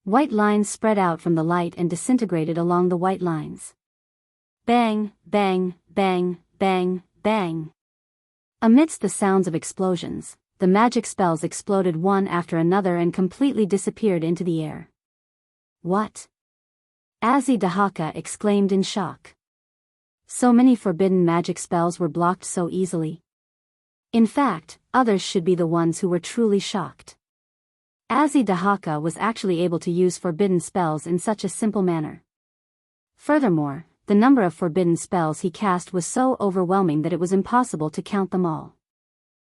White lines spread out from the light and disintegrated along the white lines. Bang, bang, bang, bang, bang. Amidst the sounds of explosions, the magic spells exploded one after another and completely disappeared into the air. What? Aziz Dahaka exclaimed in shock. So many forbidden magic spells were blocked so easily. In fact, others should be the ones who were truly shocked. Aziz Dahaka was actually able to use forbidden spells in such a simple manner. Furthermore, the number of forbidden spells he cast was so overwhelming that it was impossible to count them all.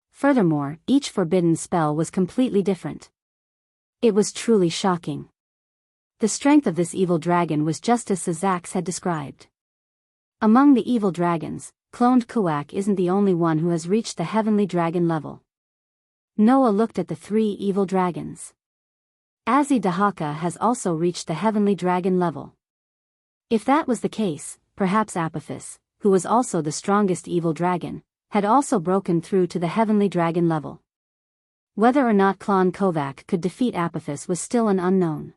Furthermore, each forbidden spell was completely different. It was truly shocking. The strength of this evil dragon was just as Sazax had described. Among the evil dragons, cloned Kuwak isn't the only one who has reached the heavenly dragon level. Noah looked at the three evil dragons. Aziz Dahaka has also reached the heavenly dragon level. If that was the case, perhaps Apophis, who was also the strongest evil dragon, had also broken through to the heavenly dragon level. Whether or not Clon Kovac could defeat Apophis was still an unknown.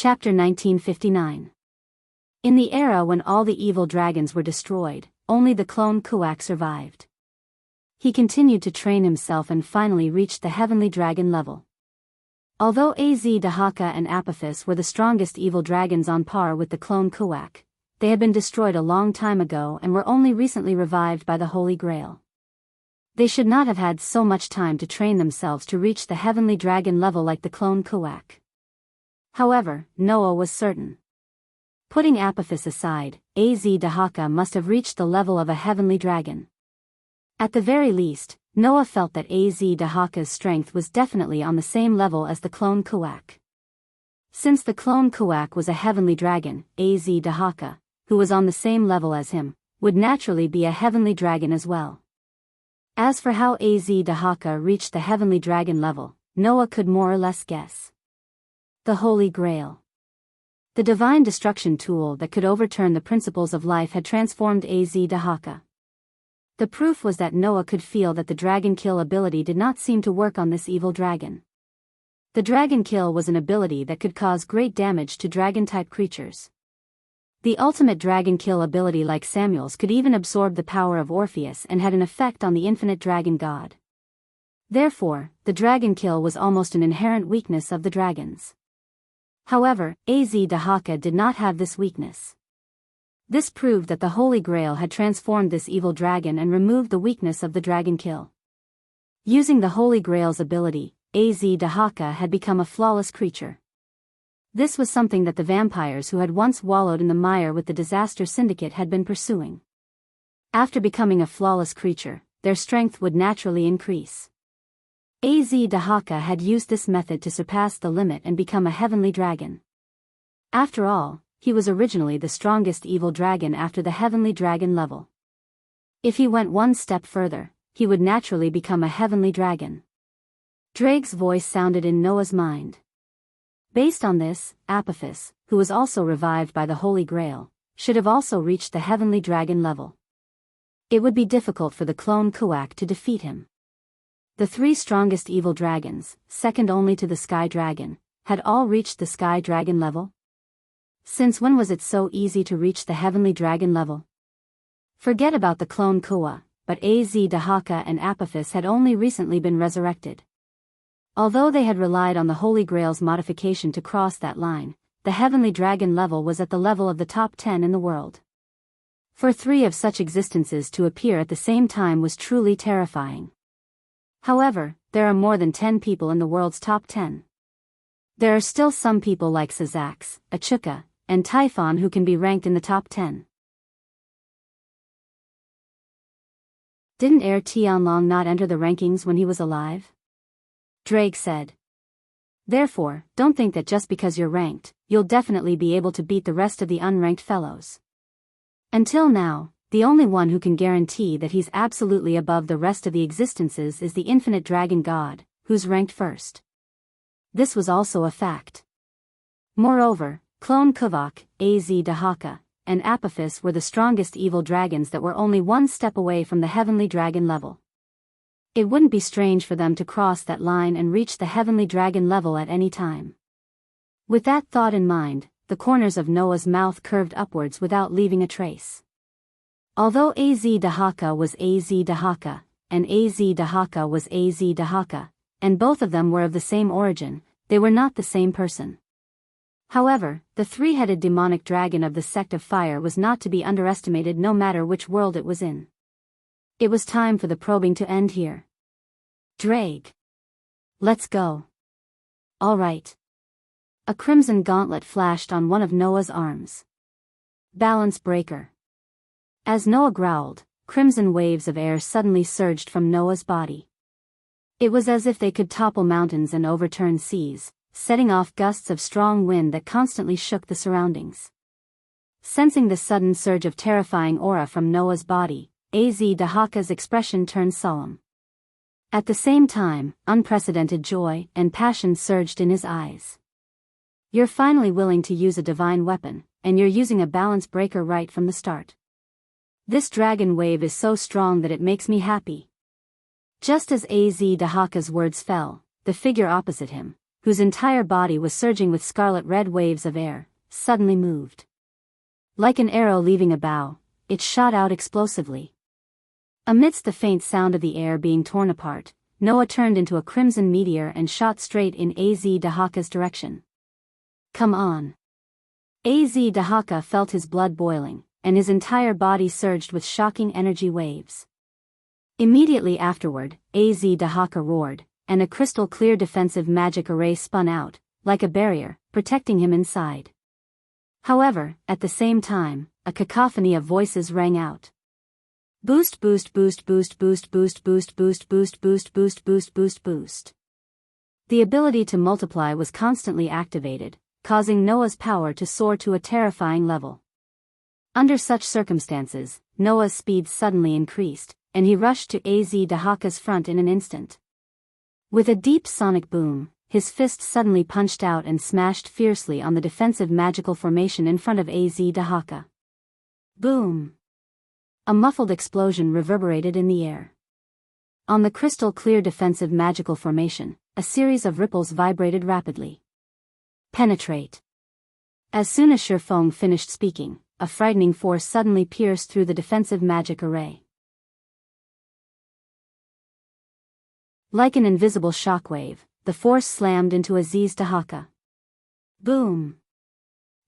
Chapter 1959. In the era when all the evil dragons were destroyed, only the clone Kuwak survived. He continued to train himself and finally reached the heavenly dragon level. Although Aziz Dahaka and Apophis were the strongest evil dragons on par with the clone Kuwak, they had been destroyed a long time ago and were only recently revived by the Holy Grail. They should not have had so much time to train themselves to reach the heavenly dragon level like the clone Kuwak. However, Noah was certain. Putting Apophis aside, Aziz Dahaka must have reached the level of a heavenly dragon. At the very least, Noah felt that Aziz Dahaka's strength was definitely on the same level as the clone Kuwak. Since the clone Kuwak was a heavenly dragon, Aziz Dahaka, who was on the same level as him, would naturally be a heavenly dragon as well. As for how Aziz Dahaka reached the heavenly dragon level, Noah could more or less guess. The Holy Grail. The divine destruction tool that could overturn the principles of life had transformed Aziz Dahaka. The proof was that Noah could feel that the dragon kill ability did not seem to work on this evil dragon. The dragon kill was an ability that could cause great damage to dragon-type creatures. The ultimate dragon kill ability, like Samuel's, could even absorb the power of Orpheus and had an effect on the infinite dragon god. Therefore, the dragon kill was almost an inherent weakness of the dragons. However, Az-Dahaka did not have this weakness. This proved that the Holy Grail had transformed this evil dragon and removed the weakness of the dragon kill. Using the Holy Grail's ability, Az-Dahaka had become a flawless creature. This was something that the vampires who had once wallowed in the mire with the Disaster Syndicate had been pursuing. After becoming a flawless creature, their strength would naturally increase. Az-Dahaka had used this method to surpass the limit and become a heavenly dragon. After all, he was originally the strongest evil dragon after the heavenly dragon level. If he went one step further, he would naturally become a heavenly dragon. Drake's voice sounded in Noah's mind. Based on this, Apophis, who was also revived by the Holy Grail, should have also reached the heavenly dragon level. It would be difficult for the clone Kuak to defeat him. The three strongest evil dragons, second only to the Sky Dragon, had all reached the Sky Dragon level. Since when was it so easy to reach the heavenly dragon level? Forget about the clone Kua, but Az-Dahaka and Apophis had only recently been resurrected. Although they had relied on the Holy Grail's modification to cross that line, the heavenly dragon level was at the level of the top 10 in the world. For three of such existences to appear at the same time was truly terrifying. However, there are more than 10 people in the world's top 10. There are still some people like Sazax, Achuka, and Typhon who can be ranked in the top 10. Didn't Heir Tianlong not enter the rankings when he was alive? Drake said. Therefore, don't think that just because you're ranked, you'll definitely be able to beat the rest of the unranked fellows. Until now, the only one who can guarantee that he's absolutely above the rest of the existences is the infinite dragon god, who's ranked first. This was also a fact. Moreover, Clone Kuvok, Az-Dahaka, and Apophis were the strongest evil dragons that were only one step away from the heavenly dragon level. It wouldn't be strange for them to cross that line and reach the heavenly dragon level at any time. With that thought in mind, the corners of Noah's mouth curved upwards without leaving a trace. Although Az-Dahaka was Az-Dahaka, and Az-Dahaka was Az-Dahaka, and both of them were of the same origin, they were not the same person. However, the three-headed demonic dragon of the sect of fire was not to be underestimated no matter which world it was in. It was time for the probing to end here. Drake. Let's go. All right. A crimson gauntlet flashed on one of Noah's arms. Balance breaker. As Noah growled, crimson waves of air suddenly surged from Noah's body. It was as if they could topple mountains and overturn seas, setting off gusts of strong wind that constantly shook the surroundings. Sensing the sudden surge of terrifying aura from Noah's body, Az-Dahaka's expression turned solemn. At the same time, unprecedented joy and passion surged in his eyes. You're finally willing to use a divine weapon, and you're using a balance breaker right from the start. This dragon wave is so strong that it makes me happy. Just as Az-Dahaka's words fell, the figure opposite him, whose entire body was surging with scarlet-red waves of air, suddenly moved. Like an arrow leaving a bow, it shot out explosively. Amidst the faint sound of the air being torn apart, Noah turned into a crimson meteor and shot straight in Az-Dahaka's direction. Come on. Az-Dahaka felt his blood boiling, and his entire body surged with shocking energy waves. Immediately afterward, Az-Dahaka roared, and a crystal-clear defensive magic array spun out, like a barrier, protecting him inside. However, at the same time, a cacophony of voices rang out. Boost boost boost boost boost boost boost boost boost boost boost boost boost boost. The ability to multiply was constantly activated, causing Noah's power to soar to a terrifying level. Under such circumstances, Noah's speed suddenly increased, and he rushed to Az-Dahaka's front in an instant. With a deep sonic boom, his fist suddenly punched out and smashed fiercely on the defensive magical formation in front of Az-Dahaka. Boom! A muffled explosion reverberated in the air. On the crystal-clear defensive magical formation, a series of ripples vibrated rapidly. Penetrate. As soon as Shifeng finished speaking, a frightening force suddenly pierced through the defensive magic array. Like an invisible shockwave, the force slammed into Aziz Dahaka. Boom!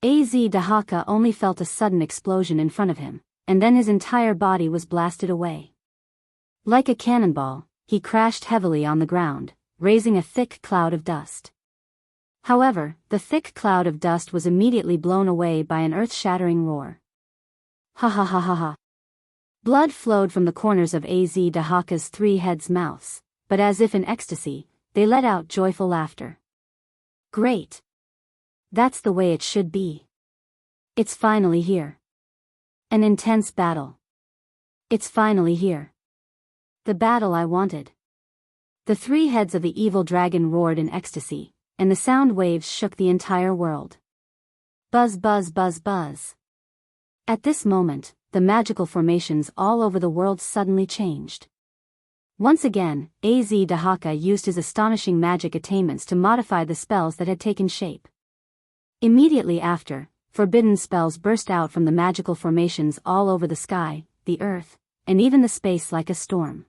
Az Dahaka only felt a sudden explosion in front of him, and then his entire body was blasted away. Like a cannonball, he crashed heavily on the ground, raising a thick cloud of dust. However, the thick cloud of dust was immediately blown away by an earth-shattering roar. Ha ha ha ha ha. Blood flowed from the corners of Az Dahaka's three heads' mouths, but as if in ecstasy, they let out joyful laughter. Great! That's the way it should be. It's finally here. An intense battle. It's finally here. The battle I wanted. The three heads of the evil dragon roared in ecstasy, and the sound waves shook the entire world. Buzz buzz buzz buzz. At this moment, the magical formations all over the world suddenly changed. Once again, Az Dahaka used his astonishing magic attainments to modify the spells that had taken shape. Immediately after, forbidden spells burst out from the magical formations all over the sky, the earth, and even the space like a storm.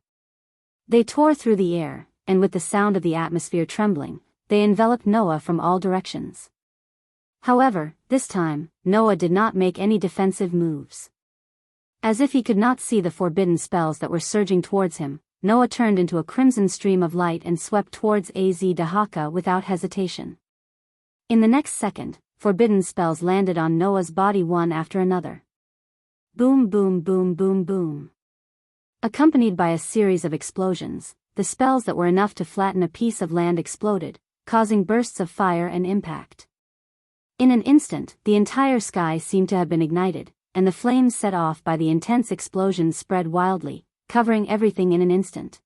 They tore through the air, and with the sound of the atmosphere trembling, they enveloped Noah from all directions. However, this time, Noah did not make any defensive moves. As if he could not see the forbidden spells that were surging towards him, Noah turned into a crimson stream of light and swept towards Az Dahaka without hesitation. In the next second, forbidden spells landed on Noah's body one after another. Boom boom boom boom boom. Accompanied by a series of explosions, the spells that were enough to flatten a piece of land exploded, causing bursts of fire and impact. In an instant, the entire sky seemed to have been ignited, and the flames set off by the intense explosions spread wildly, covering everything in an instant.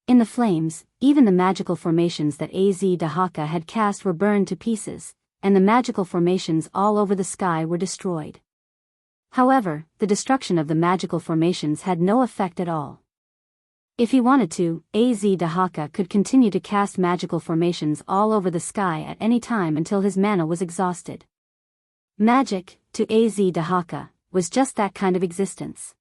In the flames, even the magical formations that Az Dahaka had cast were burned to pieces, and the magical formations all over the sky were destroyed. However, the destruction of the magical formations had no effect at all. If he wanted to, Az Dahaka could continue to cast magical formations all over the sky at any time until his mana was exhausted. Magic, to Az Dahaka, was just that kind of existence.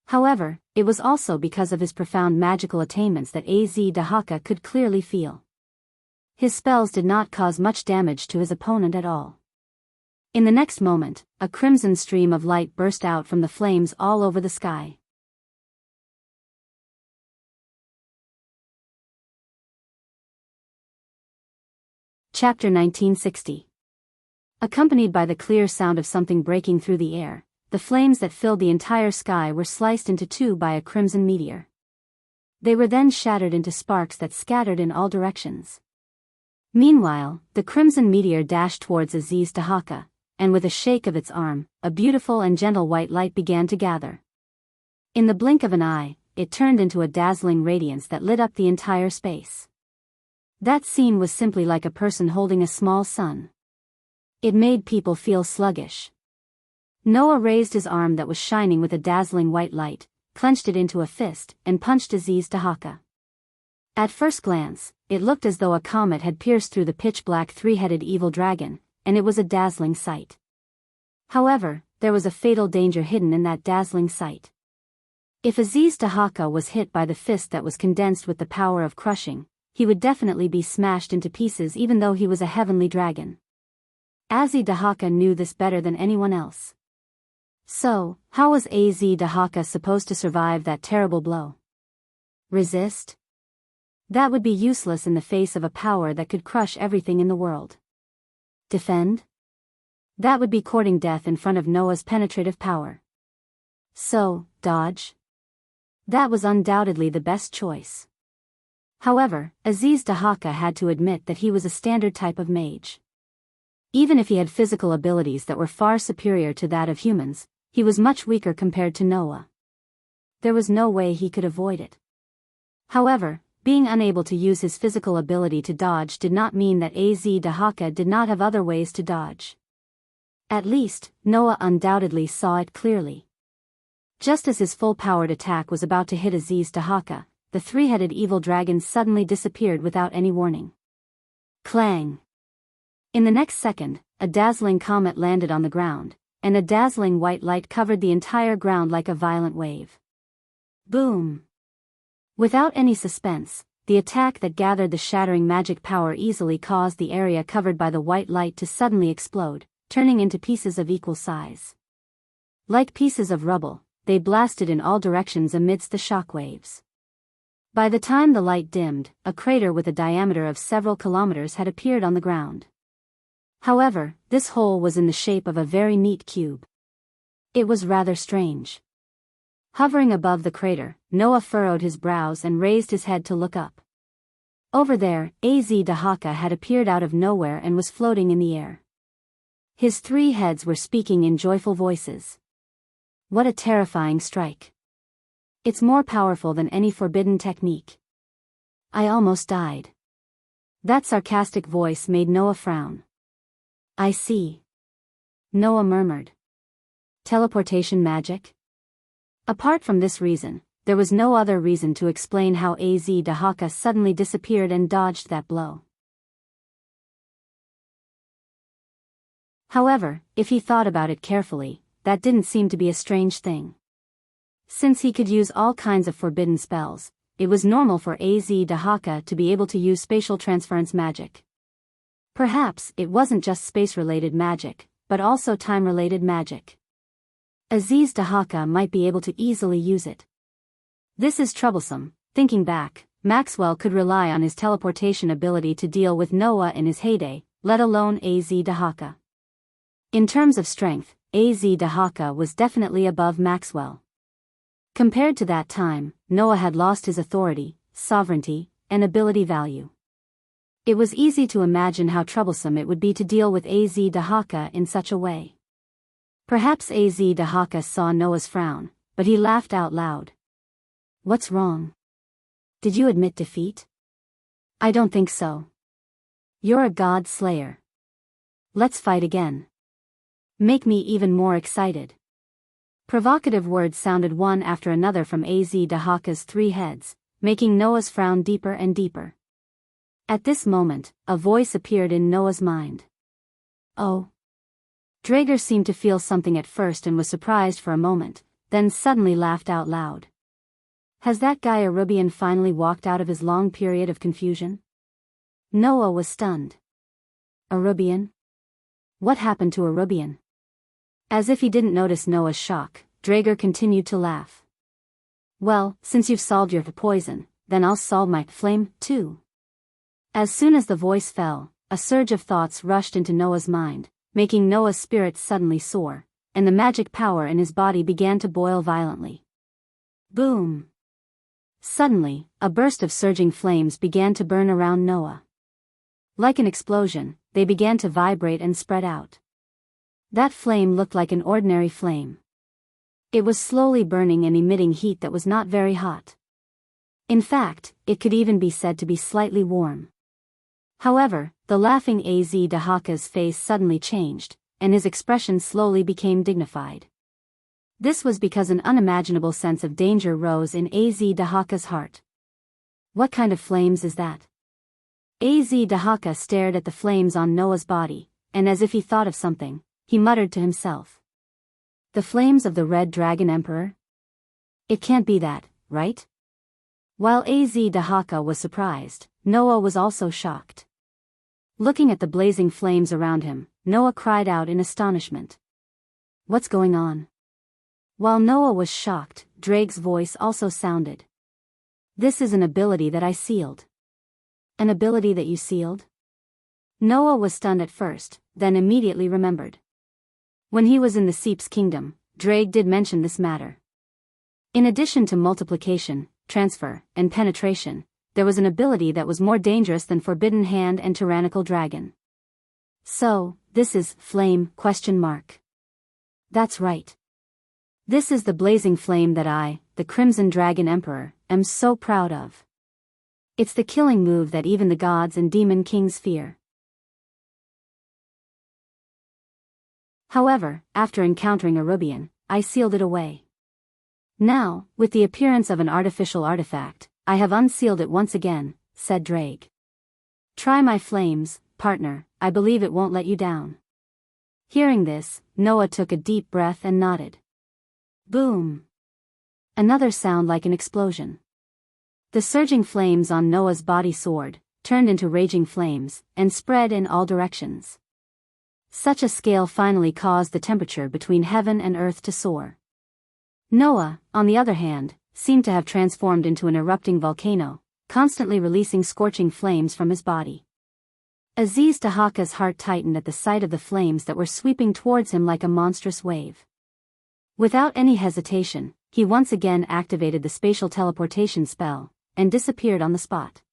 However, it was also because of his profound magical attainments that Az Dahaka could clearly feel. His spells did not cause much damage to his opponent at all. In the next moment, a crimson stream of light burst out from the flames all over the sky. Chapter 1960. Accompanied by the clear sound of something breaking through the air, the flames that filled the entire sky were sliced into two by a crimson meteor. They were then shattered into sparks that scattered in all directions. Meanwhile, the crimson meteor dashed towards Aziz Dahaka, and with a shake of its arm, a beautiful and gentle white light began to gather. In the blink of an eye, it turned into a dazzling radiance that lit up the entire space. That scene was simply like a person holding a small sun. It made people feel sluggish. Noah raised his arm that was shining with a dazzling white light, clenched it into a fist, and punched Aziz Dahaka. At first glance, it looked as though a comet had pierced through the pitch-black three-headed evil dragon, and it was a dazzling sight. However, there was a fatal danger hidden in that dazzling sight. If Aziz Dahaka was hit by the fist that was condensed with the power of crushing, he would definitely be smashed into pieces even though he was a heavenly dragon. Az Dahaka knew this better than anyone else. So, how was Az Dahaka supposed to survive that terrible blow? Resist? That would be useless in the face of a power that could crush everything in the world. Defend? That would be courting death in front of Noah's penetrative power. So, dodge? That was undoubtedly the best choice. However, Aziz Dahaka had to admit that he was a standard type of mage. Even if he had physical abilities that were far superior to that of humans, he was much weaker compared to Noah. There was no way he could avoid it. However, being unable to use his physical ability to dodge did not mean that Az Dahaka did not have other ways to dodge. At least, Noah undoubtedly saw it clearly. Just as his full-powered attack was about to hit Aziz Dahaka, the three-headed evil dragon suddenly disappeared without any warning. Clang! In the next second, a dazzling comet landed on the ground, and a dazzling white light covered the entire ground like a violent wave. Boom! Without any suspense, the attack that gathered the shattering magic power easily caused the area covered by the white light to suddenly explode, turning into pieces of equal size. Like pieces of rubble, they blasted in all directions amidst the shockwaves. By the time the light dimmed, a crater with a diameter of several kilometers had appeared on the ground. However, this hole was in the shape of a very neat cube. It was rather strange. Hovering above the crater, Noah furrowed his brows and raised his head to look up. Over there, Az Dahaka had appeared out of nowhere and was floating in the air. His three heads were speaking in joyful voices. What a terrifying strike. It's more powerful than any forbidden technique. I almost died. That sarcastic voice made Noah frown. I see. Noah murmured. Teleportation magic? Apart from this reason, there was no other reason to explain how Az Dahaka suddenly disappeared and dodged that blow. However, if he thought about it carefully, that didn't seem to be a strange thing. Since he could use all kinds of forbidden spells, it was normal for Az Dahaka to be able to use spatial transference magic. Perhaps it wasn't just space-related magic, but also time-related magic. Aziz Dahaka might be able to easily use it. This is troublesome. Thinking back, Maxwell could rely on his teleportation ability to deal with Noah in his heyday, let alone Az Dahaka. In terms of strength, Az Dahaka was definitely above Maxwell. Compared to that time, Noah had lost his authority, sovereignty, and ability value. It was easy to imagine how troublesome it would be to deal with Az Dahaka in such a way. Perhaps Az Dahaka saw Noah's frown, but he laughed out loud. What's wrong? Did you admit defeat? I don't think so. You're a god slayer. Let's fight again. Make me even more excited. Provocative words sounded one after another from Az Dahaka's three heads, making Noah's frown deeper and deeper. At this moment, a voice appeared in Noah's mind. Oh. Draeger seemed to feel something at first and was surprised for a moment, then suddenly laughed out loud. Has that guy Arubian finally walked out of his long period of confusion? Noah was stunned. Arubian? What happened to Arubian? As if he didn't notice Noah's shock, Draeger continued to laugh. Well, since you've solved your poison, then I'll solve my flame, too. As soon as the voice fell, a surge of thoughts rushed into Noah's mind, making Noah's spirits suddenly soar, and the magic power in his body began to boil violently. Boom! Suddenly, a burst of surging flames began to burn around Noah. Like an explosion, they began to vibrate and spread out. That flame looked like an ordinary flame. It was slowly burning and emitting heat that was not very hot. In fact, it could even be said to be slightly warm. However, the laughing Az Dahaka's face suddenly changed, and his expression slowly became dignified. This was because an unimaginable sense of danger rose in Az Dahaka's heart. What kind of flames is that? Az Dahaka stared at the flames on Noah's body, and as if he thought of something, he muttered to himself. The flames of the Red Dragon Emperor? It can't be that, right? While Az Dahaka was surprised, Noah was also shocked. Looking at the blazing flames around him, Noah cried out in astonishment. What's going on? While Noah was shocked, Drake's voice also sounded. This is an ability that I sealed. An ability that you sealed? Noah was stunned at first, then immediately remembered. When he was in the Seep's kingdom, Drake did mention this matter. In addition to multiplication, transfer, and penetration, there was an ability that was more dangerous than Forbidden Hand and Tyrannical Dragon. So, this is flame? That's right. This is the blazing flame that I, the Crimson Dragon Emperor, am so proud of. It's the killing move that even the gods and demon kings fear. However, after encountering Arubian, I sealed it away. Now, with the appearance of an artificial artifact, I have unsealed it once again, said Drake. Try my flames, partner, I believe it won't let you down. Hearing this, Noah took a deep breath and nodded. Boom! Another sound like an explosion. The surging flames on Noah's body soared, turned into raging flames, and spread in all directions. Such a scale finally caused the temperature between heaven and earth to soar. Noah, on the other hand, seemed to have transformed into an erupting volcano, constantly releasing scorching flames from his body. Aziz Dahaka's heart tightened at the sight of the flames that were sweeping towards him like a monstrous wave. Without any hesitation, he once again activated the spatial teleportation spell, and disappeared on the spot.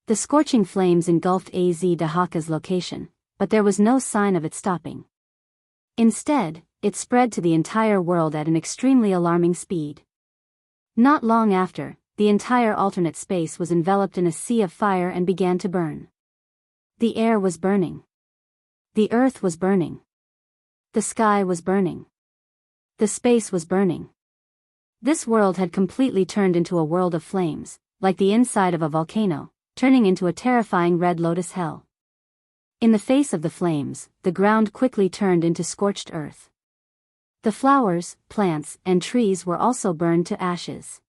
The scorching flames engulfed Az Dahaka's location, but there was no sign of it stopping. Instead, it spread to the entire world at an extremely alarming speed. Not long after, the entire alternate space was enveloped in a sea of fire and began to burn. The air was burning. The earth was burning. The sky was burning. The space was burning. This world had completely turned into a world of flames, like the inside of a volcano, turning into a terrifying red lotus hell. In the face of the flames, the ground quickly turned into scorched earth. The flowers, plants, and trees were also burned to ashes.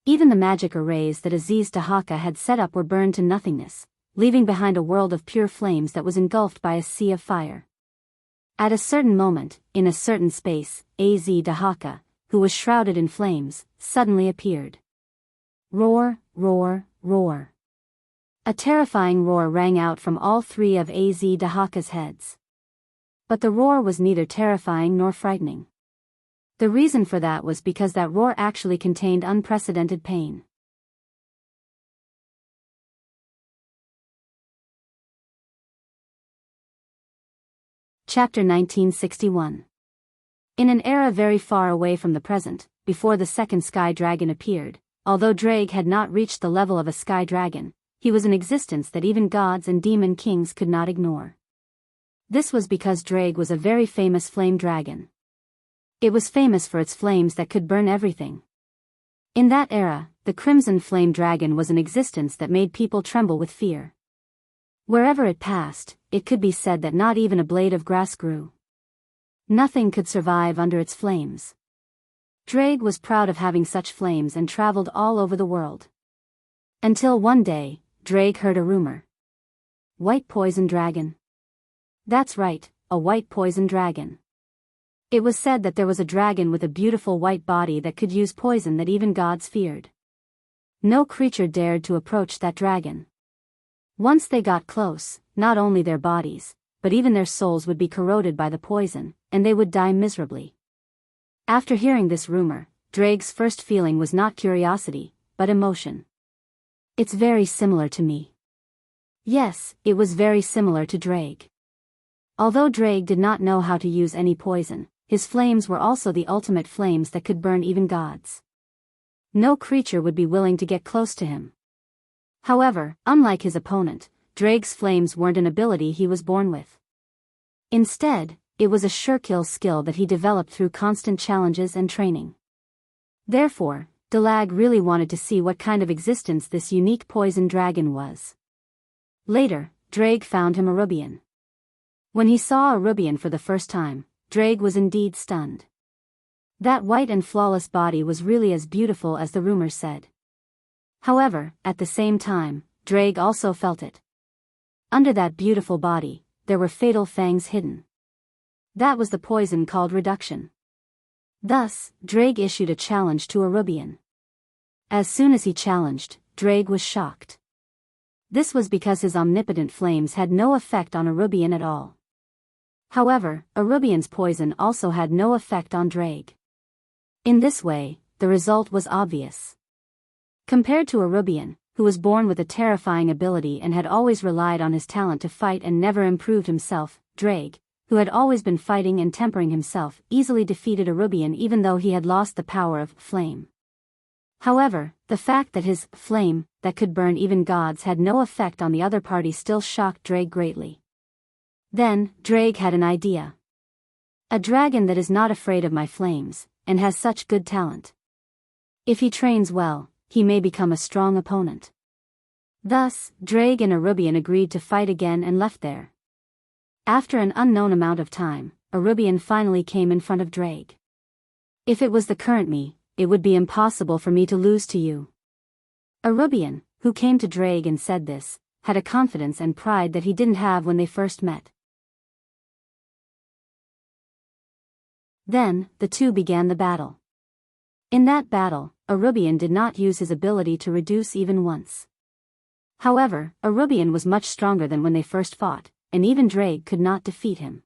Even the magic arrays that Aziz Dahaka had set up were burned to nothingness, leaving behind a world of pure flames that was engulfed by a sea of fire. At a certain moment, in a certain space, Az Dahaka, who was shrouded in flames, suddenly appeared. Roar, roar, roar. A terrifying roar rang out from all three of Az Dahaka's heads. But the roar was neither terrifying nor frightening. The reason for that was because that roar actually contained unprecedented pain. Chapter 1961. In an era very far away from the present, before the second sky dragon appeared, although Drake had not reached the level of a sky dragon, he was an existence that even gods and demon kings could not ignore. This was because Drake was a very famous flame dragon. It was famous for its flames that could burn everything. In that era, the crimson flame dragon was an existence that made people tremble with fear. Wherever it passed, it could be said that not even a blade of grass grew. Nothing could survive under its flames. Drake was proud of having such flames and traveled all over the world. Until one day, Drake heard a rumor. White poison dragon. That's right, a white poison dragon. It was said that there was a dragon with a beautiful white body that could use poison that even gods feared. No creature dared to approach that dragon. Once they got close, not only their bodies, but even their souls would be corroded by the poison, and they would die miserably. After hearing this rumor, Drake's first feeling was not curiosity, but emotion. It's very similar to me. Yes, it was very similar to Drake. Although Drake did not know how to use any poison, his flames were also the ultimate flames that could burn even gods. No creature would be willing to get close to him. However, unlike his opponent, Drake's flames weren't an ability he was born with. Instead, it was a sure-kill skill that he developed through constant challenges and training. Therefore, Dalag really wanted to see what kind of existence this unique poison dragon was. Later, Drake found him a Rubian. When he saw a Rubian for the first time, Drake was indeed stunned. That white and flawless body was really as beautiful as the rumor said. However, at the same time, Drake also felt it. Under that beautiful body, there were fatal fangs hidden. That was the poison called reduction. Thus, Drake issued a challenge to a Rubian. As soon as he challenged, Drake was shocked. This was because his omnipotent flames had no effect on a Rubian at all. However, a Rubian's poison also had no effect on Drake. In this way, the result was obvious. Compared to a Rubian, who was born with a terrifying ability and had always relied on his talent to fight and never improved himself, Drake, who had always been fighting and tempering himself, easily defeated a Rubian even though he had lost the power of flame. However, the fact that his flame, that could burn even gods, had no effect on the other party still shocked Drake greatly. Then, Drake had an idea. A dragon that is not afraid of my flames, and has such good talent. If he trains well, he may become a strong opponent. Thus, Drake and Arubian agreed to fight again and left there. After an unknown amount of time, Arubian finally came in front of Drake. If it was the current me, it would be impossible for me to lose to you. Arubian, who came to Drake and said this, had a confidence and pride that he didn't have when they first met. Then, the two began the battle. In that battle, Arubian did not use his ability to reduce even once. However, Arubian was much stronger than when they first fought, and even Drake could not defeat him.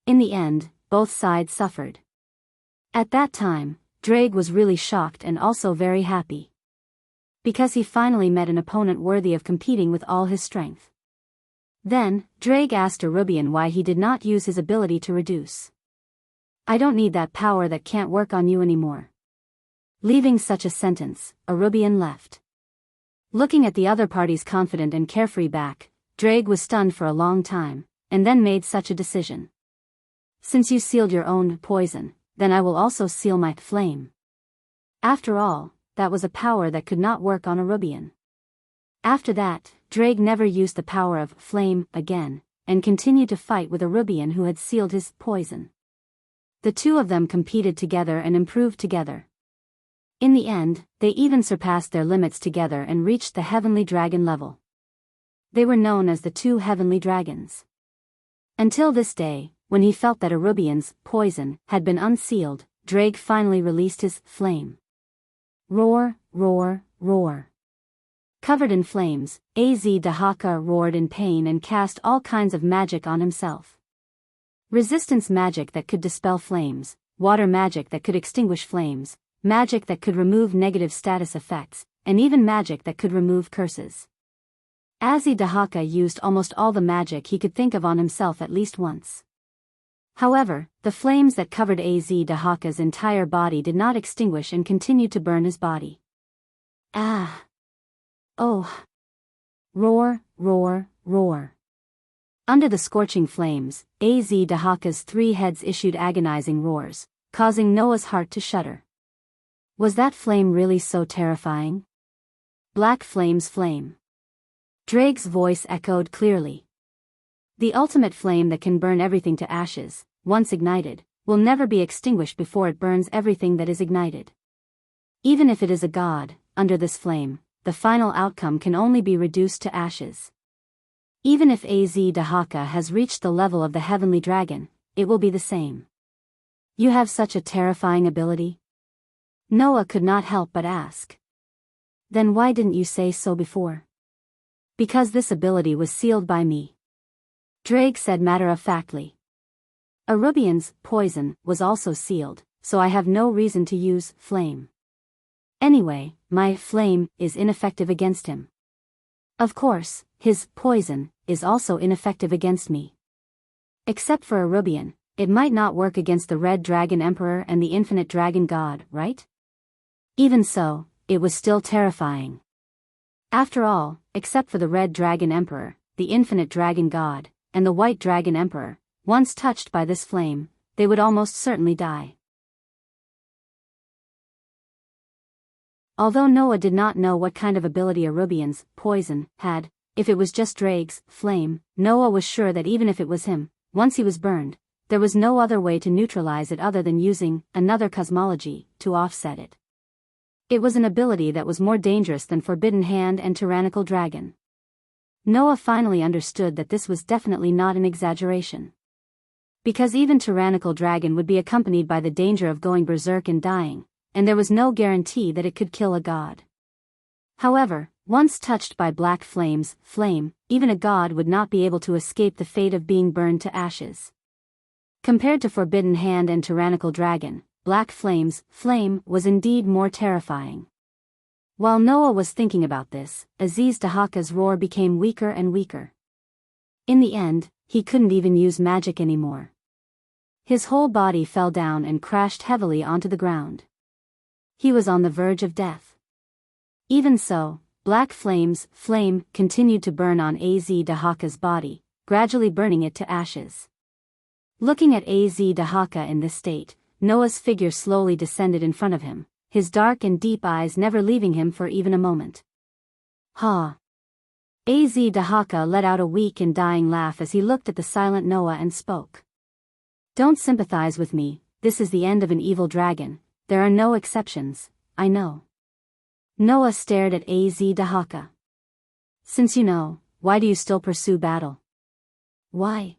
In the end, both sides suffered. At that time, Drake was really shocked and also very happy. Because he finally met an opponent worthy of competing with all his strength. Then, Drake asked Arubian why he did not use his ability to reduce. I don't need that power that can't work on you anymore. Leaving such a sentence, Arubian left. Looking at the other party's confident and carefree back, Drake was stunned for a long time, and then made such a decision. Since you sealed your own poison, then I will also seal my flame. After all, that was a power that could not work on Arubian. After that, Drake never used the power of flame again, and continued to fight with Arubian who had sealed his poison. The two of them competed together and improved together. In the end, they even surpassed their limits together and reached the heavenly dragon level. They were known as the two heavenly dragons. Until this day, when he felt that Arubian's poison had been unsealed, Drake finally released his flame. Roar, roar, roar. Covered in flames, Az Dahaka roared in pain and cast all kinds of magic on himself. Resistance magic that could dispel flames, water magic that could extinguish flames, magic that could remove negative status effects, and even magic that could remove curses. Az Dahaka used almost all the magic he could think of on himself at least once. However, the flames that covered Az Dahaka's entire body did not extinguish and continued to burn his body. Ah! Oh! Roar, roar, roar. Under the scorching flames, Az Dahaka's three heads issued agonizing roars, causing Noah's heart to shudder. Was that flame really so terrifying? Black flames flame. Drake's voice echoed clearly. The ultimate flame that can burn everything to ashes, once ignited, will never be extinguished before it burns everything that is ignited. Even if it is a god, under this flame, the final outcome can only be reduced to ashes. Even if Az Dahaka has reached the level of the heavenly dragon, it will be the same. You have such a terrifying ability? Noah could not help but ask. Then why didn't you say so before? Because this ability was sealed by me. Drake said matter-of-factly. Arubian's poison was also sealed, so I have no reason to use flame. Anyway, my flame is ineffective against him. Of course, his poison is also ineffective against me. Except for Arubian, it might not work against the Red Dragon Emperor and the Infinite Dragon God, right? Even so, it was still terrifying. After all, except for the Red Dragon Emperor, the Infinite Dragon God, and the White Dragon Emperor, once touched by this flame, they would almost certainly die. Although Noah did not know what kind of ability Arubian's poison had, if it was just Drake's flame, Noah was sure that even if it was him, once he was burned, there was no other way to neutralize it other than using another cosmology to offset it. It was an ability that was more dangerous than Forbidden Hand and Tyrannical Dragon. Noah finally understood that this was definitely not an exaggeration. Because even Tyrannical Dragon would be accompanied by the danger of going berserk and dying, and there was no guarantee that it could kill a god. However, once touched by Black Flame's flame, even a god would not be able to escape the fate of being burned to ashes. Compared to Forbidden Hand and Tyrannical Dragon, Black Flame's flame was indeed more terrifying. While Noah was thinking about this, Aziz Dahaka's roar became weaker and weaker. In the end, he couldn't even use magic anymore. His whole body fell down and crashed heavily onto the ground. He was on the verge of death. Even so, Black Flame's flame continued to burn on Az Dahaka's body, gradually burning it to ashes. Looking at Az Dahaka in this state, Noah's figure slowly descended in front of him, his dark and deep eyes never leaving him for even a moment. Ha! Az Dahaka let out a weak and dying laugh as he looked at the silent Noah and spoke. Don't sympathize with me, this is the end of an evil dragon, there are no exceptions, I know. Noah stared at Az Dahaka. Since you know, why do you still pursue battle? Why?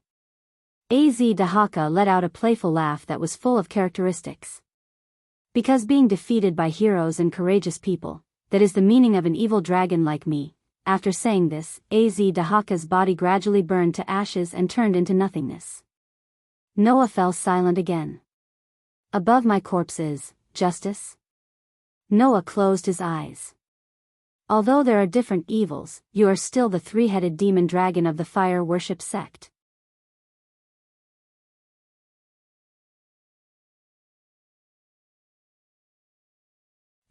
Az Dahaka let out a playful laugh that was full of characteristics. Because being defeated by heroes and courageous people, that is the meaning of an evil dragon like me. After saying this, Az Dahaka's body gradually burned to ashes and turned into nothingness. Noah fell silent again. Above my corpse is justice? Noah closed his eyes. Although there are different evils, you are still the three-headed demon dragon of the fire worship sect.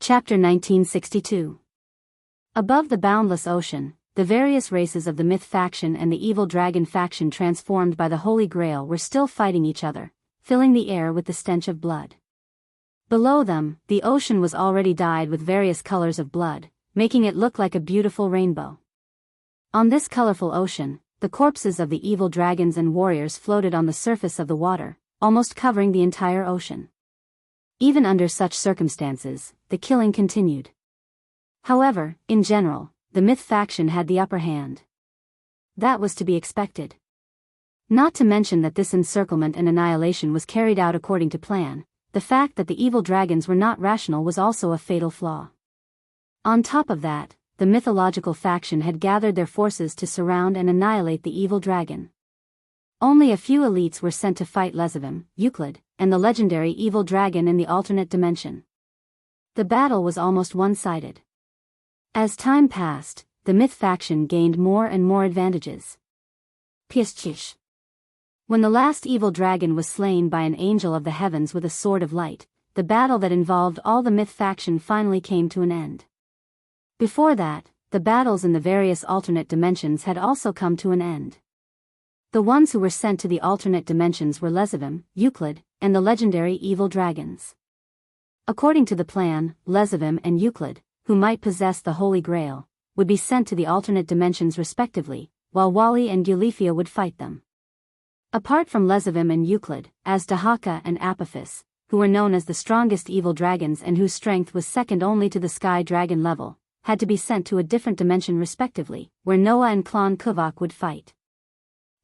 Chapter 1962. Above the boundless ocean, the various races of the myth faction and the evil dragon faction transformed by the Holy Grail were still fighting each other, filling the air with the stench of blood. Below them, the ocean was already dyed with various colors of blood, making it look like a beautiful rainbow. On this colorful ocean, the corpses of the evil dragons and warriors floated on the surface of the water, almost covering the entire ocean. Even under such circumstances, the killing continued. However, in general, the myth faction had the upper hand. That was to be expected. Not to mention that this encirclement and annihilation was carried out according to plan, the fact that the evil dragons were not rational was also a fatal flaw. On top of that, the mythological faction had gathered their forces to surround and annihilate the evil dragon. Only a few elites were sent to fight Lezivim, Euclid, and the legendary evil dragon in the alternate dimension. The battle was almost one-sided. As time passed, the myth faction gained more and more advantages. Piszczysz. When the last evil dragon was slain by an angel of the heavens with a sword of light, the battle that involved all the myth faction finally came to an end. Before that, the battles in the various alternate dimensions had also come to an end. The ones who were sent to the alternate dimensions were Lezivim, Euclid, and the legendary evil dragons. According to the plan, Lezivim and Euclid, who might possess the Holy Grail, would be sent to the alternate dimensions respectively, while Wally and Eulifia would fight them. Apart from Lezivim and Euclid, as Dahaka and Apophis, who were known as the strongest evil dragons and whose strength was second only to the sky dragon level, had to be sent to a different dimension respectively, where Noah and Clon Kuvok would fight.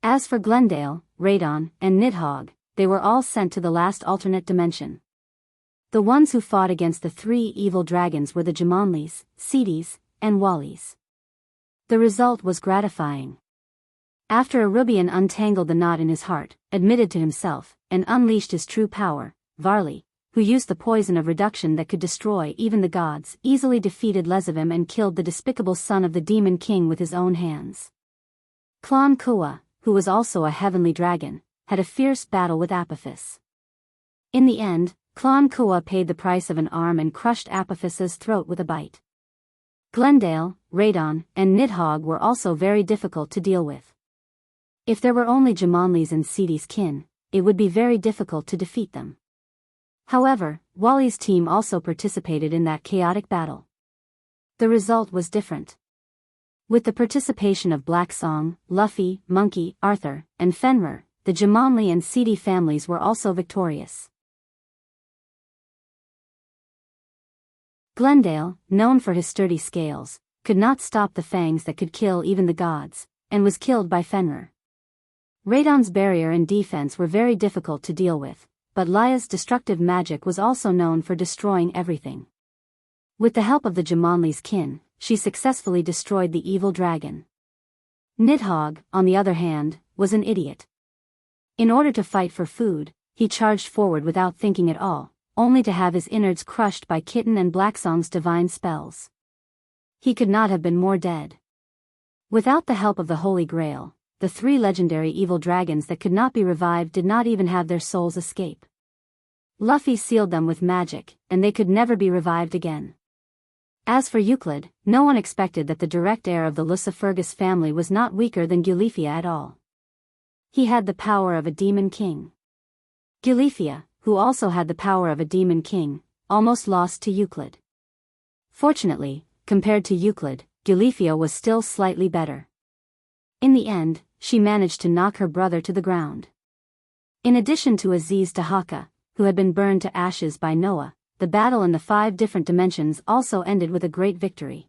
As for Glendale, Radon, and Nidhogg, they were all sent to the last alternate dimension. The ones who fought against the three evil dragons were the Jamonlis, Sidis, and Wallis. The result was gratifying. After Arubian untangled the knot in his heart, admitted to himself, and unleashed his true power, Varley, who used the poison of reduction that could destroy even the gods, easily defeated Lezivim and killed the despicable son of the demon king with his own hands. Clon Kua, who was also a heavenly dragon, had a fierce battle with Apophis. In the end, Clon Kua paid the price of an arm and crushed Apophis's throat with a bite. Glendale, Radon, and Nidhogg were also very difficult to deal with. If there were only Jamonlis and Sidis kin, it would be very difficult to defeat them. However, Wally's team also participated in that chaotic battle. The result was different. With the participation of Black Song, Luffy, Monkey, Arthur, and Fenrir, the Jamonli and Sidi families were also victorious. Glendale, known for his sturdy scales, could not stop the fangs that could kill even the gods, and was killed by Fenrir. Radon's barrier and defense were very difficult to deal with, but Laya's destructive magic was also known for destroying everything. With the help of the Jamonli's kin, she successfully destroyed the evil dragon. Nidhogg, on the other hand, was an idiot. In order to fight for food, he charged forward without thinking at all, only to have his innards crushed by Kitten and Blacksong's divine spells. He could not have been more dead. Without the help of the Holy Grail, the three legendary evil dragons that could not be revived did not even have their souls escape. Luffy sealed them with magic, and they could never be revived again. As for Euclid, no one expected that the direct heir of the Lucifergus family was not weaker than Eulifia at all. He had the power of a demon king. Gilifia, who also had the power of a demon king, almost lost to Euclid. Fortunately, compared to Euclid, Gilifia was still slightly better. In the end, she managed to knock her brother to the ground. In addition to Aziz Dahaka, who had been burned to ashes by Noah, the battle in the 5 different dimensions also ended with a great victory.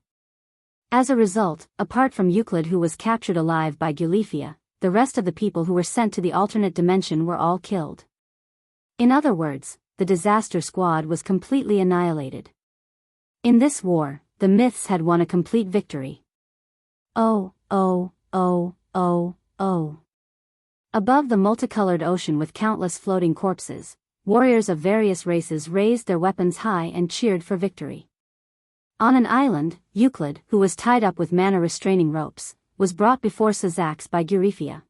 As a result, apart from Euclid, who was captured alive by Gilifia, the rest of the people who were sent to the alternate dimension were all killed. In other words, the disaster squad was completely annihilated. In this war, the myths had won a complete victory. Oh, oh, oh, oh, oh. Above the multicolored ocean with countless floating corpses, warriors of various races raised their weapons high and cheered for victory. On an island, Euclid, who was tied up with mana-restraining ropes, was brought before Sazax by Gilifia.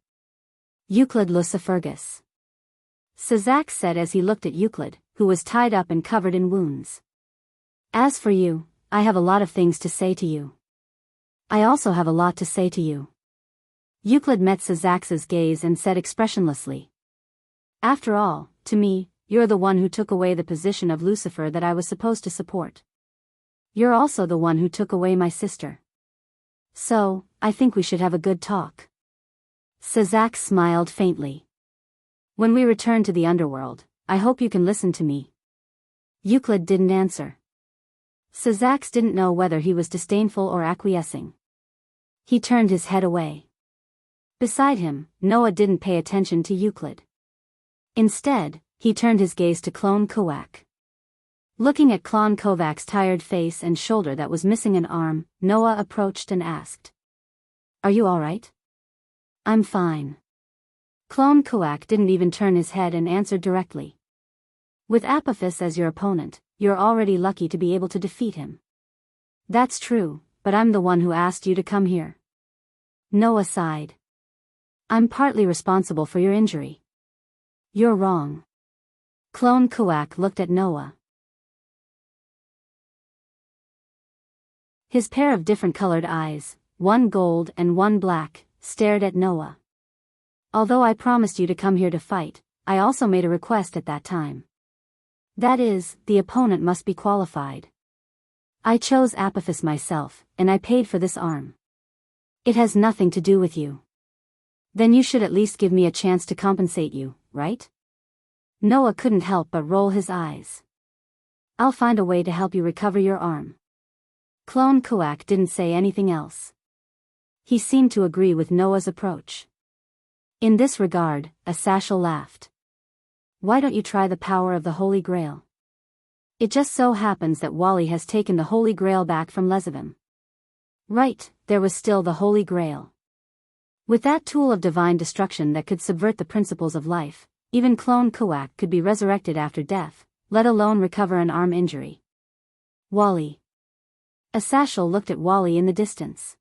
Euclid Lucifergus. Sazax said as he looked at Euclid, who was tied up and covered in wounds. As for you, I have a lot of things to say to you. I also have a lot to say to you. Euclid met Sazax's gaze and said expressionlessly. After all, to me, you're the one who took away the position of Lucifer that I was supposed to support. You're also the one who took away my sister. So, I think we should have a good talk. Sazax smiled faintly. When we return to the underworld, I hope you can listen to me. Euclid didn't answer. Sazax didn't know whether he was disdainful or acquiescing. He turned his head away. Beside him, Noah didn't pay attention to Euclid. Instead, he turned his gaze to Clone Kovac. Looking at Clone Kovac's tired face and shoulder that was missing an arm, Noah approached and asked. Are you alright? I'm fine. Clone Kovac didn't even turn his head and answered directly. With Apophis as your opponent, you're already lucky to be able to defeat him. That's true, but I'm the one who asked you to come here. Noah sighed. I'm partly responsible for your injury. You're wrong. Clone Kovac looked at Noah. His pair of different colored eyes, one gold and one black, stared at Noah. Although I promised you to come here to fight, I also made a request at that time. That is, the opponent must be qualified. I chose Apophis myself, and I paid for this arm. It has nothing to do with you. Then you should at least give me a chance to compensate you, right? Noah couldn't help but roll his eyes. I'll find a way to help you recover your arm. Clone Kovac didn't say anything else. He seemed to agree with Noah's approach. In this regard, Asashel laughed. Why don't you try the power of the Holy Grail? It just so happens that Wally has taken the Holy Grail back from Lezavim. Right, there was still the Holy Grail. With that tool of divine destruction that could subvert the principles of life, even Clone Kovac could be resurrected after death, let alone recover an arm injury. Wally. Asashel looked at Wally in the distance.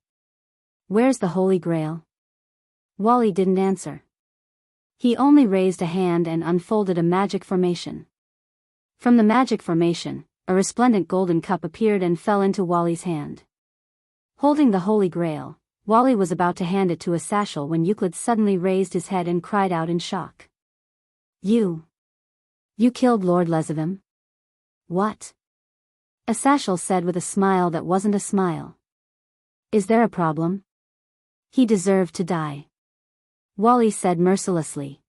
Where's the Holy Grail? Wally didn't answer. He only raised a hand and unfolded a magic formation. From the magic formation, a resplendent golden cup appeared and fell into Wally's hand. Holding the Holy Grail, Wally was about to hand it to Asashel when Euclid suddenly raised his head and cried out in shock. You killed Lord Lezavim? What? Asashel said with a smile that wasn't a smile. Is there a problem? He deserved to die. Wally said mercilessly.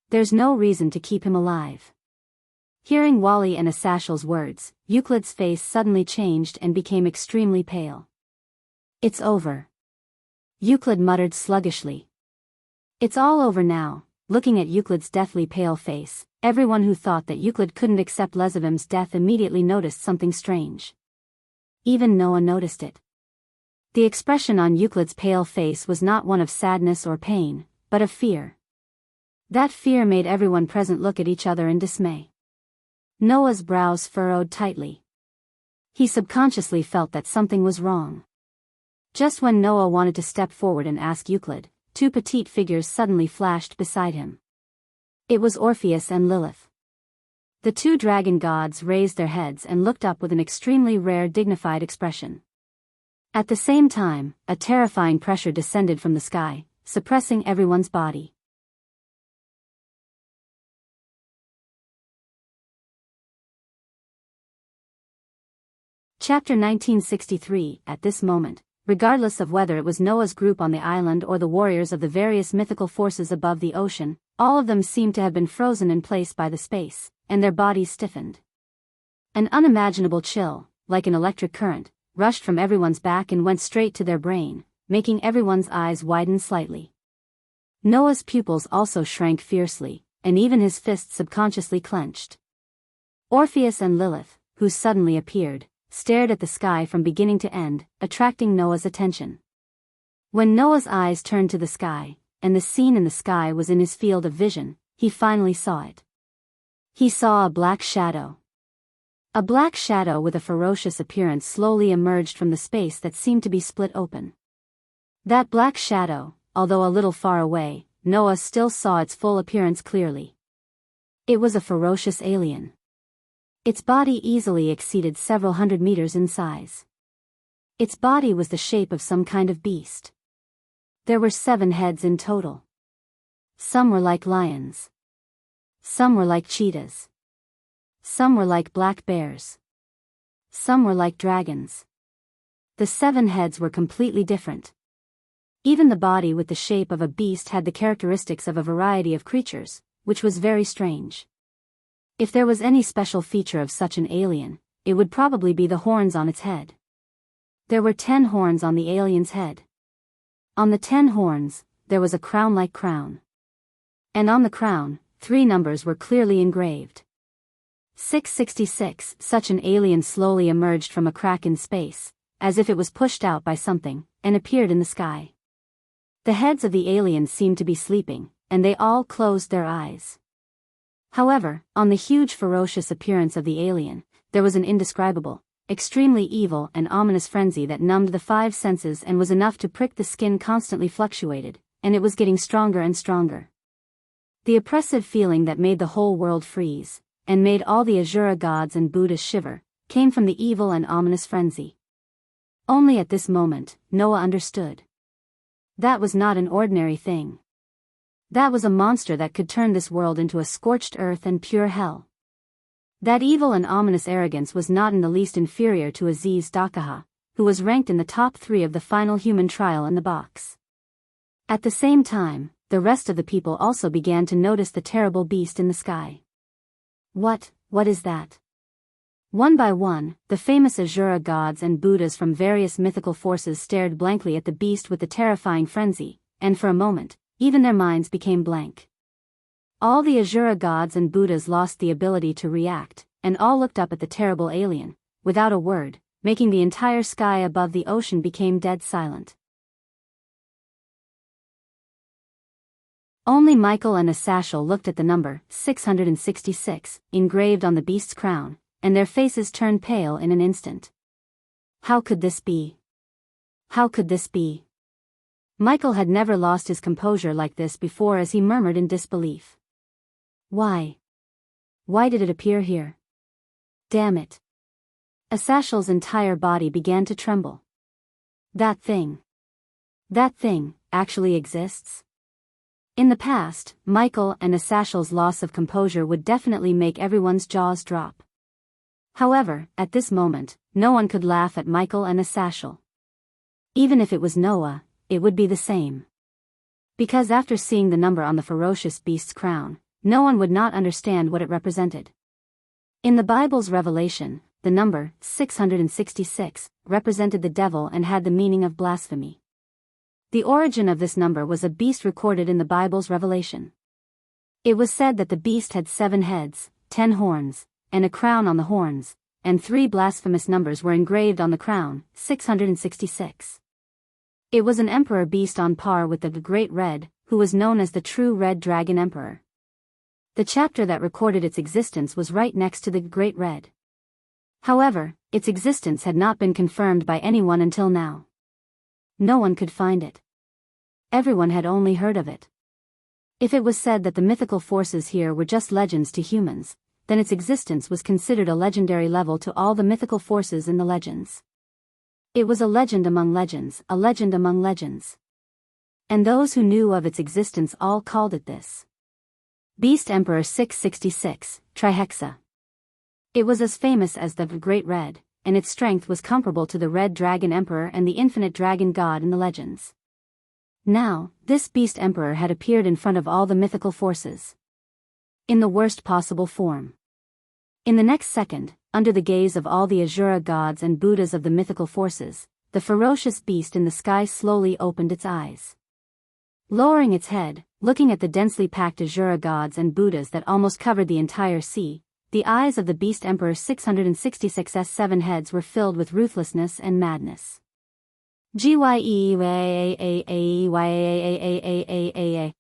There's no reason to keep him alive. Hearing Wally and Asashel's words, Euclid's face suddenly changed and became extremely pale. It's over. Euclid muttered sluggishly. It's all over now. Looking at Euclid's deathly pale face, everyone who thought that Euclid couldn't accept Lezavim's death immediately noticed something strange. Even Noah noticed it. The expression on Euclid's pale face was not one of sadness or pain, but of fear. That fear made everyone present look at each other in dismay. Noah's brows furrowed tightly. He subconsciously felt that something was wrong. Just when Noah wanted to step forward and ask Euclid, 2 petite figures suddenly flashed beside him. It was Orpheus and Lilith. The 2 dragon gods raised their heads and looked up with an extremely rare dignified expression. At the same time, a terrifying pressure descended from the sky, suppressing everyone's body. Chapter 1963. At this moment, regardless of whether it was Noah's group on the island or the warriors of the various mythical forces above the ocean, all of them seemed to have been frozen in place by the space, and their bodies stiffened. An unimaginable chill, like an electric current, rushed from everyone's back and went straight to their brain, making everyone's eyes widen slightly. Noah's pupils also shrank fiercely, and even his fists subconsciously clenched. Orpheus and Lilith, who suddenly appeared, stared at the sky from beginning to end, attracting Noah's attention. When Noah's eyes turned to the sky, and the scene in the sky was in his field of vision, he finally saw it. He saw a black shadow. A black shadow with a ferocious appearance slowly emerged from the space that seemed to be split open. That black shadow, although a little far away, Noah still saw its full appearance clearly. It was a ferocious alien. Its body easily exceeded several hundred meters in size. Its body was the shape of some kind of beast. There were 7 heads in total. Some were like lions. Some were like cheetahs. Some were like black bears. Some were like dragons. The 7 heads were completely different. Even the body with the shape of a beast had the characteristics of a variety of creatures, which was very strange. If there was any special feature of such an alien, it would probably be the horns on its head. There were 10 horns on the alien's head. On the 10 horns, there was a crown-like crown. And on the crown, 3 numbers were clearly engraved. 666. Such an alien slowly emerged from a crack in space, as if it was pushed out by something, and appeared in the sky. The heads of the aliens seemed to be sleeping, and they all closed their eyes. However, on the huge ferocious appearance of the alien, there was an indescribable, extremely evil and ominous frenzy that numbed the 5 senses and was enough to prick the skin. Constantly fluctuated, and it was getting stronger and stronger. The oppressive feeling that made the whole world freeze, and made all the Asura gods and Buddhas shiver, came from the evil and ominous frenzy. Only at this moment, Noah understood. That was not an ordinary thing. That was a monster that could turn this world into a scorched earth and pure hell. That evil and ominous arrogance was not in the least inferior to Aziz Dakaha, who was ranked in the top 3 of the final human trial in the box. At the same time, the rest of the people also began to notice the terrible beast in the sky. What is that? One by one, the famous Asura gods and Buddhas from various mythical forces stared blankly at the beast with the terrifying frenzy, and for a moment, even their minds became blank. All the Asura gods and Buddhas lost the ability to react, and all looked up at the terrible alien, without a word, making the entire sky above the ocean became dead silent. Only Michael and Asashel looked at the number 666 engraved on the beast's crown, and their faces turned pale in an instant. How could this be? How could this be? Michael had never lost his composure like this before as he murmured in disbelief. Why? Why did it appear here? Damn it. Asashel's entire body began to tremble. That thing actually exists? In the past, Michael and Asashel's loss of composure would definitely make everyone's jaws drop. However, at this moment, no one could laugh at Michael and Asashel. Even if it was Noah, it would be the same. Because after seeing the number on the ferocious beast's crown, no one would not understand what it represented. In the Bible's revelation, the number 666 represented the devil and had the meaning of blasphemy. The origin of this number was a beast recorded in the Bible's revelation. It was said that the beast had 7 heads, 10 horns, and a crown on the horns, and 3 blasphemous numbers were engraved on the crown, 666. It was an emperor beast on par with the Great Red, who was known as the true Red Dragon Emperor. The chapter that recorded its existence was right next to the Great Red. However, its existence had not been confirmed by anyone until now. No one could find it. Everyone had only heard of it. If it was said that the mythical forces here were just legends to humans, then its existence was considered a legendary level to all the mythical forces in the legends. It was a legend among legends, a legend among legends. And those who knew of its existence all called it this. Beast Emperor 666, Trihexa. It was as famous as the Great Red, and its strength was comparable to the Red Dragon Emperor and the Infinite Dragon God in the legends. Now, this Beast Emperor had appeared in front of all the mythical forces. In the worst possible form. In the next second, under the gaze of all the Asura gods and Buddhas of the mythical forces, the ferocious beast in the sky slowly opened its eyes. Lowering its head, looking at the densely packed Asura gods and Buddhas that almost covered the entire sea, the eyes of the Beast Emperor 666's 7 heads were filled with ruthlessness and madness.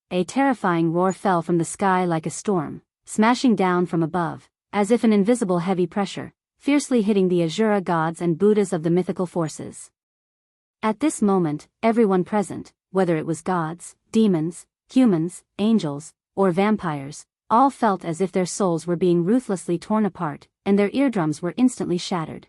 A terrifying roar fell from the sky like a storm, smashing down from above, as if an invisible heavy pressure, fiercely hitting the Asura gods and Buddhas of the mythical forces. At this moment, everyone present, whether it was gods, demons, humans, angels, or vampires, all felt as if their souls were being ruthlessly torn apart, and their eardrums were instantly shattered.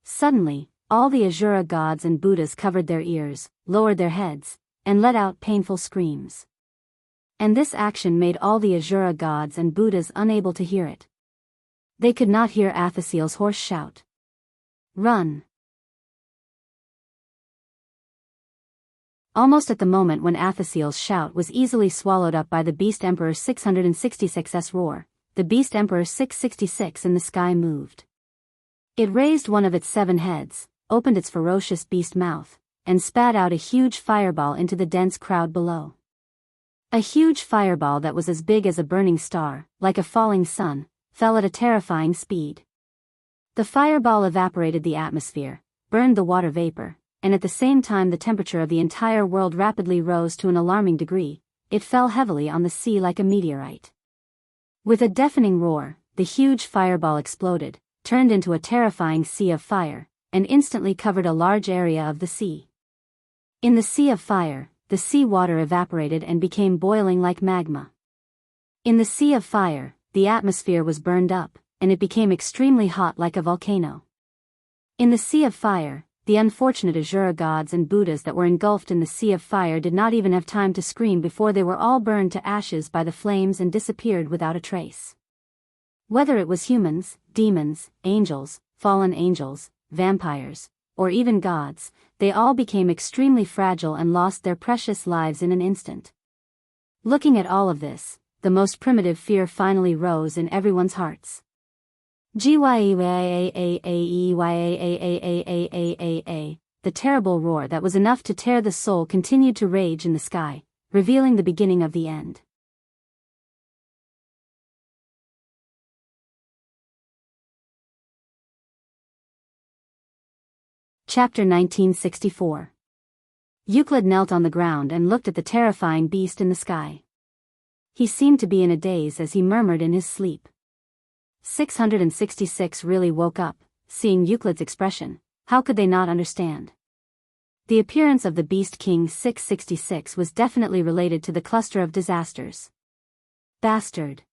Suddenly, all the Asura gods and Buddhas covered their ears, lowered their heads, and let out painful screams. And this action made all the Asura gods and Buddhas unable to hear it. They could not hear Athaseel's hoarse shout. "Run!" Almost at the moment when Athaseel's shout was easily swallowed up by the Beast Emperor 666's roar, the Beast Emperor 666 in the sky moved. It raised one of its 7 heads, opened its ferocious beast mouth, and spat out a huge fireball into the dense crowd below. A huge fireball that was as big as a burning star, like a falling sun, fell at a terrifying speed. The fireball evaporated the atmosphere, burned the water vapor, and at the same time the temperature of the entire world rapidly rose to an alarming degree. It fell heavily on the sea like a meteorite. With a deafening roar, the huge fireball exploded, turned into a terrifying sea of fire, and instantly covered a large area of the sea. In the sea of fire, the sea water evaporated and became boiling like magma. In the sea of fire, the atmosphere was burned up, and it became extremely hot like a volcano. In the sea of fire, the unfortunate Asura gods and Buddhas that were engulfed in the sea of fire did not even have time to scream before they were all burned to ashes by the flames and disappeared without a trace. Whether it was humans, demons, angels, fallen angels, vampires, or even gods, they all became extremely fragile and lost their precious lives in an instant. Looking at all of this, the most primitive fear finally rose in everyone's hearts. The terrible roar that was enough to tear the soul continued to rage in the sky, revealing the beginning of the end. Chapter 1964. Euclid knelt on the ground and looked at the terrifying beast in the sky. He seemed to be in a daze as he murmured in his sleep. 666 really woke up, seeing Euclid's expression. How could they not understand? The appearance of the Beast King 666 was definitely related to the cluster of disasters. Bastard!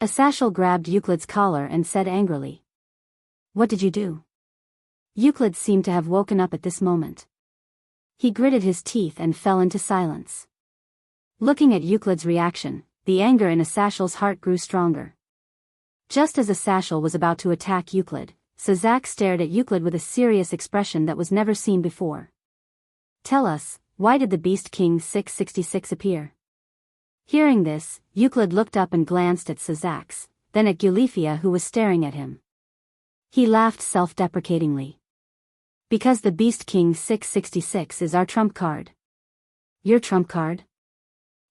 Asashel grabbed Euclid's collar and said angrily. "What did you do?" Euclid seemed to have woken up at this moment. He gritted his teeth and fell into silence. Looking at Euclid's reaction, the anger in Asashel's heart grew stronger. Just as Asashel was about to attack Euclid, Sazak stared at Euclid with a serious expression that was never seen before. "Tell us, why did the Beast King 666 appear?" Hearing this, Euclid looked up and glanced at Sazak, then at Gulifia who was staring at him. He laughed self-deprecatingly. "Because the Beast King 666 is our trump card." "Your trump card?"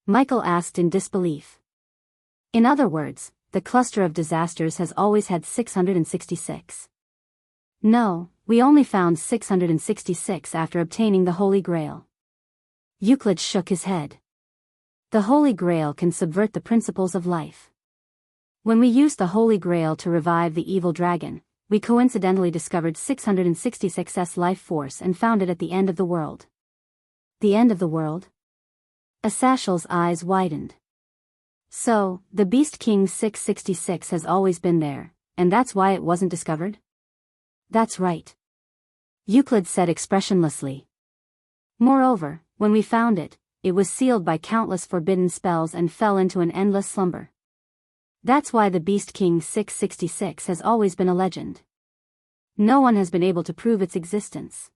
Michael asked in disbelief. "In other words, the cluster of disasters has always had 666. "No, we only found 666 after obtaining the Holy Grail." Euclid shook his head. "The Holy Grail can subvert the principles of life. When we used the Holy Grail to revive the evil dragon, we coincidentally discovered 666's life force and found it at the end of the world." "The end of the world?" Asashel's eyes widened. "So, the Beast King 666 has always been there, and that's why it wasn't discovered?" "That's right," Euclid said expressionlessly. "Moreover, when we found it, it was sealed by countless forbidden spells and fell into an endless slumber. That's why the Beast King 666 has always been a legend. No one has been able to prove its existence.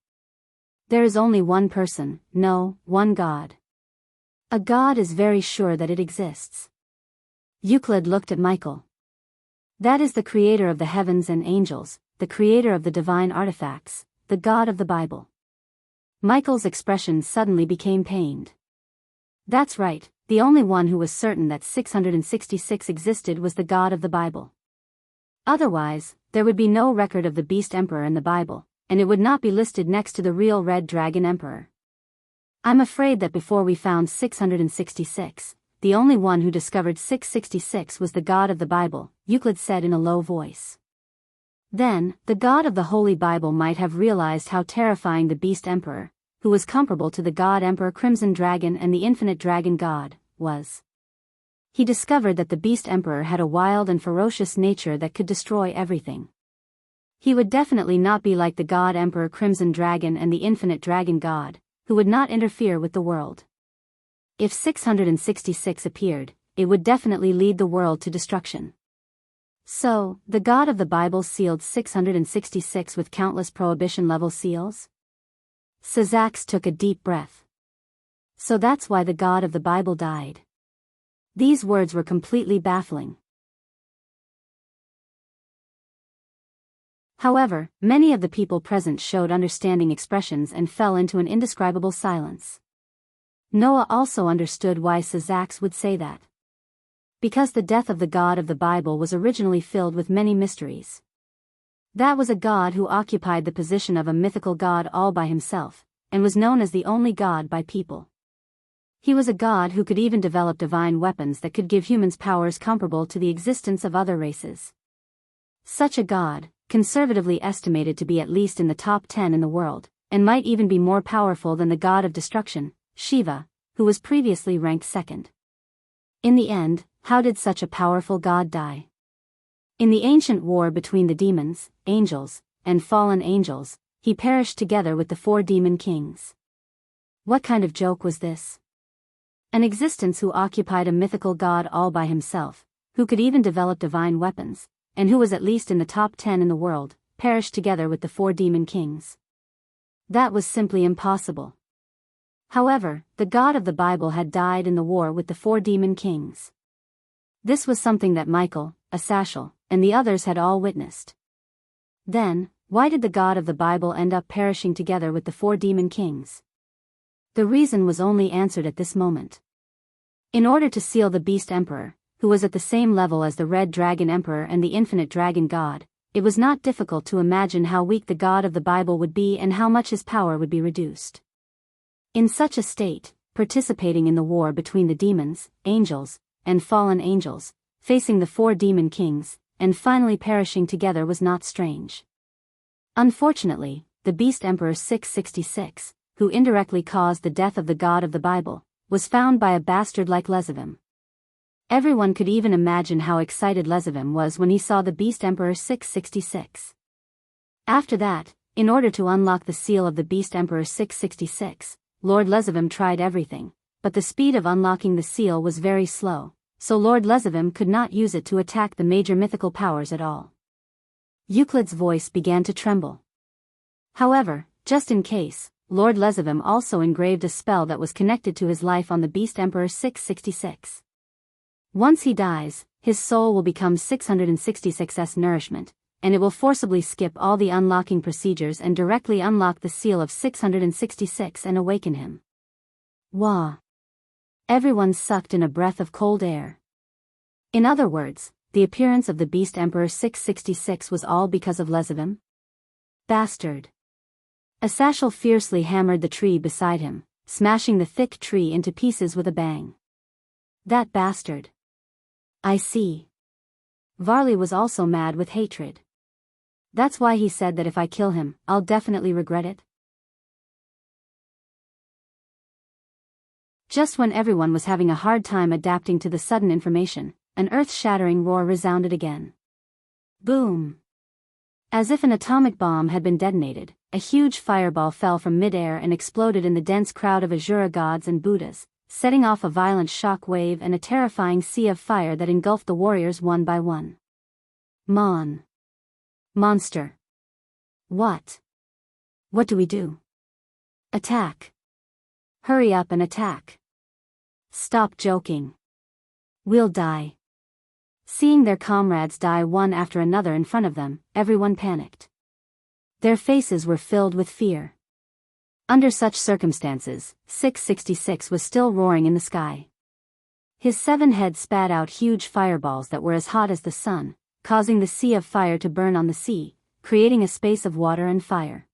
There is only one person, no, one God. A God is very sure that it exists. Euclid looked at Michael. That is the creator of the heavens and angels, the creator of the divine artifacts, the God of the Bible. Michael's expression suddenly became pained. That's right, the only one who was certain that 666 existed was the God of the Bible. Otherwise, there would be no record of the Beast Emperor in the Bible, and it would not be listed next to the real Red Dragon Emperor. I'm afraid that before we found 666, the only one who discovered 666 was the God of the Bible, Euclid said in a low voice. Then, the God of the Holy Bible might have realized how terrifying the Beast Emperor, who was comparable to the God Emperor Crimson Dragon and the Infinite Dragon God, was. He discovered that the Beast Emperor had a wild and ferocious nature that could destroy everything. He would definitely not be like the God Emperor Crimson Dragon and the Infinite Dragon God, who would not interfere with the world. If 666 appeared, it would definitely lead the world to destruction. So, the God of the Bible sealed 666 with countless prohibition-level seals? Sazax took a deep breath. So that's why the God of the Bible died. These words were completely baffling. However, many of the people present showed understanding expressions and fell into an indescribable silence. Noah also understood why Sazax would say that. Because the death of the God of the Bible was originally filled with many mysteries. That was a God who occupied the position of a mythical God all by himself, and was known as the only God by people. He was a God who could even develop divine weapons that could give humans powers comparable to the existence of other races. Such a God, conservatively estimated to be at least in the top 10 in the world, and might even be more powerful than the God of destruction, Shiva, who was previously ranked second. In the end, how did such a powerful God die? In the ancient war between the demons, angels, and fallen angels, he perished together with the 4 demon kings. What kind of joke was this? An existence who occupied a mythical God all by himself, who could even develop divine weapons, and who was at least in the top 10 in the world, perished together with the 4 demon kings. That was simply impossible. However, the God of the Bible had died in the war with the 4 demon kings. This was something that Michael, Asashel, and the others had all witnessed. Then, why did the God of the Bible end up perishing together with the 4 demon kings? The reason was only answered at this moment. In order to seal the Beast Emperor, who was at the same level as the Red Dragon Emperor and the Infinite Dragon God, it was not difficult to imagine how weak the God of the Bible would be and how much his power would be reduced. In such a state, participating in the war between the demons, angels, and fallen angels, facing the 4 demon kings, and finally perishing together was not strange. Unfortunately, the Beast Emperor 666, who indirectly caused the death of the God of the Bible, was found by a bastard like Lezavim. Everyone could even imagine how excited Lezavim was when he saw the Beast Emperor 666. After that, in order to unlock the seal of the Beast Emperor 666, Lord Lezavim tried everything, but the speed of unlocking the seal was very slow, so Lord Lezavim could not use it to attack the major mythical powers at all. Euclid's voice began to tremble. However, just in case, Lord Lezavim also engraved a spell that was connected to his life on the Beast Emperor 666. Once he dies, his soul will become 666's nourishment, and it will forcibly skip all the unlocking procedures and directly unlock the seal of 666 and awaken him. Wah! Everyone sucked in a breath of cold air. In other words, the appearance of the Beast Emperor 666 was all because of Lezavim? Bastard! Asashel fiercely hammered the tree beside him, smashing the thick tree into pieces with a bang. That bastard! I see. Varley was also mad with hatred. That's why he said that if I kill him, I'll definitely regret it. Just when everyone was having a hard time adapting to the sudden information, an earth-shattering roar resounded again. Boom! As if an atomic bomb had been detonated, a huge fireball fell from mid-air and exploded in the dense crowd of Asura gods and Buddhas, setting off a violent shock wave and a terrifying sea of fire that engulfed the warriors one by one. Monster. What? What do we do? Attack. Hurry up and attack. Stop joking. We'll die. Seeing their comrades die one after another in front of them, everyone panicked. Their faces were filled with fear. Under such circumstances, 666 was still roaring in the sky. His 7 heads spat out huge fireballs that were as hot as the sun, causing the sea of fire to burn on the sea, creating a space of water and fire.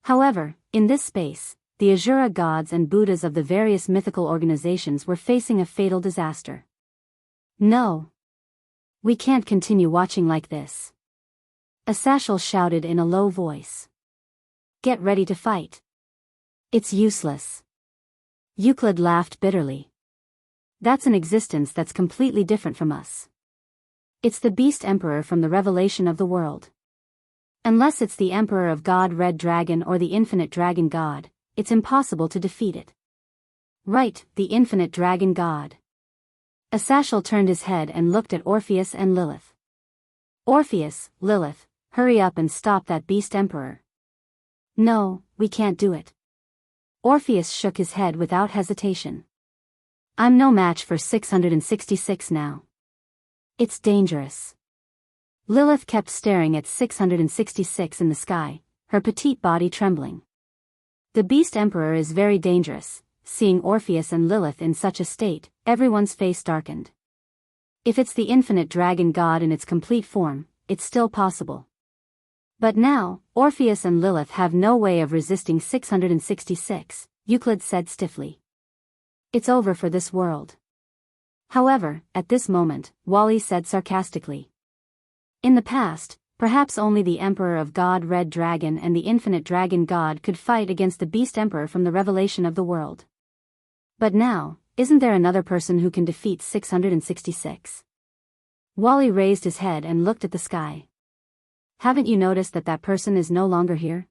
However, in this space, the Asura gods and Buddhas of the various mythical organizations were facing a fatal disaster. No. We can't continue watching like this. Asashel shouted in a low voice. Get ready to fight. It's useless. Euclid laughed bitterly. That's an existence that's completely different from us. It's the Beast Emperor from the Revelation of the World. Unless it's the Emperor of God Red Dragon or the Infinite Dragon God, it's impossible to defeat it. Right, the Infinite Dragon God. Asashel turned his head and looked at Orpheus and Lilith. Orpheus, Lilith, hurry up and stop that Beast Emperor. No, we can't do it. Orpheus shook his head without hesitation. I'm no match for 666 now. It's dangerous. Lilith kept staring at 666 in the sky, her petite body trembling. The Beast Emperor is very dangerous. Seeing Orpheus and Lilith in such a state, everyone's face darkened. If it's the Infinite Dragon God in its complete form, it's still possible. But now, Orpheus and Lilith have no way of resisting 666, Euclid said stiffly. It's over for this world. However, at this moment, Wally said sarcastically. In the past, perhaps only the Emperor of God Red Dragon and the Infinite Dragon God could fight against the Beast Emperor from the Revelation of the World. But now, isn't there another person who can defeat 666? Wally raised his head and looked at the sky. Haven't you noticed that that person is no longer here?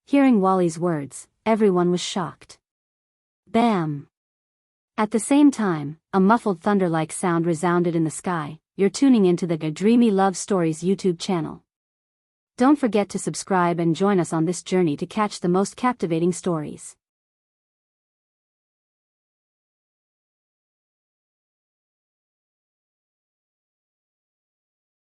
Hearing Wally's words, everyone was shocked. Bam! At the same time, a muffled thunder-like sound resounded in the sky. You're tuning into the Dreamy Love Stories YouTube channel. Don't forget to subscribe and join us on this journey to catch the most captivating stories.